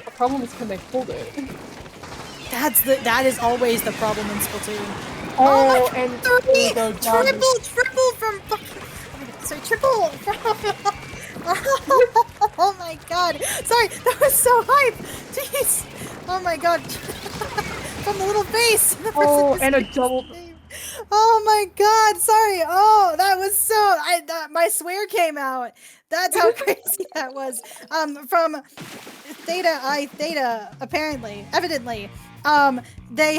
[SPEAKER 6] The problem is, can they hold it?
[SPEAKER 5] That is always the problem in Splatoon.
[SPEAKER 6] Oh,
[SPEAKER 5] my,
[SPEAKER 6] and
[SPEAKER 5] 3!
[SPEAKER 6] there you go,
[SPEAKER 5] Triple from fucking, sorry, triple from oh my god. Sorry, that was so hype. Jeez. Oh my god. From the little face.
[SPEAKER 6] Oh, and a double.
[SPEAKER 5] Oh my god, sorry. Oh, that was so my swear came out. That's how crazy that was. From Theta I Theta, apparently, evidently. They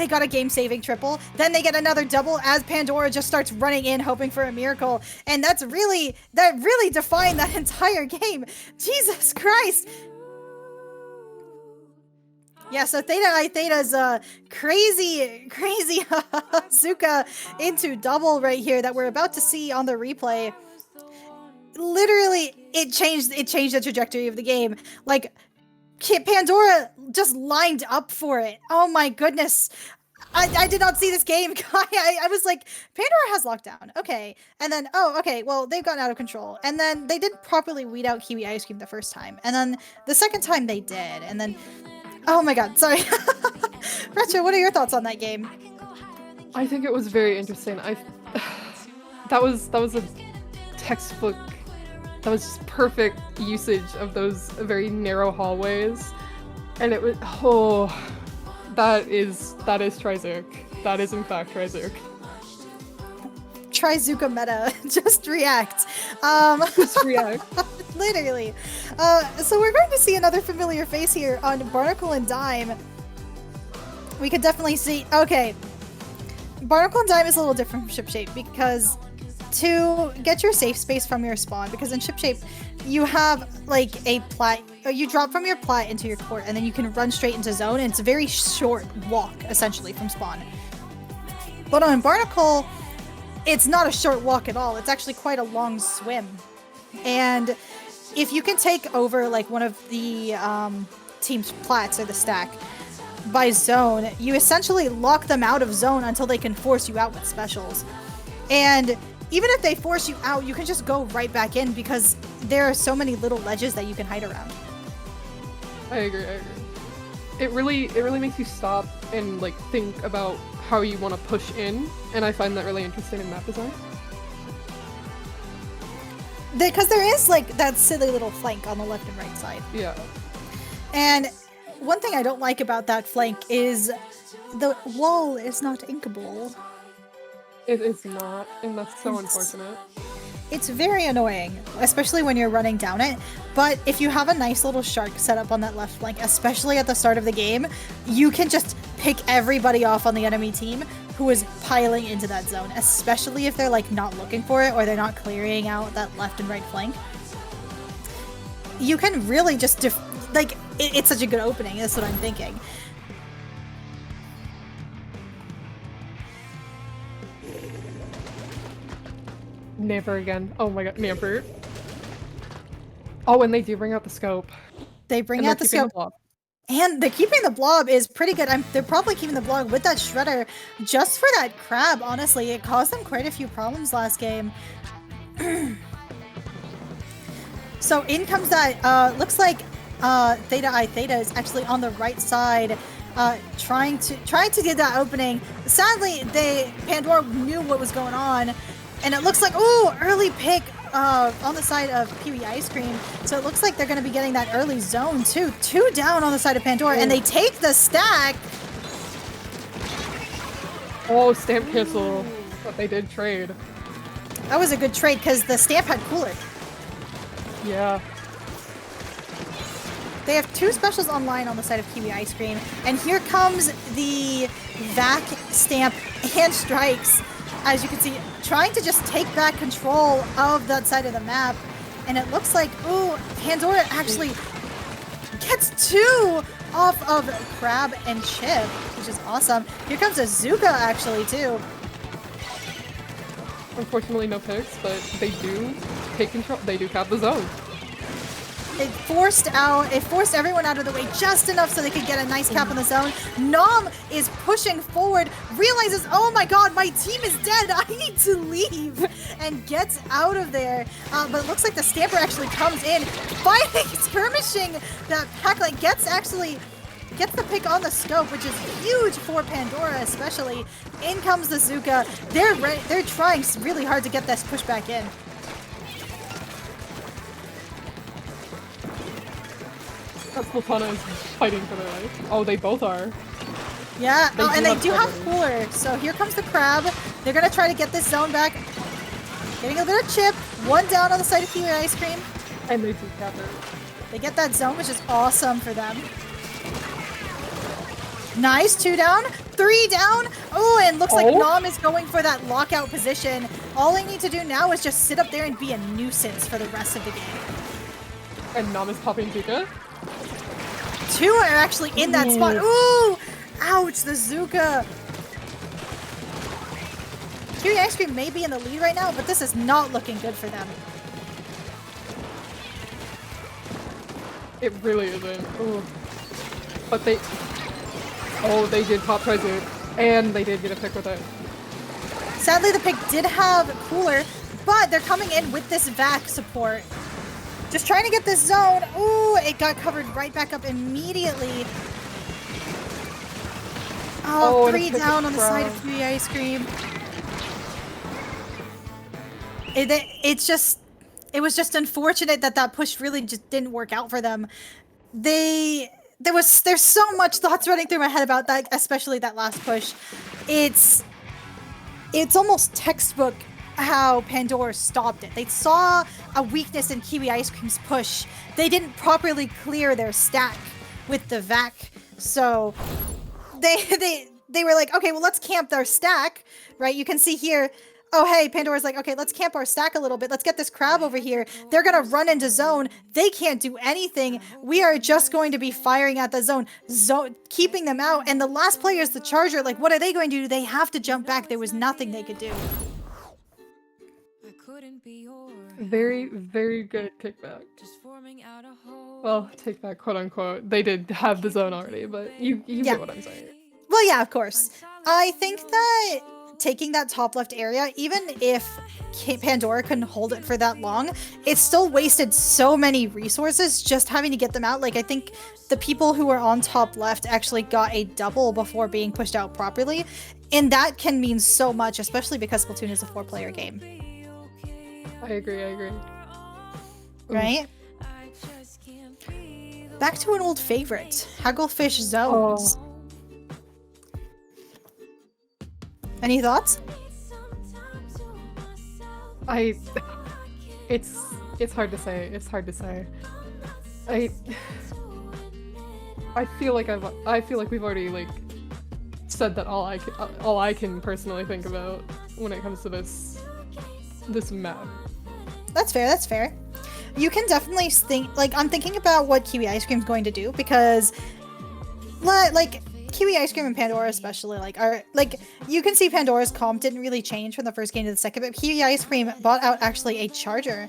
[SPEAKER 5] got a game-saving triple, then they get another double as Pandora just starts running in hoping for a miracle, and that really defined that entire game. Jesus Christ. Yeah, so Theta I Theta's crazy Zuka into double right here that we're about to see on the replay. Literally, it changed the trajectory of the game. Like, Pandora just lined up for it. Oh my goodness. I did not see this game. I was like, Pandora has lockdown. Okay. And then, oh, okay, well, they've gotten out of control. And then they didn't properly weed out Kiwi Ice Cream the first time. And then the second time they did. And then, oh my god, sorry. Retro, what are your thoughts on that game?
[SPEAKER 6] I think it was very interesting. That was a textbook. That was just perfect usage of those very narrow hallways, and it was that is Trizuka. That is in fact Trizuka.
[SPEAKER 5] Trizuka meta, just react.
[SPEAKER 6] Just react.
[SPEAKER 5] Literally. So we're going to see another familiar face here on Barnacle and Dime. We could definitely see. Okay, Barnacle and Dime is a little different from ShipShape because to get your safe space from your spawn, because in ShipShape you have like a plat, you drop from your plat into your court and then you can run straight into zone, and it's a very short walk essentially from spawn. But on Barnacle, it's not a short walk at all, it's actually quite a long swim. And if you can take over like one of the team's plats or the stack by zone, you essentially lock them out of zone until they can force you out with specials. And even if they force you out, you can just go right back in because there are so many little ledges that you can hide around.
[SPEAKER 6] I agree. It really makes you stop and like think about how you want to push in, and I find that really interesting in map design.
[SPEAKER 5] Because there is like that silly little flank on the left and right side.
[SPEAKER 6] Yeah.
[SPEAKER 5] And one thing I don't like about that flank is the wall is not inkable.
[SPEAKER 6] It is not, and that's so unfortunate.
[SPEAKER 5] It's very annoying, especially when you're running down it. But if you have a nice little shark set up on that left flank, especially at the start of the game, you can just pick everybody off on the enemy team who is piling into that zone, especially if they're like not looking for it or they're not clearing out that left and right flank. You can really just it's such a good opening. That's what I'm thinking.
[SPEAKER 6] Never again. Oh my god, never. Oh, and they do bring out the scope.
[SPEAKER 5] They bring out the scope. And they're keeping the blob is pretty good. They're probably keeping the blob with that shredder just for that crab, honestly. It caused them quite a few problems last game. So in comes that, looks like Theta I Theta is actually on the right side, trying to get that opening. Sadly, Pandora knew what was going on, and it looks like, ooh, early pick on the side of Kiwi Ice Cream. So it looks like they're going to be getting that early zone too. 2 down on the side of Pandora, and they take the stack.
[SPEAKER 6] Oh, stamp cancel. But they did trade.
[SPEAKER 5] That was a good trade because the stamp had cooler.
[SPEAKER 6] Yeah.
[SPEAKER 5] They have 2 specials online on the side of Kiwi Ice Cream, and here comes the vac stamp and strikes. As you can see, trying to just take back control of that side of the map. And it looks like, ooh, Pandora actually gets 2 off of Crab and Chip, which is awesome. Here comes Azuka actually too.
[SPEAKER 6] Unfortunately, no picks, but they do take control. They do cap the zone.
[SPEAKER 5] It forced everyone out of the way just enough so they could get a nice cap in the zone. Nom is pushing forward, realizes, oh my god, my team is dead, I need to leave, and gets out of there. But it looks like the Scamper actually comes in, fighting, skirmishing that pack, like gets the pick on the scope, which is huge for Pandora especially. In comes the Zuka. They're trying really hard to get this push back in.
[SPEAKER 6] Sultana is fighting for their life. Oh, they both are.
[SPEAKER 5] Yeah, and they do have
[SPEAKER 6] cover.
[SPEAKER 5] Cooler. So here comes the Crab. They're gonna try to get this zone back. Getting a bit of chip. One down on the side of Kiwi Ice Cream.
[SPEAKER 6] And they do cap it.
[SPEAKER 5] They get that zone, which is awesome for them. Nice, 2 down, 3 down. Oh, and looks like Nom is going for that lockout position. All they need to do now is just sit up there and be a nuisance for the rest of the game.
[SPEAKER 6] And Nam is popping Zuka.
[SPEAKER 5] 2 are actually in that spot. Ooh! Ouch, the Zuka. Kiwi Ice Cream may be in the lead right now, but this is not looking good for them.
[SPEAKER 6] It really isn't. Ooh. But they... Oh, they did pop Treasure. And they did get a pick with it.
[SPEAKER 5] Sadly, the pick did have Cooler, but they're coming in with this vac support. Just trying to get this zone. Ooh, it got covered right back up immediately. Oh, 3 down on the side of Kiwi Ice Cream. It was just unfortunate that that push really just didn't work out for them. There's so much thoughts running through my head about that, especially that last push. It's almost textbook how Pandora stopped it. They saw a weakness in Kiwi Ice Cream's push. They didn't properly clear their stack with the vac, so they were like, okay, well, let's camp their stack, right? You can see here, oh, hey, Pandora's like, okay, let's camp our stack a little bit. Let's get this Crab over here. They're going to run into zone. They can't do anything. We are just going to be firing at the zone, keeping them out. And the last player is the Charger. Like, what are they going to do? They have to jump back. There was nothing they could do.
[SPEAKER 6] Very, very good kickback. Well, take back, quote unquote. They did have the zone already, but you get what I'm saying.
[SPEAKER 5] Well, yeah, of course. I think that taking that top left area, even if Pandora couldn't hold it for that long, it still wasted so many resources just having to get them out. Like, I think the people who were on top left actually got a double before being pushed out properly, and that can mean so much, especially because Splatoon is a 4-player game.
[SPEAKER 6] I agree.
[SPEAKER 5] Right? Back to an old favorite, Hagglefish Zones. Any thoughts?
[SPEAKER 6] It's hard to say. It's hard to say. I feel like we've already like said that all I can personally think about when it comes to this map.
[SPEAKER 5] That's fair. That's fair. You can definitely think, like, I'm thinking about what Kiwi Ice Cream's going to do, because like Kiwi Ice Cream and Pandora especially, you can see Pandora's comp didn't really change from the first game to the second, but Kiwi Ice Cream bought out actually a Charger.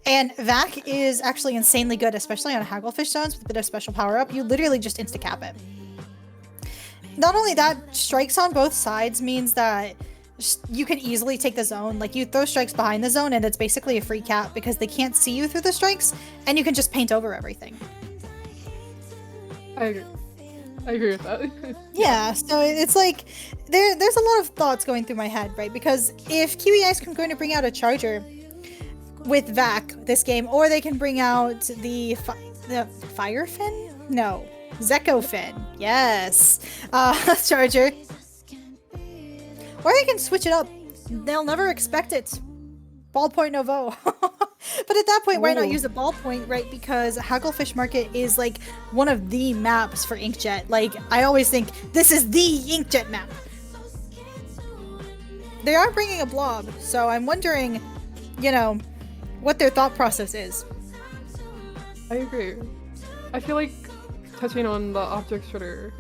[SPEAKER 5] And Vac is actually insanely good, especially on Hagglefish zones with a bit of special power up. You literally just insta-cap it. Not only that, strikes on both sides means that you can easily take the zone. Like, you throw strikes behind the zone and it's basically a free cap because they can't see you through the strikes, and you can just paint over everything.
[SPEAKER 6] I agree with that.
[SPEAKER 5] Yeah, so it's like there's a lot of thoughts going through my head, right? Because if Kiwi Ice Cream going to bring out a Charger with Vac this game, or they can bring out the Firefin? No, Zekofin. Yes, Charger. Or they can switch it up. They'll never expect it. Ballpoint Novo. But at that point, why not use a ballpoint, right? Because Hagglefish Market is like one of the maps for Inkjet. Like, I always think this is the Inkjet map. They are bringing a blob, so I'm wondering, you know, what their thought process is.
[SPEAKER 6] I agree. I feel like touching on the object shredder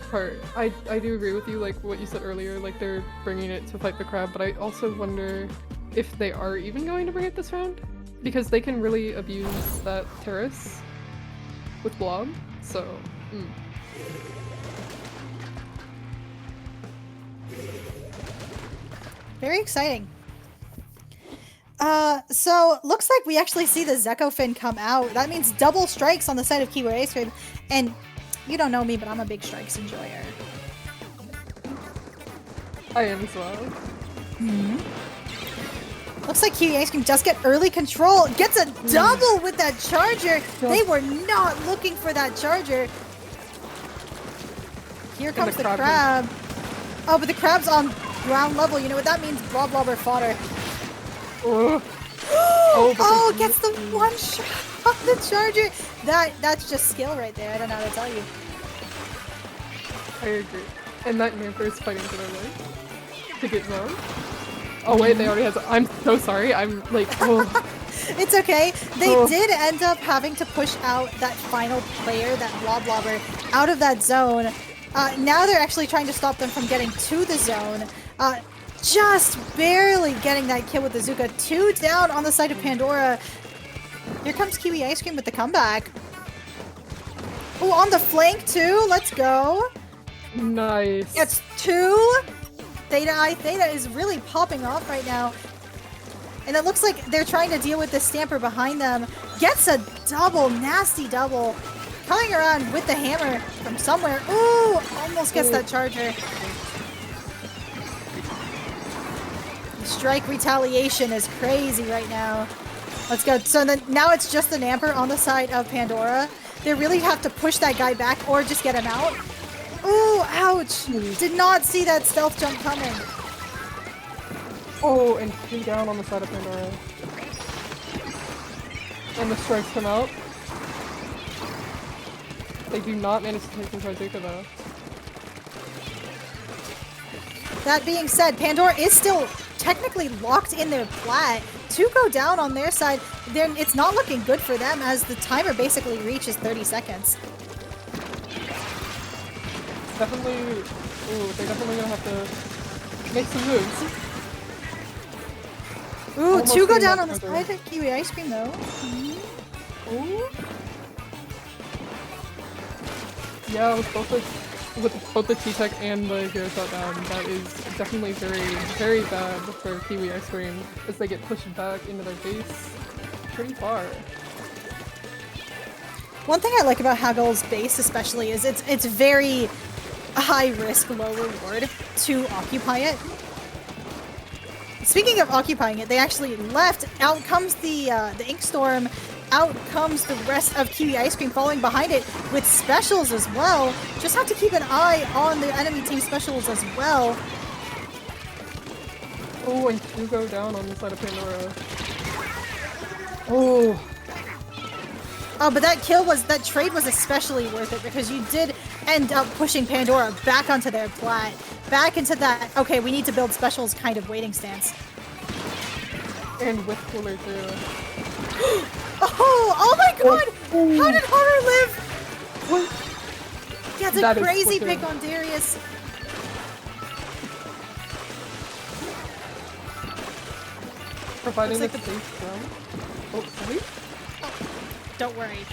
[SPEAKER 6] part, I do agree with you, like what you said earlier, like they're bringing it to fight the crab, but I also wonder if they are even going to bring it this round, because they can really abuse that terrace with Blob, so
[SPEAKER 5] Very exciting. So looks like we actually see the Zeko Fin come out. That means double strikes on the side of Kiwi Ice Cream. And you don't know me, but I'm a big strikes enjoyer.
[SPEAKER 6] I am as well.
[SPEAKER 5] Looks like Kiwi Ice Cream does get early control. Gets a double with that charger. They were not looking for that charger. Here comes the crab. Oh, but the crab's on ground level. You know what that means? Blob Blobber fodder. Oh, gets the one shot on the charger. That's just skill right there. I don't know how to tell you.
[SPEAKER 6] I agree. And that Namper is fighting for their life to get zone. Oh wait, they already have. I'm so sorry. I'm like, oh.
[SPEAKER 5] It's okay. They did end up having to push out that final player, that Blob Blobber, out of that zone. Now they're actually trying to stop them from getting to the zone. Just barely getting that kill with the Zuka. 2 down on the side of Pandora. Here comes Kiwi Ice Cream with the comeback. Oh, on the flank too. Let's go.
[SPEAKER 6] Nice.
[SPEAKER 5] It's 2. Theta is really popping off right now. And it looks like they're trying to deal with the Stamper behind them. Gets a double, nasty double. Coming around with the hammer from somewhere. Ooh, almost gets that charger. Strike retaliation is crazy right now. Let's go. So then now it's just the Namper on the side of Pandora. They really have to push that guy back or just get him out. Ooh, ouch. Did not see that stealth jump coming.
[SPEAKER 6] Oh, and 2 down on the side of Pandora. And the strikes come out. They do not manage to take control of Zuka though.
[SPEAKER 5] That being said, Pandora is still technically locked in their plat. 2 go down on their side. Then it's not looking good for them as the timer basically reaches 30 seconds.
[SPEAKER 6] Definitely, they're definitely gonna have to make some moves.
[SPEAKER 5] Ooh,
[SPEAKER 6] Almost
[SPEAKER 5] 2 go
[SPEAKER 6] getting
[SPEAKER 5] down
[SPEAKER 6] that
[SPEAKER 5] on the
[SPEAKER 6] counter.
[SPEAKER 5] side of Kiwi Ice Cream though.
[SPEAKER 6] Ooh. Yeah, with both the T-Tech and the Hero Shot down, that is definitely very, very bad for Kiwi Ice Cream as they get pushed back into their base pretty far.
[SPEAKER 5] One thing I like about Haggle's base especially is it's very high risk, low reward to occupy it. Speaking of occupying it, they actually left. Out comes the Ink Storm. Out comes the rest of Kiwi Ice Cream following behind it with specials as well. Just have to keep an eye on the enemy team specials as well.
[SPEAKER 6] Oh, and 2 go down on the side of Pandora. Oh.
[SPEAKER 5] Oh, but that trade was especially worth it because you did end up pushing Pandora back onto their plat. Back into that, okay, we need to build specials kind of waiting stance.
[SPEAKER 6] And with cooler too.
[SPEAKER 5] Oh my god! How did Horror live? What? Yeah, it's a
[SPEAKER 6] That is
[SPEAKER 5] crazy
[SPEAKER 6] wicked.
[SPEAKER 5] pick on Darius.
[SPEAKER 6] Providing
[SPEAKER 5] Looks
[SPEAKER 6] the
[SPEAKER 5] like
[SPEAKER 6] base down. Oh, sorry?
[SPEAKER 5] Don't worry.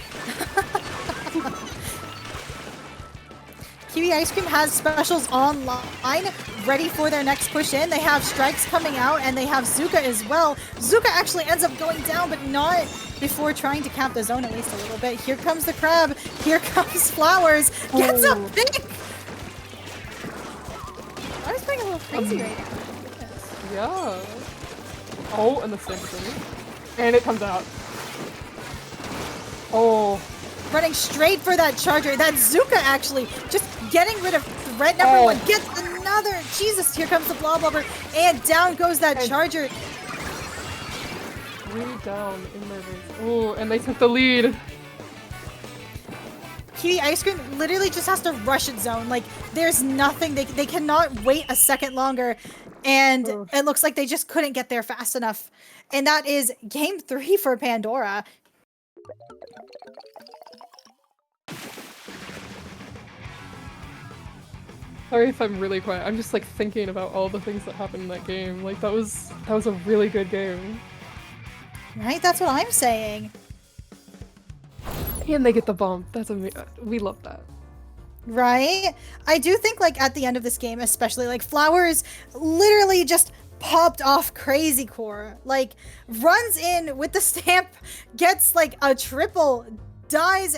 [SPEAKER 5] Kiwi Ice Cream has specials online, ready for their next push in. They have strikes coming out, and they have Zuka as well. Zuka actually ends up going down, but not before trying to cap the zone at least a little bit. Here comes the crab. Here comes Flowers. Gets a pick! I was playing a little crazy right now. Goodness.
[SPEAKER 6] Yeah. Oh, and the Stamper. And it comes out. Oh.
[SPEAKER 5] Running straight for that charger. That Zuka actually just getting rid of threat number 1. Gets another. Jesus, here comes the Blob Blobber. And down goes that charger.
[SPEAKER 6] 3 down in their base. Oh, and they took the lead.
[SPEAKER 5] Kiwi Ice Cream literally just has to rush its zone. Like, there's nothing. They cannot wait a second longer. And it looks like they just couldn't get there fast enough. And that is game 3 for Pandora.
[SPEAKER 6] Sorry if I'm really quiet. I'm just like thinking about all the things that happened in that game. Like that was a really good game.
[SPEAKER 5] Right? That's what I'm saying.
[SPEAKER 6] And they get the bomb. That's amazing. We love that.
[SPEAKER 5] Right? I do think like at the end of this game, especially like Flowers literally just popped off crazy core. Like runs in with the stamp, gets like a triple, dies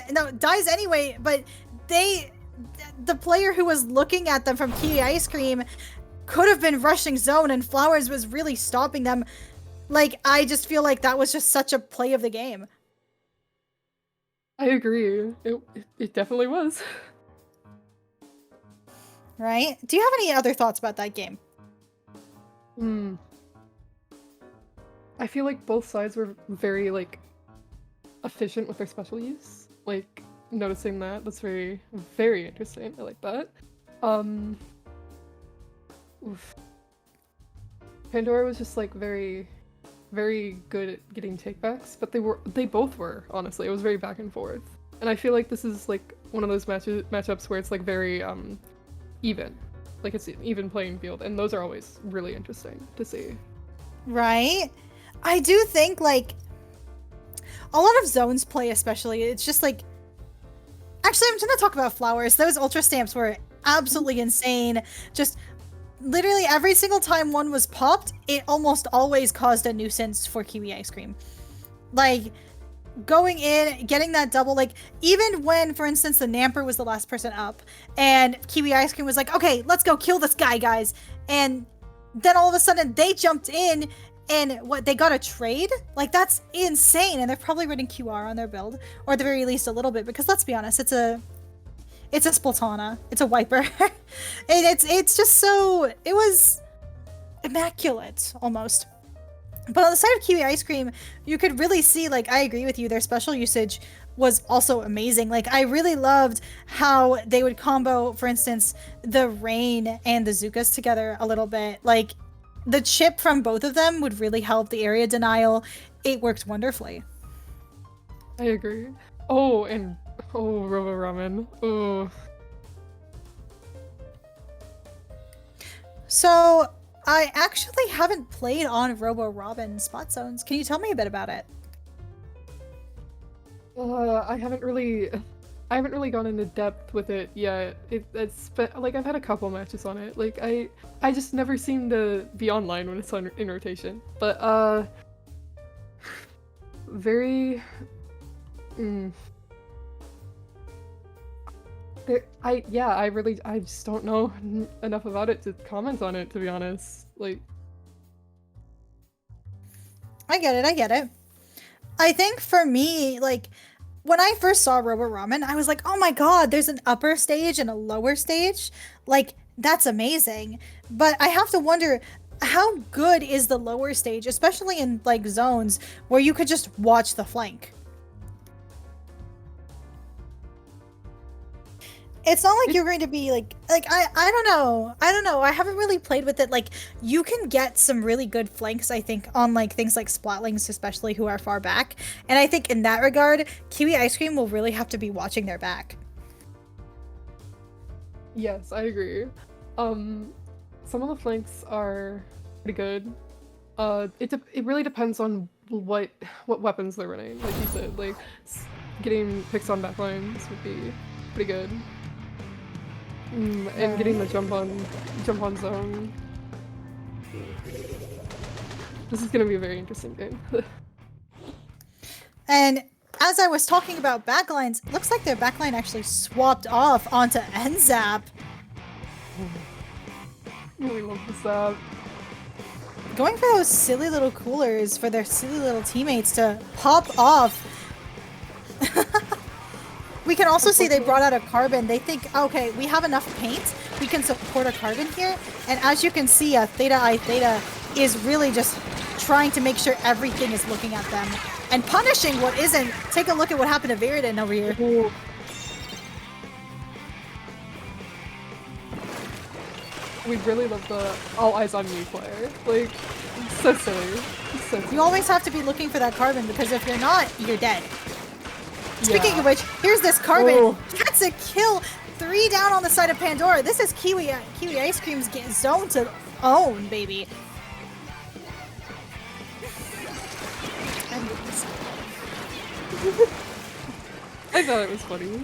[SPEAKER 5] anyway, but the player who was looking at them from Kiwi Ice Cream could have been rushing zone and Flowers was really stopping them. Like I just feel like that was just such a play of the game.
[SPEAKER 6] I agree. It definitely was.
[SPEAKER 5] Right? Do you have any other thoughts about that game?
[SPEAKER 6] I feel like both sides were very like efficient with their special use. Like noticing that's very, very interesting. I like that. Oof. Pandora was just like very, very good at getting takebacks, but they both were, honestly. It was very back and forth. And I feel like this is like one of those matchups where it's like very even. Like it's an even playing field, and those are always really interesting to see.
[SPEAKER 5] Right? I do think like a lot of zones play especially, it's just like actually I'm gonna talk about Flowers. Those ultra stamps were absolutely insane. Just literally every single time one was popped, it almost always caused a nuisance for Kiwi Ice Cream. Like going in, getting that double, like even when, for instance, the Namper was the last person up and Kiwi Ice Cream was like, okay, let's go kill this guy, guys. And then all of a sudden they jumped in and they got a trade? Like that's insane. And they're probably running QR on their build, or at the very least a little bit, because let's be honest, it's a Splatana. It's a wiper. And it's just so, it was immaculate almost. But on the side of Kiwi Ice Cream, you could really see, like, I agree with you, their special usage was also amazing. Like, I really loved how they would combo, for instance, the Rain and the Zukas together a little bit. Like, the chip from both of them would really help the area denial. It worked wonderfully.
[SPEAKER 6] I agree. Oh, and Robo Ramen. Oh.
[SPEAKER 5] So, I actually haven't played on Robo Robin Spot Zones. Can you tell me a bit about it?
[SPEAKER 6] I haven't really gone into depth with it yet. It's like I've had a couple matches on it. Like I just never seem to be online when it's in rotation. But very I just don't know enough about it to comment on it, to be honest. Like
[SPEAKER 5] I get it. I think for me, like, when I first saw Robo Ramen, I was like, oh my god, there's an upper stage and a lower stage. Like, that's amazing. But I have to wonder, how good is the lower stage, especially in, like, zones where you could just watch the flank? It's not like you're going to be like I don't know. I haven't really played with it. Like, you can get some really good flanks, I think, on like things like Splatlings, especially who are far back. And I think in that regard, Kiwi Ice Cream will really have to be watching their back.
[SPEAKER 6] yes, I agree. Some of the flanks are pretty good. It really depends on what weapons they're running. Like you said, like getting picks on backlines would be pretty good. And getting the jump on zone. This is gonna be a very interesting game.
[SPEAKER 5] And as I was talking about backlines, looks like their backline actually swapped off onto NZAP.
[SPEAKER 6] We love this app.
[SPEAKER 5] Going for those silly little coolers for their silly little teammates to pop off. We can also see they brought out a carbon. They think, okay, we have enough paint. We can support a carbon here. And as you can see, Theta I Theta is really just trying to make sure everything is looking at them and punishing what isn't. Take a look at what happened to Viridin over here.
[SPEAKER 6] Ooh. We really love the all eyes on me player. Like, it's so silly. It's so silly.
[SPEAKER 5] You always have to be looking for that carbon because if you're not, you're dead. Speaking
[SPEAKER 6] Yeah.
[SPEAKER 5] of which, here's this Carbon.
[SPEAKER 6] Oh.
[SPEAKER 5] Gets a kill. 3 down on the side of Pandora. This is Kiwi Ice Cream's zone to own, baby.
[SPEAKER 6] I thought it was funny.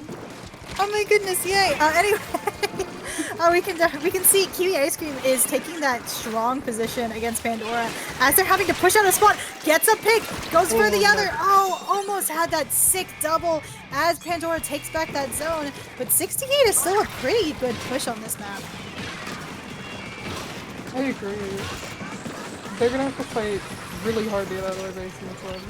[SPEAKER 5] Oh my goodness, yay! Anyway, we can see Kiwi Ice Cream is taking that strong position against Pandora as they're having to push out a spawn. Gets a pick, goes for the other. Oh, almost had that sick double as Pandora takes back that zone. But 68 is still a pretty good push on this map.
[SPEAKER 6] I agree. They're gonna have to fight really hard to get out of their base in this one.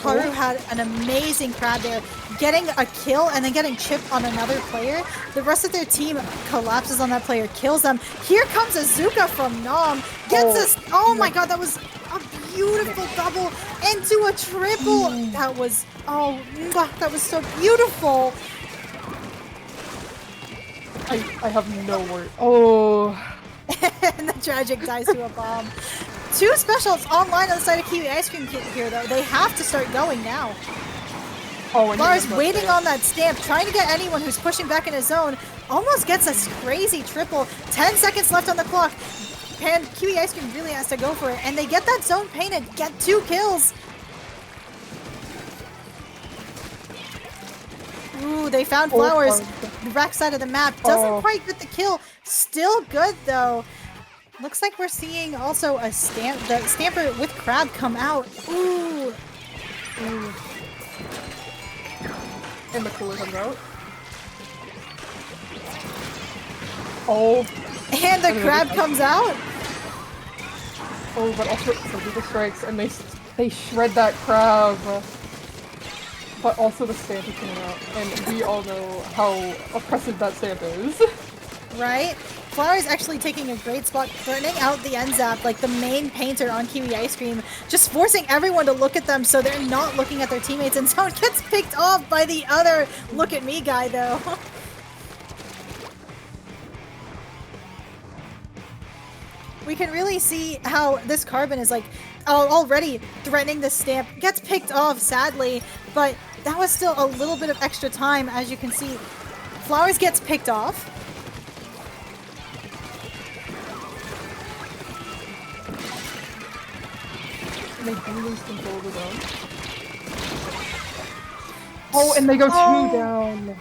[SPEAKER 5] Haru had an amazing crab there, getting a kill and then getting chipped on another player. The rest of their team collapses on that player, kills them. Here comes Azuka from Nom, gets us. Oh my god, that was a beautiful double into a triple. That was, oh, that was so beautiful.
[SPEAKER 6] I have no word. Oh.
[SPEAKER 5] And the tragic dies to a bomb. 2 specials online on the side of Kiwi Ice Cream here, though. They have to start going now.
[SPEAKER 6] Oh, and
[SPEAKER 5] Lars
[SPEAKER 6] he
[SPEAKER 5] waiting on that stamp, trying to get anyone who's pushing back in his zone. Almost gets a crazy triple. 10 seconds left on the clock. And Kiwi Ice Cream really has to go for it. And they get that zone painted, get 2 kills. Ooh, they found Flowers. The back side of the map. Doesn't quite get the kill. Still good, though. Looks like we're seeing also a the Stamper with Crab come out. Ooh.
[SPEAKER 6] Ooh. And the cooler comes out. Oh.
[SPEAKER 5] And the Crab comes out.
[SPEAKER 6] Oh, but also so do the strikes, and they shred that crab. But also the stamp is coming out, and we all know how oppressive that stamp is.
[SPEAKER 5] Right? Flower's actually taking a great spot, burning out the end zap, like the main painter on Kiwi Ice Cream, just forcing everyone to look at them so they're not looking at their teammates, and so it gets picked off by the other look at me guy, though. We can really see how this Carbon is like already threatening the stamp. Gets picked off, sadly, but that was still a little bit of extra time, as you can see. Flowers gets picked off.
[SPEAKER 6] And they do lose control of the zone. Oh, and they go 2 down.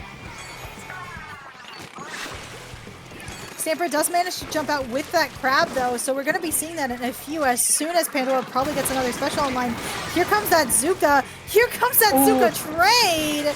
[SPEAKER 5] Stamper does manage to jump out with that crab, though, so we're going to be seeing that in a few as soon as Pandora probably gets another special online. Here comes that Zuka. Here comes that Zuka trade.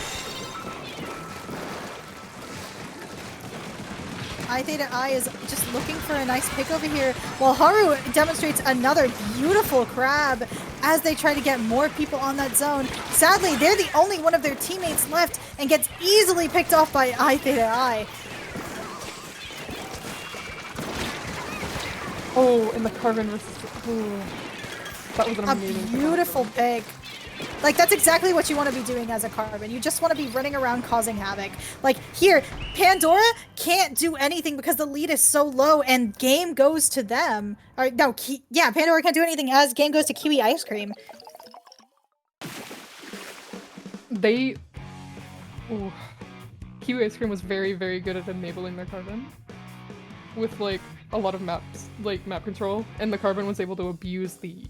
[SPEAKER 5] I is just looking for a nice pick over here, while Haru demonstrates another beautiful crab as they try to get more people on that zone. Sadly, they're the only one of their teammates left and gets easily picked off by I.
[SPEAKER 6] Oh, and the Carbon versus... Oh, that was an amazing...
[SPEAKER 5] A beautiful pick. Like, that's exactly what you want to be doing as a Carbon. You just want to be running around causing havoc. Like, here, Pandora can't do anything because the lead is so low and game goes to them. Or, no, yeah, Pandora can't do anything as game goes to Kiwi Ice Cream.
[SPEAKER 6] They... Ooh. Kiwi Ice Cream was very, very good at enabling their Carbon. With, like, a lot of maps, like, map control. And the Carbon was able to abuse the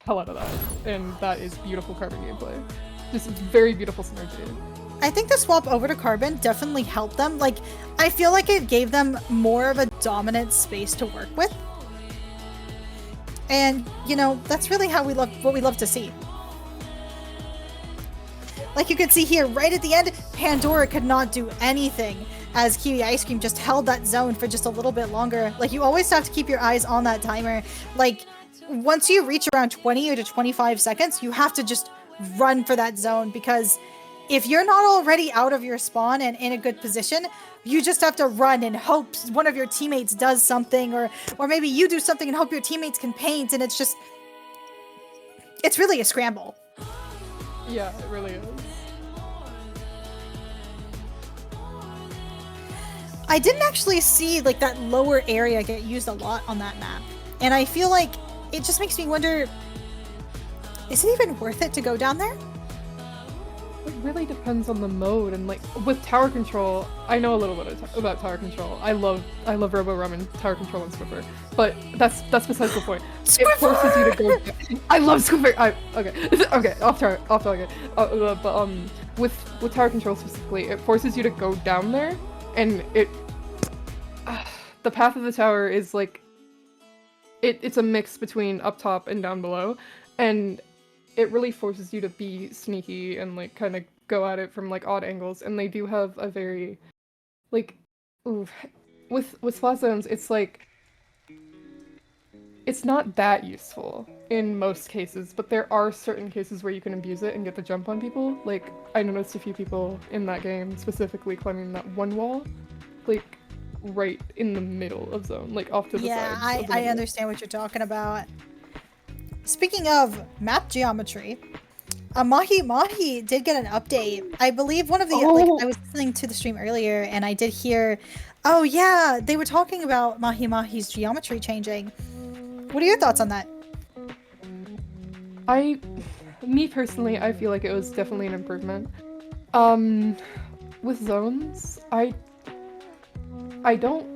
[SPEAKER 6] hell out of that, and that is beautiful Carbon gameplay. Just very beautiful synergy.
[SPEAKER 5] I think the swap over to Carbon definitely helped them. Like, I feel like it gave them more of a dominant space to work with. And, you know, that's really how what we love to see. Like you could see here, right at the end, Pandora could not do anything as Kiwi Ice Cream just held that zone for just a little bit longer. Like, you always have to keep your eyes on that timer. Like, once you reach around 20 to 25 seconds, you have to just run for that zone, because if you're not already out of your spawn and in a good position, you just have to run and hope one of your teammates does something, or maybe you do something and hope your teammates can paint, and it's really a scramble.
[SPEAKER 6] Yeah, it really is.
[SPEAKER 5] I didn't actually see like that lower area get used a lot on that map, and I feel like it just makes me wonder, is it even worth it to go down there?
[SPEAKER 6] really depends on the mode, and like with tower control, I know a little bit about tower control. I love Robo Ramen, tower control, and Swiffer, but that's besides the point. It forces you to go. I love Swiffer. Okay, off target. But with tower control specifically, it forces you to go down there, and the path of the tower is like it's a mix between up top and down below, and it really forces you to be sneaky and like kind of go at it from like odd angles. And they do have a very like with spot zones, it's like it's not that useful in most cases, but there are certain cases where you can abuse it and get the jump on people. Like I noticed a few people in that game specifically climbing that one wall, like right in the middle of zone, like off to the side.
[SPEAKER 5] Yeah, I understand what you're talking about. Speaking of map geometry, Mahi Mahi did get an update. I believe one of the I was listening to the stream earlier and I did hear, oh yeah, they were talking about Mahi Mahi's geometry changing. What are your thoughts on that?
[SPEAKER 6] Me personally, I feel like it was definitely an improvement. With zones, I don't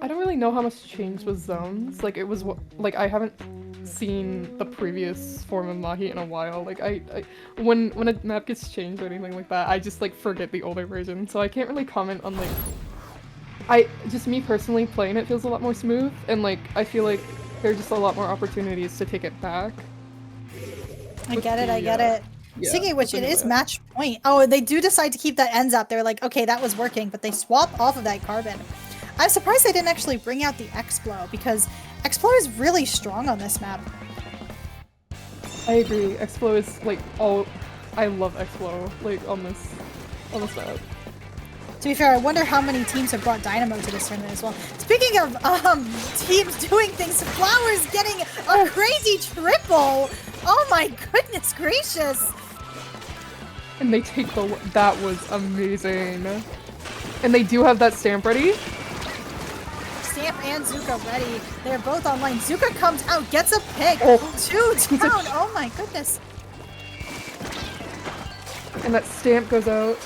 [SPEAKER 6] really know how much changed with zones. Like it was like I haven't seen the previous form of Mahi in a while. Like when a map gets changed or anything like that, I just like forget the older version. So I can't really comment on like me personally playing it feels a lot more smooth, and like I feel like there's just a lot more opportunities to take it back.
[SPEAKER 5] I get it.
[SPEAKER 6] Yeah,
[SPEAKER 5] Speaking of which, it is match point. Oh, they do decide to keep that ends up. They're like, okay, that was working, but they swap off of that carbon. I'm surprised they didn't actually bring out the Explo, because Explo is really strong on this map.
[SPEAKER 6] I agree. Explo is like I love Explo like on this map.
[SPEAKER 5] To be fair, I wonder how many teams have brought Dynamo to this tournament as well. Speaking of teams doing things, Flowers getting a crazy triple. Oh my goodness gracious!
[SPEAKER 6] And they take that was amazing. And they do have that stamp ready.
[SPEAKER 5] Stamp and Zuka ready. They're both online. Zuka comes out, gets a pick. 2 down. Oh my goodness.
[SPEAKER 6] And that stamp goes out.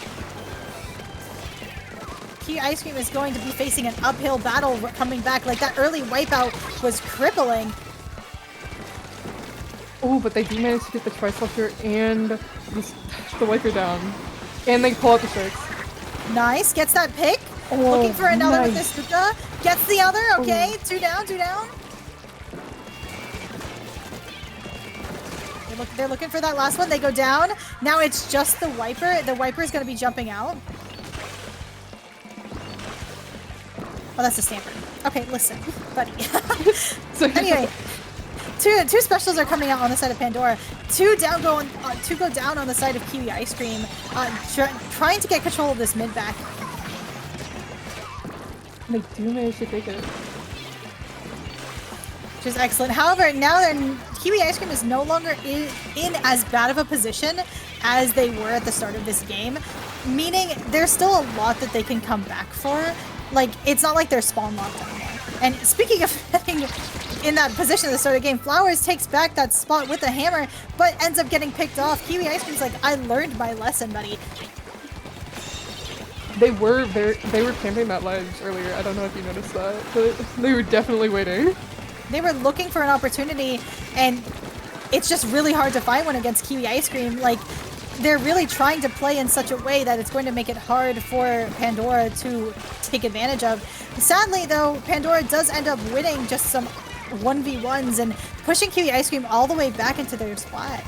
[SPEAKER 5] Key Ice Cream is going to be facing an uphill battle coming back. Like that early wipeout was crippling.
[SPEAKER 6] Oh, but they do manage to get the Tri-Slusher and the wiper down. And they pull out the sharks.
[SPEAKER 5] Nice. Gets that pick.
[SPEAKER 6] Oh,
[SPEAKER 5] looking for another
[SPEAKER 6] nice.
[SPEAKER 5] with this Zuka. Gets the other. Okay. 2 down. 2 down. They're looking for that last one. They go down. Now it's just the wiper. The wiper is going to be jumping out. Oh, that's a stamper. Okay, listen, buddy. Anyway, two specials are coming out on the side of Pandora. 2 go down on the side of Kiwi Ice Cream. Trying to get control of this mid back.
[SPEAKER 6] They do manage to take it.
[SPEAKER 5] Which is excellent. However, now Kiwi Ice Cream is no longer in as bad of a position as they were at the start of this game. Meaning, there's still a lot that they can come back for. Like, it's not like they're spawn locked anymore. And speaking of getting in that position at the start of the game, Flowers takes back that spot with a hammer, but ends up getting picked off. Kiwi Ice Cream's like, I learned my lesson, buddy.
[SPEAKER 6] They were camping that ledge earlier. I don't know if you noticed that, but they were definitely waiting.
[SPEAKER 5] They were looking for an opportunity, and it's just really hard to find one against Kiwi Ice Cream. Like, they're really trying to play in such a way that it's going to make it hard for Pandora to take advantage of. Sadly, though, Pandora does end up winning just some 1v1s and pushing Kiwi Ice Cream all the way back into their spot.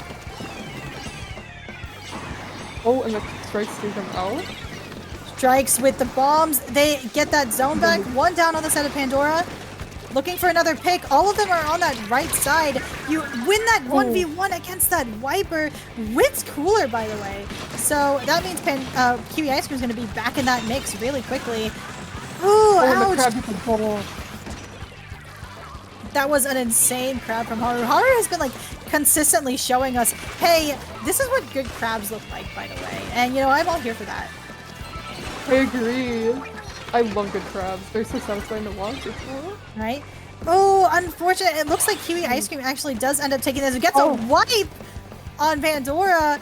[SPEAKER 6] Oh, and the strikes do come out.
[SPEAKER 5] Strikes with the bombs. They get that zone back. 1 down on the side of Pandora. Looking for another pick. All of them are on that right side. You win that 1v1 against that wiper. Wit's cooler, by the way. So that means Kiwi Ice Cream is going to be back in that mix really quickly. Ooh, ouch. That was an insane crab from Haru. Haru has been like consistently showing us, hey, this is what good crabs look like, by the way. And you know, I'm all here for that.
[SPEAKER 6] I agree. I love good crabs. They're so satisfying to watch.
[SPEAKER 5] Right? Oh, unfortunate. It looks like Kiwi Ice Cream actually does end up taking this. It gets a wipe on Pandora.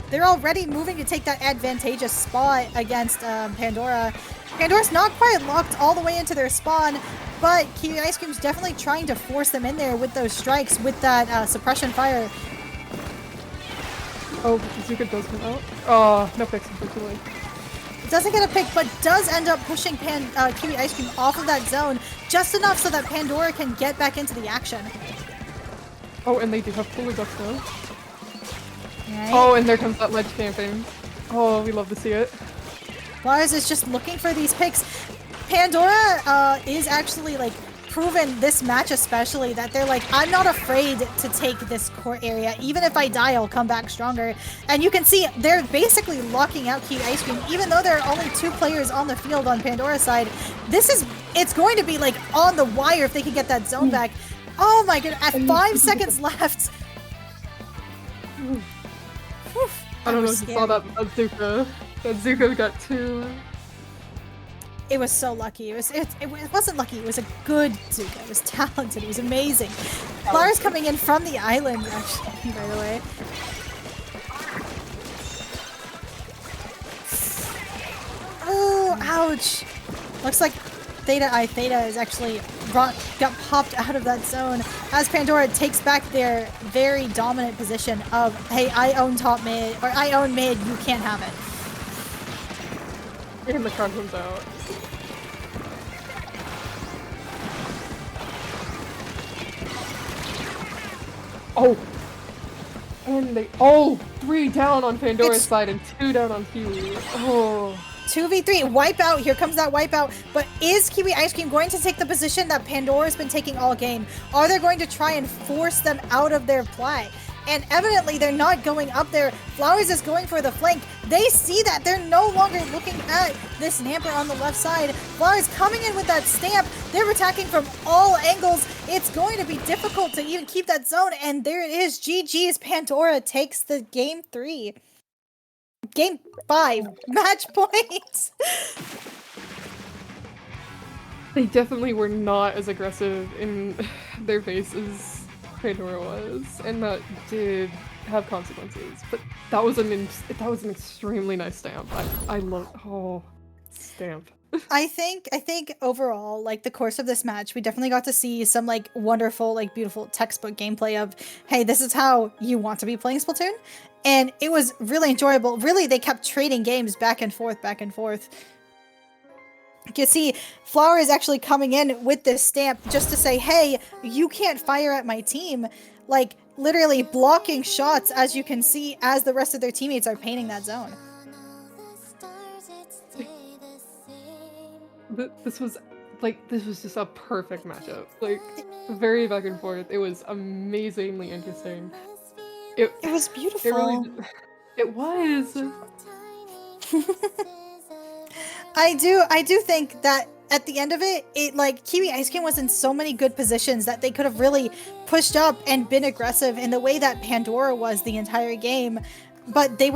[SPEAKER 5] They're already moving to take that advantageous spot against Pandora. Pandora's not quite locked all the way into their spawn, but Kiwi Ice Cream's definitely trying to force them in there with those strikes, with that suppression fire.
[SPEAKER 6] Oh, Zuka does come out. Oh, no picks, unfortunately.
[SPEAKER 5] Doesn't get a pick, but does end up pushing Kiwi Ice Cream off of that zone just enough so that Pandora can get back into the action.
[SPEAKER 6] Oh, and they do have cooler ducks now.
[SPEAKER 5] Right.
[SPEAKER 6] Oh, and there comes that ledge camping. Oh, we love to see it.
[SPEAKER 5] Lars is just looking for these picks. Pandora is actually like proven this match especially that they're like, I'm not afraid to take this core area. Even if I die, I'll come back stronger. And you can see they're basically locking out Kiwi Ice Cream. Even though there are only 2 players on the field on Pandora's side, it's going to be like on the wire if they can get that zone back. Oh my goodness, at 5 seconds left.
[SPEAKER 6] I don't know if you saw that Zuka. That Zuka got 2.
[SPEAKER 5] It was so lucky. It wasn't lucky. It was a good Zuka. It was talented. It was amazing. Lars coming in from the island, actually, by the way. Oh, ouch. Looks like Theta I Theta is actually got popped out of that zone as Pandora takes back their very dominant position of, hey, I own top mid, or I own mid, you can't have it.
[SPEAKER 6] And the crowd comes out. Oh! And they— oh! 3 down on Pandora's side and 2 down on Kiwi. Oh.
[SPEAKER 5] 2v3, wipeout, here comes that wipeout, but is Kiwi Ice Cream going to take the position that Pandora's been taking all game? Are they going to try and force them out of their play? And evidently they're not going up there. Flowers is going for the flank. They see that they're no longer looking at this Namper on the left side. Flowers coming in with that stamp. They're attacking from all angles. It's going to be difficult to even keep that zone. And there it is. GG's. Pandora takes the game 3. Game 5. Match points.
[SPEAKER 6] They definitely were not as aggressive in their face as Pandora was, and that did have consequences. But that was an extremely nice stamp. I love— oh, stamp.
[SPEAKER 5] I think overall, like the course of this match, we definitely got to see some like wonderful, like beautiful textbook gameplay of, hey, this is how you want to be playing Splatoon. And it was really enjoyable. Really, they kept trading games back and forth, back and forth. You can see Flower is actually coming in with this stamp just to say, hey, you can't fire at my team. Like, literally blocking shots, as you can see, as the rest of their teammates are painting that zone.
[SPEAKER 6] This was just a perfect matchup. Like, very back and forth. It was amazingly interesting. It
[SPEAKER 5] was beautiful.
[SPEAKER 6] It was.
[SPEAKER 5] I do think that at the end of it, like Kiwi Ice Cream was in so many good positions that they could have really pushed up and been aggressive in the way that Pandora was the entire game. But they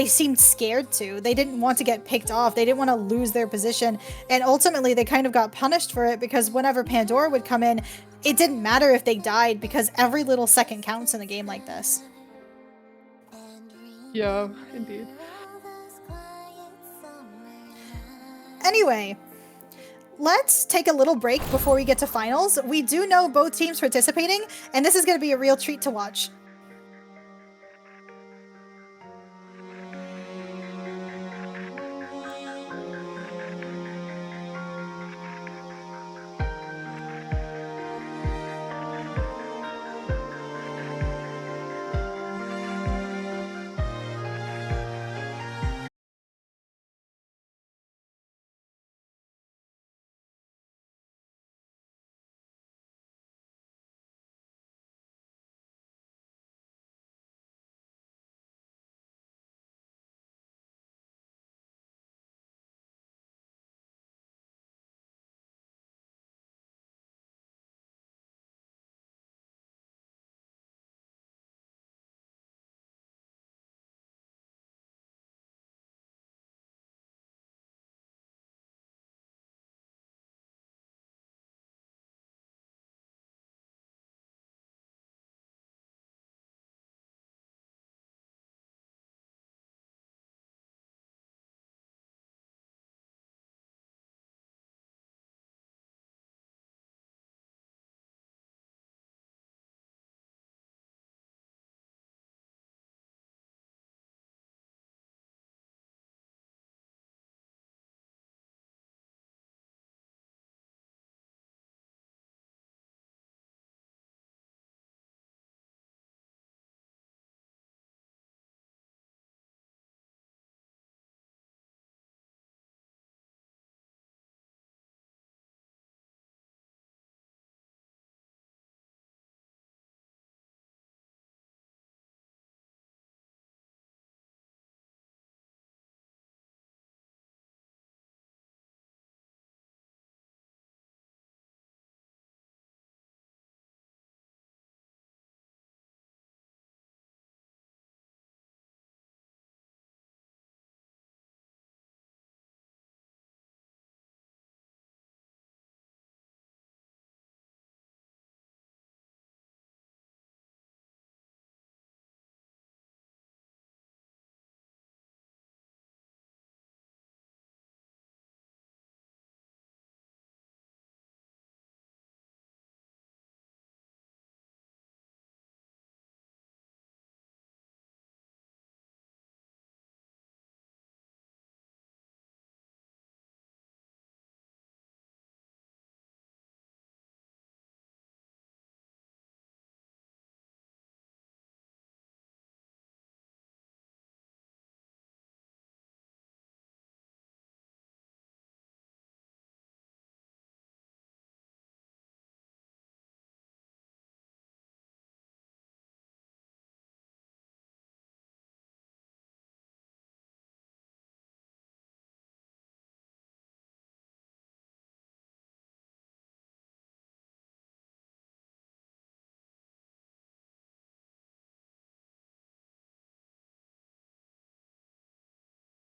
[SPEAKER 5] seemed scared to. They didn't want to get picked off. They didn't want to lose their position. And ultimately, they kind of got punished for it because whenever Pandora would come in, it didn't matter if they died because every little second counts in a game like this.
[SPEAKER 6] Yeah, indeed.
[SPEAKER 5] Anyway, let's take a little break before we get to finals. We do know both teams participating, and this is going to be a real treat to watch.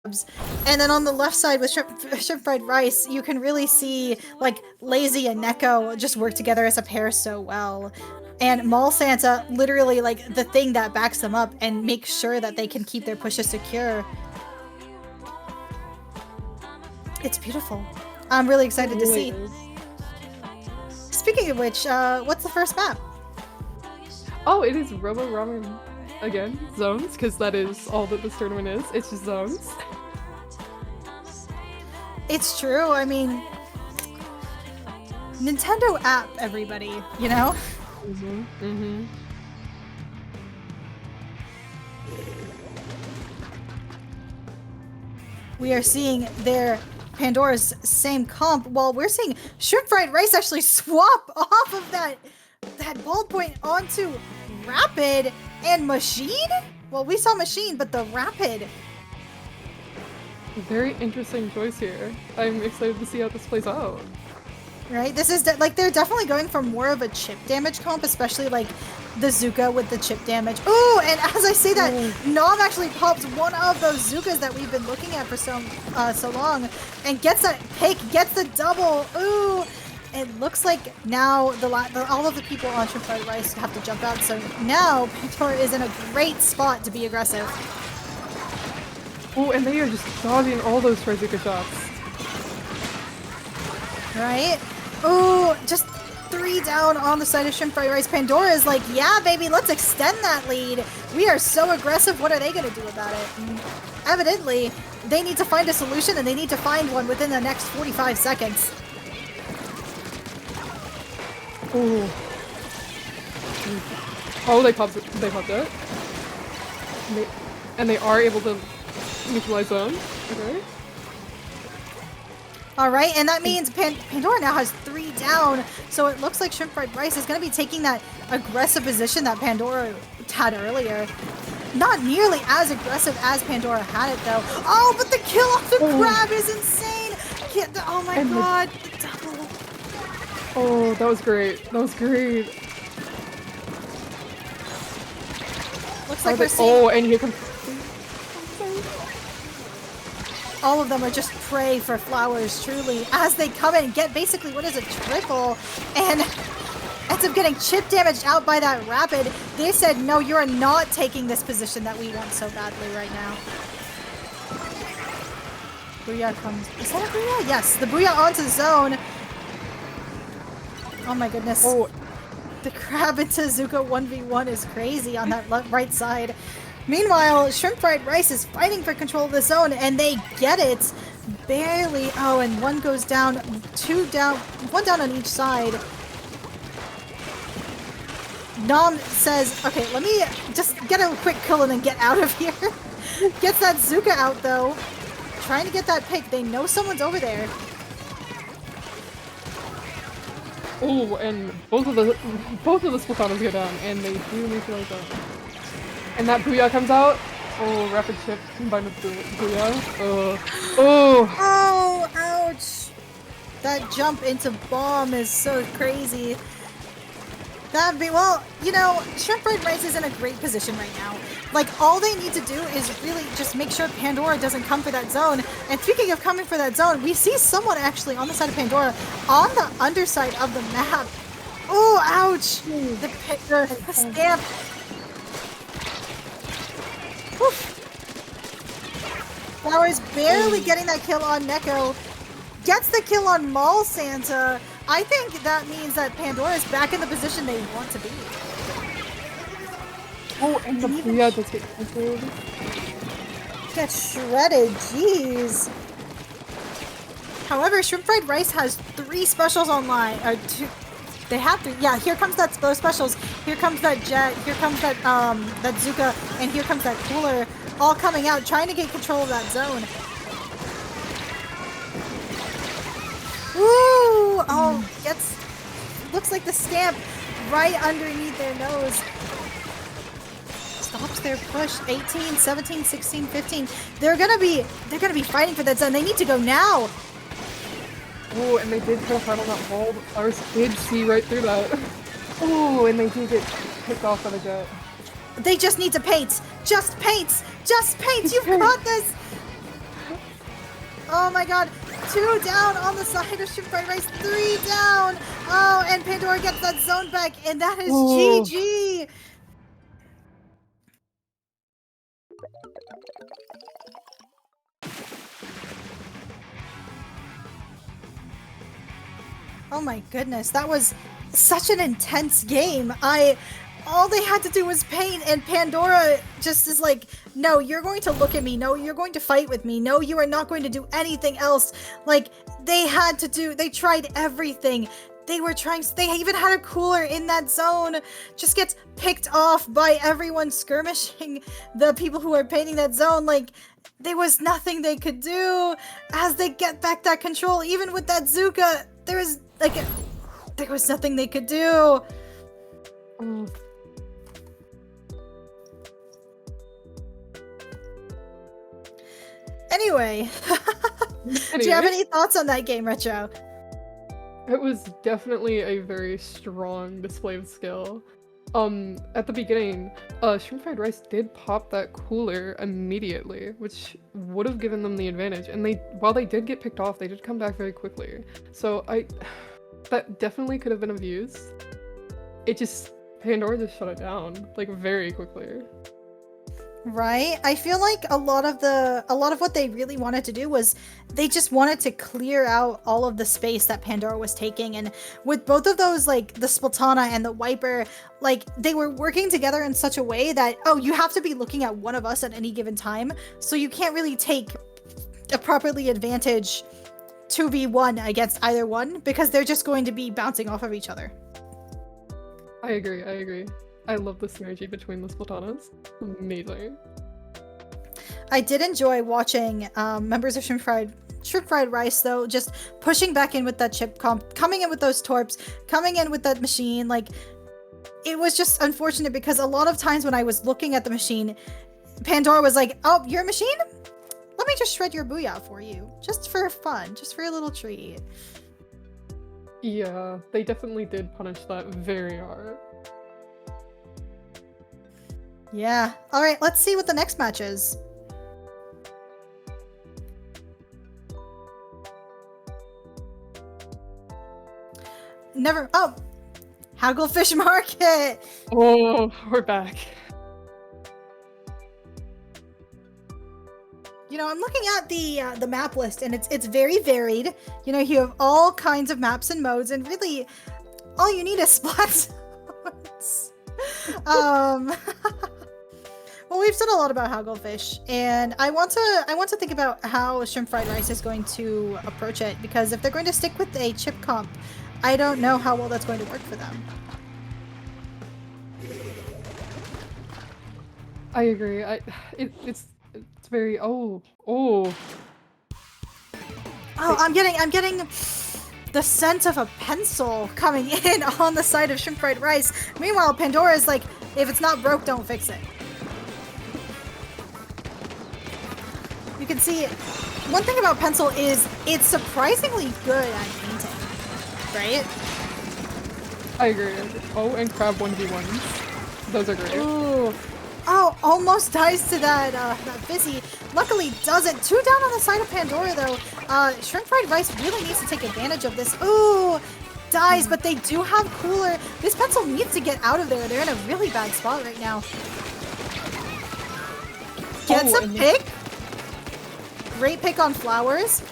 [SPEAKER 5] And then on the left side with shrimp fried rice, you can really see like Lazy and Neko just work together as a pair so well. And Mall Santa, literally like the thing that backs them up and makes sure that they can keep their pushes secure. It's beautiful. I'm really excited to see. Speaking of which, what's the first map?
[SPEAKER 6] Oh, it is Robo Ramen again, zones, because that is all that this tournament is. It's just zones.
[SPEAKER 5] It's true. I mean, Nintendo app, everybody, you know? We are seeing their Pandora's same comp, while we're seeing Shrimp Fried Rice actually swap off of that ballpoint onto Rapid and Machine? Well, we saw Machine, but the Rapid.
[SPEAKER 6] Very interesting choice here. I'm excited to see how this plays out.
[SPEAKER 5] Right? This is like they're definitely going for more of a chip damage comp, especially like the Zuka with the chip damage. Ooh, and as I say that, Nom actually pops one of those Zukas that we've been looking at for so long, and gets that pick, gets the double. Ooh, it looks like now all of the people on Shrimp Fried Rice have to jump out. So now Pandora is in a great spot to be aggressive.
[SPEAKER 6] Oh, and they are just dodging all those Trizuka shots.
[SPEAKER 5] Right? Ooh, just 3 down on the side of Shrimp Fried Rice. Pandora is like, yeah, baby, let's extend that lead. We are so aggressive. What are they going to do about it? Evidently, they need to find a solution, and they need to find one within the next 45 seconds.
[SPEAKER 6] Ooh. Oh, they popped it. And they are able to neutralize zone. Okay.
[SPEAKER 5] Alright, and that means Pandora now has 3 down, so it looks like Shrimp Fried Rice is going to be taking that aggressive position that Pandora had earlier. Not nearly as aggressive as Pandora had it, though. Oh, but the kill off the crab is insane! Oh my god, the double.
[SPEAKER 6] Oh, that was great. That was great.
[SPEAKER 5] Looks like we're seeing...
[SPEAKER 6] Oh, and here comes...
[SPEAKER 5] All of them are just prey for flowers, truly, as they come in and get basically what is a triple, and ends up getting chip damaged out by that Rapid. They said, no, you are not taking this position that we want so badly right now. Booyah comes. Is that a Booyah? Yes, the Booyah onto the zone. Oh my goodness.
[SPEAKER 6] Oh.
[SPEAKER 5] The crab into Zuko 1v1 is crazy on that right side. Meanwhile, Shrimp Fried Rice is fighting for control of the zone, and they get it. Barely. Oh, and one goes down, 2 down, 1 down on each side. Nom says, okay, let me just get a quick kill and then get out of here. Gets that Zuka out, though. Trying to get that pick. They know someone's over there.
[SPEAKER 6] Oh, and both of the Splatonas go down, and they do neutralize that. And that Booyah comes out. Oh, rapid chip combined with Booyah.
[SPEAKER 5] Oh, ouch. That jump into bomb is so crazy. That'd be, well, you know, Shrimp Fried Rice is in a great position right now. Like, all they need to do is really just make sure Pandora doesn't come for that zone. And speaking of coming for that zone, we see someone actually on the side of Pandora on the underside of the map. Oh, ouch. The stamp. Flowers barely getting that kill on Neko. Gets the kill on Mall Santa. I think that means that Pandora is back in the position they want to be.
[SPEAKER 6] Oh, and the Booyah just get shredded.
[SPEAKER 5] Get shredded, jeez. However, Shrimp Fried Rice has 3 specials online. Two, they have to. Yeah, here comes those specials. Here comes that Jet. Here comes that that Zuka, and here comes that Cooler, all coming out, trying to get control of that zone. Woo! Oh, looks like the stamp right underneath their nose. Stops their push. 18, 17, 16, 15. They're gonna be fighting for that zone. They need to go now.
[SPEAKER 6] Oh, and they did try to fight on that wall, but Flowers did see right through that. Oh, and they do get picked off by the Jet.
[SPEAKER 5] They just need to paint. Just paint. Just paint. You've got this. Oh my god. 2 down on the side of Shrimp Fried Rice. 3 down. Oh, and Pandora gets that zone back, and that is
[SPEAKER 6] Ooh.
[SPEAKER 5] GG. Oh my goodness, that was such an intense game. All they had to do was paint, and Pandora just is like, no, you're going to look at me. No, you're going to fight with me. No, you are not going to do anything else. Like, they tried everything. They even had a cooler in that zone. Just gets picked off by everyone skirmishing the people who are painting that zone. Like, there was nothing they could do as they get back that control. Even with that Zuka, there was nothing they could do. Anyway, do you have any thoughts on that game, Retro?
[SPEAKER 6] It was definitely a very strong display of skill. At the beginning, Shrimp Fried Rice did pop that cooler immediately, which would have given them the advantage. And while they did get picked off, they did come back very quickly. So that definitely could have been abused. Pandora just shut it down, like, very quickly.
[SPEAKER 5] Right? I feel like a lot of what they really wanted to do was they just wanted to clear out all of the space that Pandora was taking, and with both of those, like the Splatana and the Wiper, like they were working together in such a way that, oh, you have to be looking at one of us at any given time, so you can't really take a properly advantage 2v1 against either one because they're just going to be bouncing off of each other.
[SPEAKER 6] I agree. I love the synergy between the Splatanas. Amazing.
[SPEAKER 5] I did enjoy watching members of Shrimp Fried Rice, though, just pushing back in with that chip comp, coming in with those torps, coming in with that machine. Like, it was just unfortunate because a lot of times when I was looking at the machine, Pandora was like, oh, you're a machine? Let me just shred your booyah for you. Just for fun. Just for a little treat.
[SPEAKER 6] Yeah, they definitely did punish that very hard.
[SPEAKER 5] Yeah. Alright, let's see what the next match is. Oh! Hagglefish Market!
[SPEAKER 6] Oh, we're back.
[SPEAKER 5] You know, I'm looking at the map list, and it's very varied. You know, you have all kinds of maps and modes, and really, all you need is splat zones. Well, we've said a lot about Hagglefish, and I want to think about how Shrimp Fried Rice is going to approach it, because if they're going to stick with a chip comp, I don't know how well that's going to work for them.
[SPEAKER 6] I agree. It's very oh.
[SPEAKER 5] I'm getting the scent of a pencil coming in on the side of Shrimp Fried Rice. Meanwhile, Pandora is like, if it's not broke, don't fix it. You can see, one thing about pencil is it's surprisingly good at painting, right?
[SPEAKER 6] I agree. Oh, and crab 1v1s. Those are great.
[SPEAKER 5] Ooh. Oh, almost dies to that Fizzy. Luckily doesn't. 2 down on the side of Pandora, though. Shrimp Fried Rice really needs to take advantage of this. Ooh, dies, but they do have cooler. This pencil needs to get out of there. They're in a really bad spot right now. Gets a pick. Great pick on Flowers.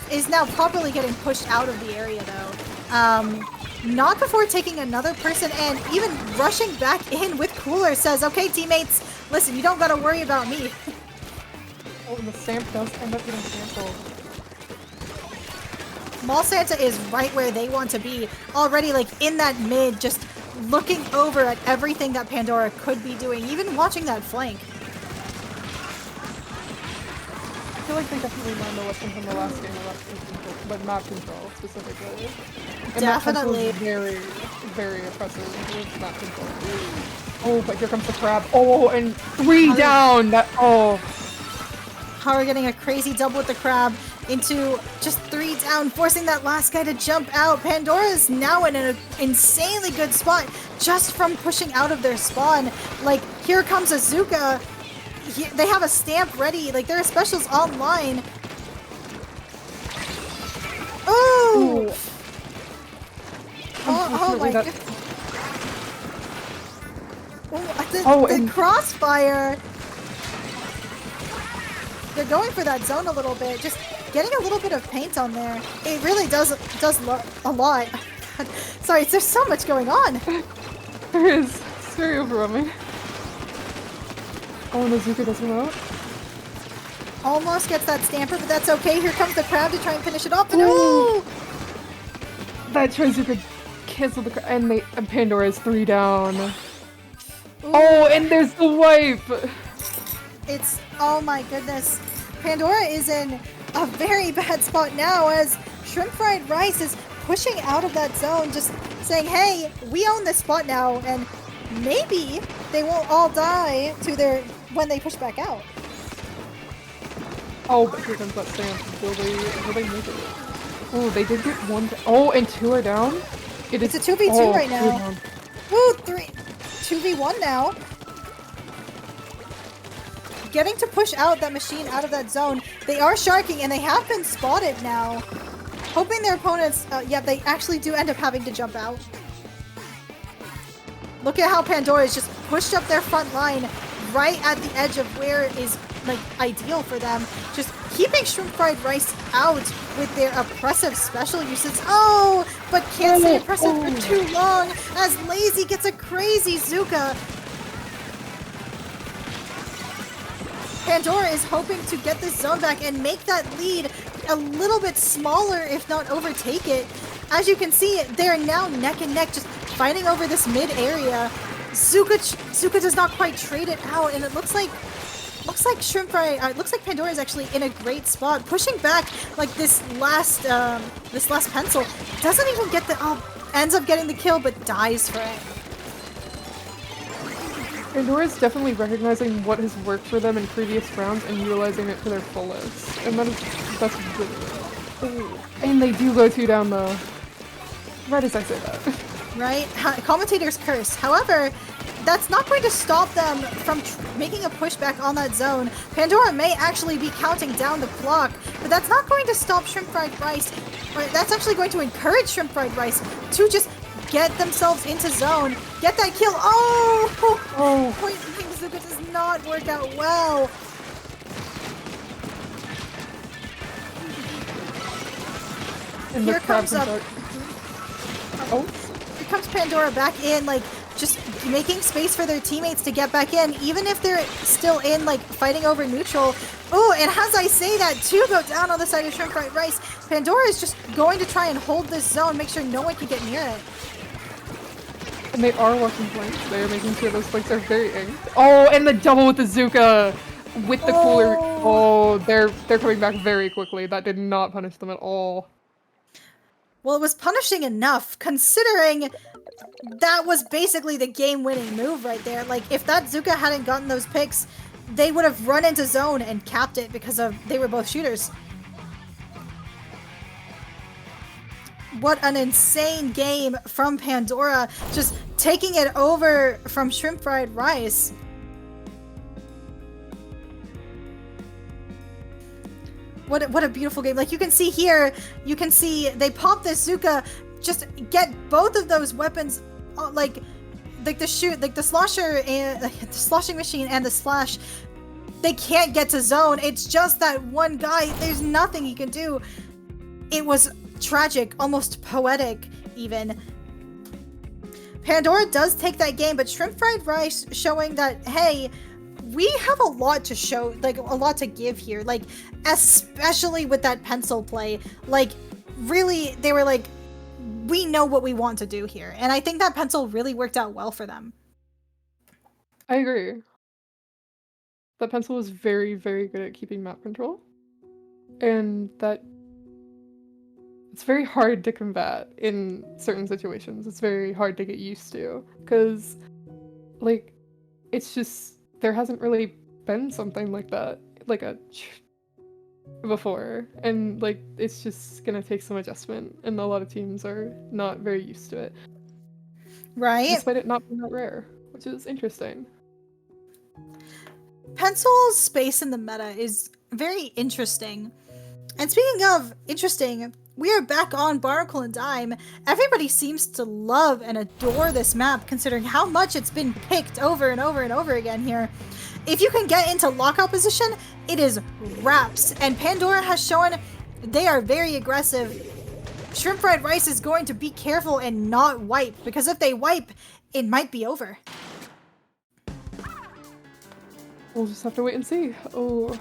[SPEAKER 5] Is now properly getting pushed out of the area, though. Not before taking another person, and even rushing back in with cooler says, okay, teammates, listen, you don't gotta worry about me.
[SPEAKER 6] Oh, and the Samp does end up getting canceled.
[SPEAKER 5] Mall Santa is right where they want to be, already like in that mid, just looking over at everything that Pandora could be doing, even watching that flank.
[SPEAKER 6] I feel like they definitely learned a lesson from the last game about map control specifically. And
[SPEAKER 5] Definitely.
[SPEAKER 6] that very, very oppressive with map control. Oh, but here comes the crab. Oh, and 3 down!
[SPEAKER 5] Haru getting a crazy double with the crab into just 3 down, forcing that last guy to jump out. Pandora is now in an insanely good spot just from pushing out of their spawn. Like, here comes Azuka. They have a stamp ready. Like, there are specials online. Ooh!
[SPEAKER 6] Ooh.
[SPEAKER 5] Oh my
[SPEAKER 6] Unfortunately, that-
[SPEAKER 5] god. The
[SPEAKER 6] and-
[SPEAKER 5] crossfire! They're going for that zone a little bit, just getting a little bit of paint on there. It really does a lot. Sorry, there's so much going on.
[SPEAKER 6] There is. It's very overwhelming. Oh, and Azuka doesn't out.
[SPEAKER 5] Almost gets that stamper, but that's okay. Here comes the crab to try and finish it off. And
[SPEAKER 6] Ooh.
[SPEAKER 5] ooh!
[SPEAKER 6] That Trizuka canceled the and Pandora is 3 down.
[SPEAKER 5] Ooh.
[SPEAKER 6] Oh, and there's the wipe!
[SPEAKER 5] It's, oh my goodness. Pandora is in a very bad spot now as Shrimp Fried Rice is pushing out of that zone, just saying, hey, we own this spot now, and maybe they won't all die when they push back out.
[SPEAKER 6] Oh, but here comes that stamp. Will they make it? Oh, they did get 1 oh, and 2 are down?
[SPEAKER 5] It's a 2v2 right now.
[SPEAKER 6] 2 down.
[SPEAKER 5] Woo, 2v1 now. Getting to push out that machine out of that zone. They are sharking and they have been spotted now. Hoping their opponents, yeah, they actually do end up having to jump out. Look at how Pandora is just pushed up their front line right at the edge of where it is like ideal for them. Just keeping Shrimp Fried Rice out with their oppressive special uses. Oh, but can't stay oppressive for too long as Lazy gets a crazy Zuka. Pandora is hoping to get this zone back and make that lead a little bit smaller, if not overtake it. As you can see, they're now neck and neck, just fighting over this mid area. Zuka does not quite trade it out, and it looks like Shrimp Fry. It looks like Pandora is actually in a great spot, pushing back like this last pencil. Doesn't even get the ends up getting the kill, but dies for it.
[SPEAKER 6] Pandora's definitely recognizing what has worked for them in previous rounds and utilizing it to their fullest. And that's really good. Ooh. And they do go 2 down though. Right as I say that.
[SPEAKER 5] Right? Commentator's curse. However, that's not going to stop them from making a pushback on that zone. Pandora may actually be counting down the clock, but that's not going to stop Shrimp Fried Rice. Or that's actually going to encourage Shrimp Fried Rice to just get themselves into zone, get that kill. Oh! Point King Zuka does not work out well.
[SPEAKER 6] And
[SPEAKER 5] Here comes Here comes Pandora back in, like, just making space for their teammates to get back in, even if they're still in, like, fighting over neutral. Oh, and as I say that, 2 go down on the side of Shrimp Fried Rice. Pandora is just going to try and hold this zone, make sure no one can get near it.
[SPEAKER 6] And they are watching flanks. They are making sure those flanks are very inked. Oh, and the double with the Zuka! With the cooler. Oh, they're coming back very quickly. That did not punish them at all.
[SPEAKER 5] Well, it was punishing enough, considering that was basically the game-winning move right there. Like, if that Zuka hadn't gotten those picks, they would have run into zone and capped it because they were both shooters. What an insane game from Pandora, just taking it over from Shrimp Fried Rice. What a beautiful game. Like, you can see here, you can see they pop this Zuka, just get both of those weapons, like the slosher and the sloshing machine and the slash. They can't get to zone. It's just that one guy. There's nothing he can do. It was tragic, almost poetic even. Pandora does take that game, but Shrimp Fried Rice showing that, hey, we have a lot to show, like, a lot to give here, like, especially with that pencil play. Like, really, they were like, we know what we want to do here, and I think that pencil really worked out well for them.
[SPEAKER 6] I agree. That pencil was very, very good at keeping map control. And that it's very hard to combat in certain situations. It's very hard to get used to, because, like, it's just, there hasn't really been something like that, like before, and, like, it's just gonna take some adjustment, and a lot of teams are not very used to it.
[SPEAKER 5] Right?
[SPEAKER 6] Despite it not being that rare, which is interesting.
[SPEAKER 5] Pencil's space in the meta is very interesting. And speaking of interesting, we are back on Barnacle and Dime. Everybody seems to love and adore this map, considering how much it's been picked over and over and over again here. If you can get into lockout position, it is wraps. And Pandora has shown they are very aggressive. Shrimp Fried Rice is going to be careful and not wipe, because if they wipe, it might be over.
[SPEAKER 6] We'll just have to wait and see. Oh.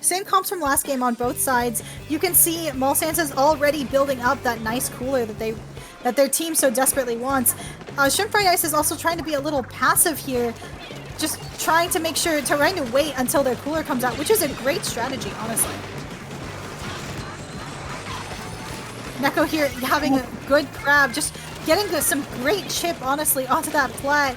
[SPEAKER 5] Same comps from last game on both sides. You can see Mulsands is already building up that nice cooler that their team so desperately wants. Shrimp Fried Ice is also trying to be a little passive here, just trying to wait until their cooler comes out, which is a great strategy, honestly. Neko here having a good grab, just getting some great chip, honestly, onto that plat.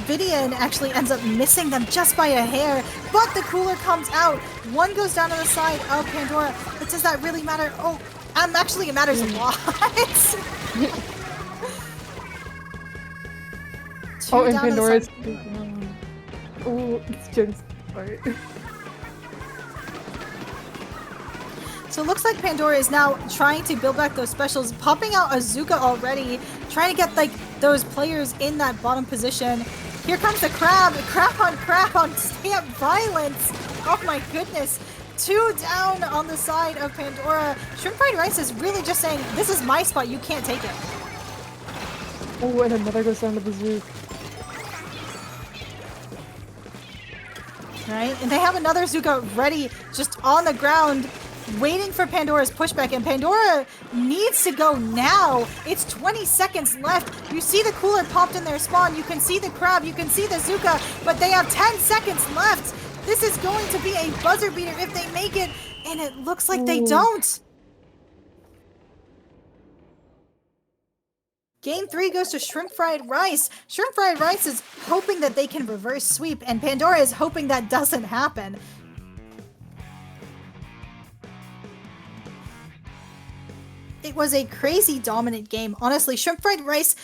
[SPEAKER 5] Vidian actually ends up missing them just by a hair, but the cooler comes out. One goes down to the side of Pandora, but does that really matter? Oh, actually it matters a lot.
[SPEAKER 6] Oh, and Pandora's... Oh, it's Jinx. Right.
[SPEAKER 5] So it looks like Pandora is now trying to build back those specials, popping out Azuka already, trying to get like those players in that bottom position. Here comes the crab on stamp violence. Oh my goodness. 2 down on the side of Pandora. Shrimp Fried Rice is really just saying, this is my spot, you can't take it.
[SPEAKER 6] Oh, and another goes down to the Zook.
[SPEAKER 5] Right, and they have another Zuka ready, just on the ground, waiting for Pandora's pushback, and Pandora needs to go now. It's 20 seconds left. You see the cooler popped in their spawn, you can see the crab, you can see the Zuka, but they have 10 seconds left. This is going to be a buzzer beater if they make it, and it looks like they don't. Game 3 goes to Shrimp Fried Rice. Shrimp Fried Rice is hoping that they can reverse sweep, and Pandora is hoping that doesn't happen. It was a crazy dominant game. Honestly, Shrimp Fried Rice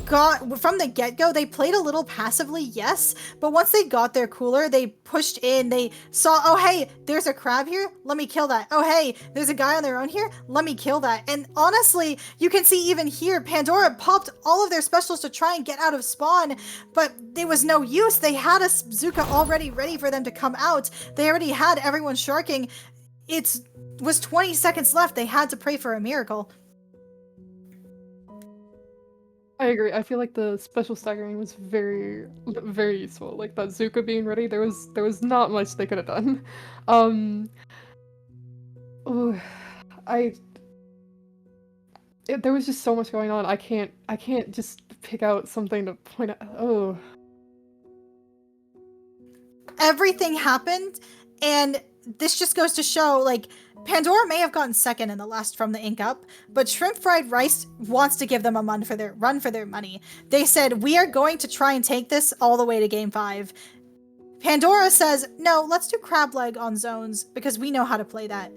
[SPEAKER 5] got, from the get-go, they played a little passively, yes, but once they got their cooler, they pushed in, they saw, oh hey, there's a crab here, let me kill that. Oh hey, there's a guy on their own here, let me kill that. And honestly, you can see even here, Pandora popped all of their specials to try and get out of spawn, but there was no use. They had a Zuka already ready for them to come out. They already had everyone sharking. It was 20 seconds left. They had to pray for a miracle.
[SPEAKER 6] I agree. I feel like the special staggering was very, very useful. Like that Zuka being ready, there was not much they could have done. There was just so much going on. I can't just pick out something to point out. Oh.
[SPEAKER 5] Everything happened, and this just goes to show, like, Pandora may have gotten second in the last from the Ink Up, but Shrimp Fried Rice wants to give them a run for their money. They said, we are going to try and take this all the way to Game 5. Pandora says, no, let's do crab leg on zones, because we know how to play that.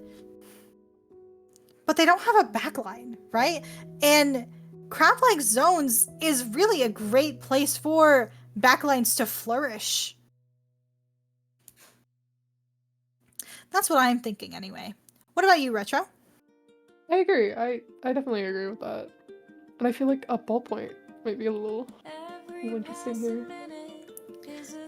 [SPEAKER 5] But they don't have a backline, right? And crab leg zones is really a great place for backlines to flourish. That's what I'm thinking anyway. What about you, Retro?
[SPEAKER 6] I agree. I definitely agree with that. And I feel like a ballpoint might be a little interesting here.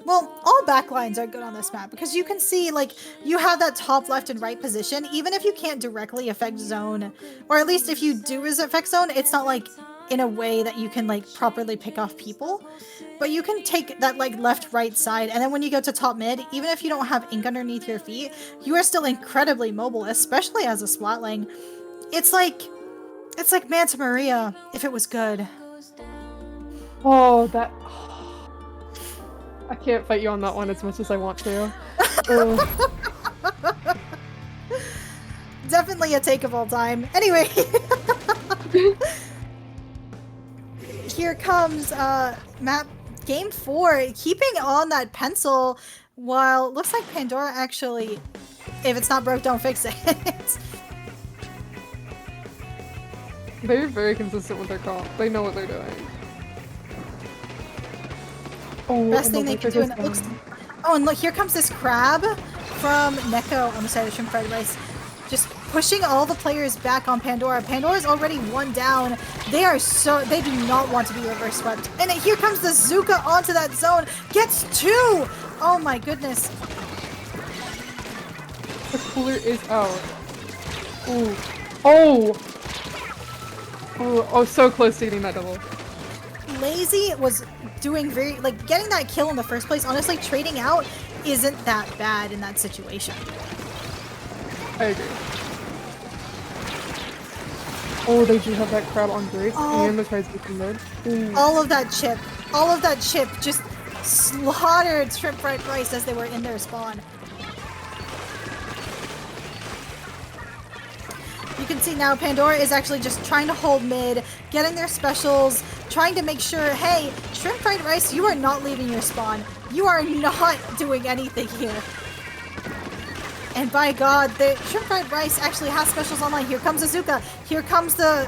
[SPEAKER 5] Well, all backlines are good on this map because you can see, like, you have that top left and right position, even if you can't directly affect zone, or at least if you do affect zone, it's not like in a way that you can like properly pick off people, but you can take that like left right side, and then when you go to top mid, even if you don't have ink underneath your feet, you are still incredibly mobile, especially as a splatling. It's like Manta Maria if it was good.
[SPEAKER 6] Oh, that. I can't fight you on that one as much as I want to.
[SPEAKER 5] Definitely a take of all time. Anyway. Here comes map game 4, keeping on that pencil, while it looks like Pandora actually, if it's not broke, don't fix it.
[SPEAKER 6] They're very consistent with their comp. They know what they're doing. Oh,
[SPEAKER 5] Best thing they can do, and it looks. Oh, and look, here comes this crab from Neko on the side of Shrimp Fried Rice. Just pushing all the players back on Pandora. Pandora's already one down. They do not want to be reverse swept. And here comes the Zuka onto that zone. Gets 2! Oh my goodness.
[SPEAKER 6] The cooler is out. Ooh. Oh! Oh, so close to getting that double.
[SPEAKER 5] Lazy was doing getting that kill in the first place. Honestly, trading out isn't that bad in that situation.
[SPEAKER 6] I agree. Oh, they do have that crab on bridge and the tries to mid.
[SPEAKER 5] All of that chip just slaughtered Shrimp Fried Rice as they were in their spawn. You can see now Pandora is actually just trying to hold mid, getting their specials, trying to make sure, hey, Shrimp Fried Rice, you are not leaving your spawn. You are not doing anything here. And by God, the Shrimp Fried Rice actually has specials online. Here comes Azuka. Here comes the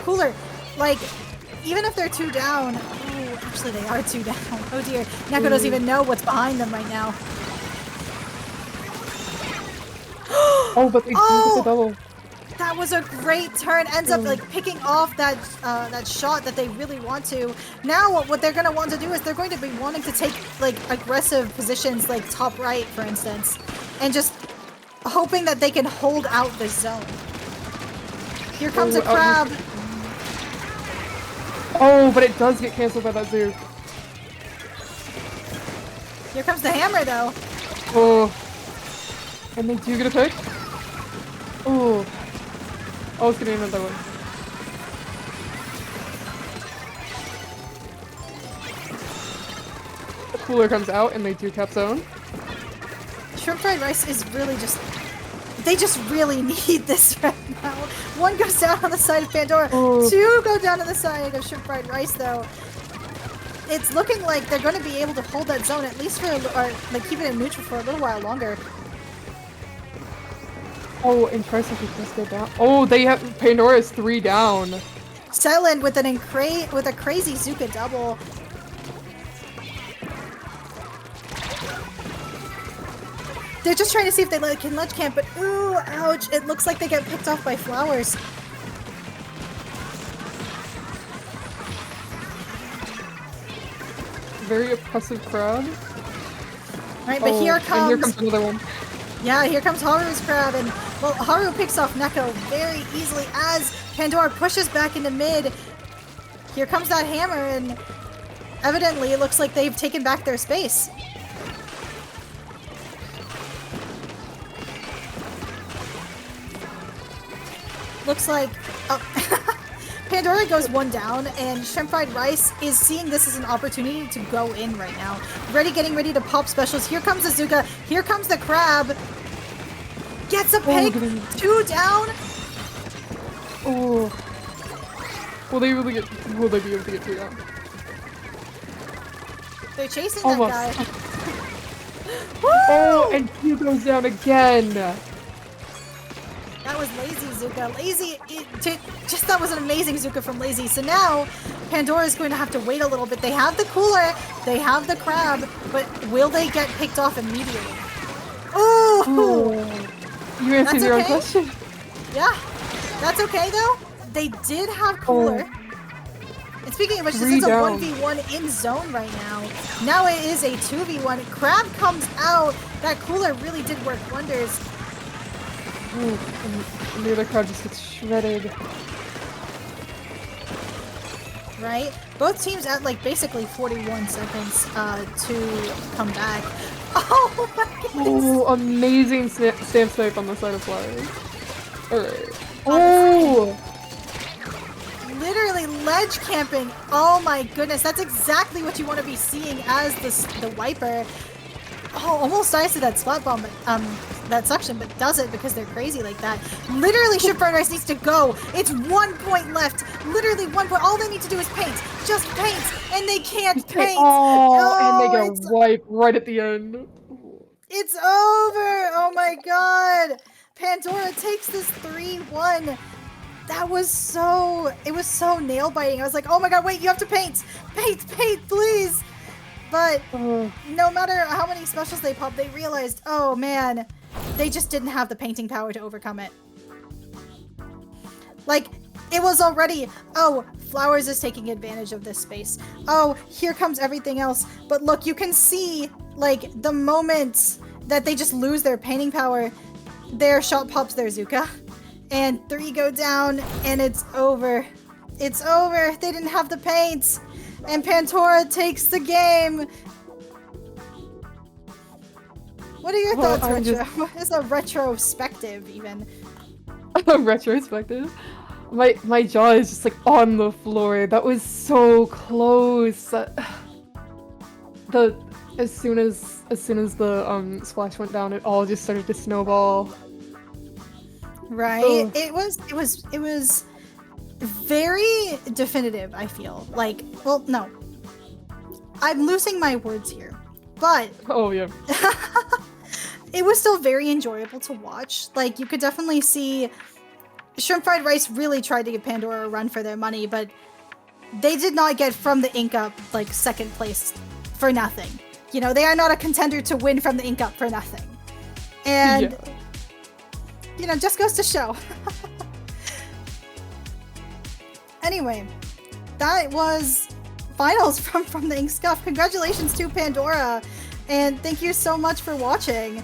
[SPEAKER 5] cooler. Like, even if they're 2 down, ooh, actually they are 2 down. Oh dear, Neko doesn't even know what's behind them right now.
[SPEAKER 6] Oh, but they do get the double.
[SPEAKER 5] That was a great turn. Ends up like picking off that that shot that they really want to. Now what they're gonna want to do is they're going to be wanting to take like aggressive positions, like top right, for instance, and just hoping that they can hold out this zone. Here comes a crab.
[SPEAKER 6] Oh, but it does get canceled by that zoo.
[SPEAKER 5] Here comes the hammer, though.
[SPEAKER 6] Oh, and they do get a pick. Oh. Oh, it's getting another one. The cooler comes out and they do cap zone.
[SPEAKER 5] Shrimp Fried Rice is really just... They just really need this right now. 1 goes down on the side of Pandora. 2 go down on the side of Shrimp Fried Rice, though. It's looking like they're going to be able to hold that zone at least for, or like keep it in neutral for a little while longer.
[SPEAKER 6] Oh, and Tracer could just go down. Oh, they have Pandora is 3 down.
[SPEAKER 5] Selin with a crazy Zuka double. They're just trying to see if they can ledge camp, but ooh, ouch! It looks like they get picked off by flowers.
[SPEAKER 6] Very oppressive crowd.
[SPEAKER 5] Right, but here comes...
[SPEAKER 6] And here comes another one.
[SPEAKER 5] Yeah, here comes Haru's crab, and well, Haru picks off Neko very easily as Pandora pushes back into mid. Here comes that hammer, and evidently it looks like they've taken back their space. Looks like Pandora goes 1 down, and Shrimp Fried Rice is seeing this as an opportunity to go in right now. Getting ready to pop specials. Here comes Azuka. Here comes the crab. Gets a pick. 2 down.
[SPEAKER 6] Oh. Will they be able to get 2 down?
[SPEAKER 5] They're chasing
[SPEAKER 6] Almost.
[SPEAKER 5] that guy.
[SPEAKER 6] Oh, and 2 goes down again.
[SPEAKER 5] That was Lazy Zuka. That was an amazing Zuka from Lazy. So now, Pandora is going to have to wait a little bit. They have the cooler, they have the crab, but will they get picked off immediately? Ooh!
[SPEAKER 6] You answered your own
[SPEAKER 5] okay.
[SPEAKER 6] question.
[SPEAKER 5] Yeah, that's okay though. They did have cooler. And speaking of which, this
[SPEAKER 6] 3
[SPEAKER 5] is a
[SPEAKER 6] down.
[SPEAKER 5] 1v1 in zone right now. Now it is a 2v1. Crab comes out. That cooler really did work wonders.
[SPEAKER 6] Ooh, and the other crowd just gets shredded.
[SPEAKER 5] Right? Both teams at like basically 41 seconds to come back. Oh my goodness!
[SPEAKER 6] Oh, amazing stamp snipe on the side of flowers. Alright. Oh!
[SPEAKER 5] Literally ledge camping. Oh my goodness, that's exactly what you want to be seeing as the wiper. Oh, almost dies to that spot bomb, but that suction, but does it because they're crazy like that. Literally, Shrimp Fried Rice needs to go. It's 1 point left. Literally 1 point. All they need to do is paint. Just paint, and they can't paint.
[SPEAKER 6] Oh, and they
[SPEAKER 5] No,
[SPEAKER 6] get a wipe right at the end.
[SPEAKER 5] it's over. Oh my god. Pandora takes this 3-1. That was so, it was so nail biting. I was like, oh my god, wait, you have to paint. Paint, please. But
[SPEAKER 6] Oh,
[SPEAKER 5] no matter how many specials they popped, they realized, oh man, they just didn't have the painting power to overcome it. Like, it was already, oh, Flowers is taking advantage of this space. Oh, here comes everything else. But look, you can see, like, the moment that they just lose their painting power, their shot pops their Zuka. And 3 go down, and it's over. It's over. They didn't have the paint. And Pantora takes the game. What are your
[SPEAKER 6] Well,
[SPEAKER 5] thoughts,
[SPEAKER 6] I'm
[SPEAKER 5] Retro?
[SPEAKER 6] just-
[SPEAKER 5] What is a retrospective, even?
[SPEAKER 6] retrospective. My jaw is just like on the floor. That was so close. As soon as the splash went down, it all just started to snowball.
[SPEAKER 5] Right?
[SPEAKER 6] Ugh.
[SPEAKER 5] It was very definitive, I feel. Like, well, no. I'm losing my words here. But
[SPEAKER 6] Oh yeah.
[SPEAKER 5] it was still very enjoyable to watch. Like, you could definitely see Shrimp Fried Rice really tried to give Pandora a run for their money, but they did not get from the Ink Up, like, second place for nothing. You know, they are not a contender to win from the Ink Up for nothing. And,
[SPEAKER 6] Yeah.
[SPEAKER 5] you know, just goes to show. Anyway, that was finals from the Ink Scuff. Congratulations to Pandora, and thank you so much for watching.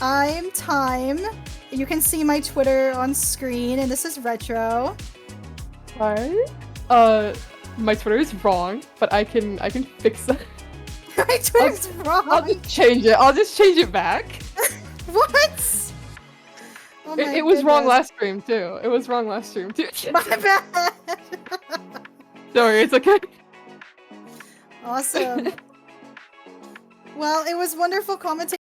[SPEAKER 5] I'm Time. You can see my Twitter on screen, and this is Retro.
[SPEAKER 6] Hi. My Twitter is wrong, but I can fix that.
[SPEAKER 5] My Twitter's
[SPEAKER 6] I'll
[SPEAKER 5] wrong.
[SPEAKER 6] just change it. I'll just change it back.
[SPEAKER 5] What? Oh my
[SPEAKER 6] It was wrong
[SPEAKER 5] goodness.
[SPEAKER 6] last stream too. It was wrong last stream too.
[SPEAKER 5] My bad.
[SPEAKER 6] Don't worry, it's okay.
[SPEAKER 5] Awesome. Well, it was wonderful commentating.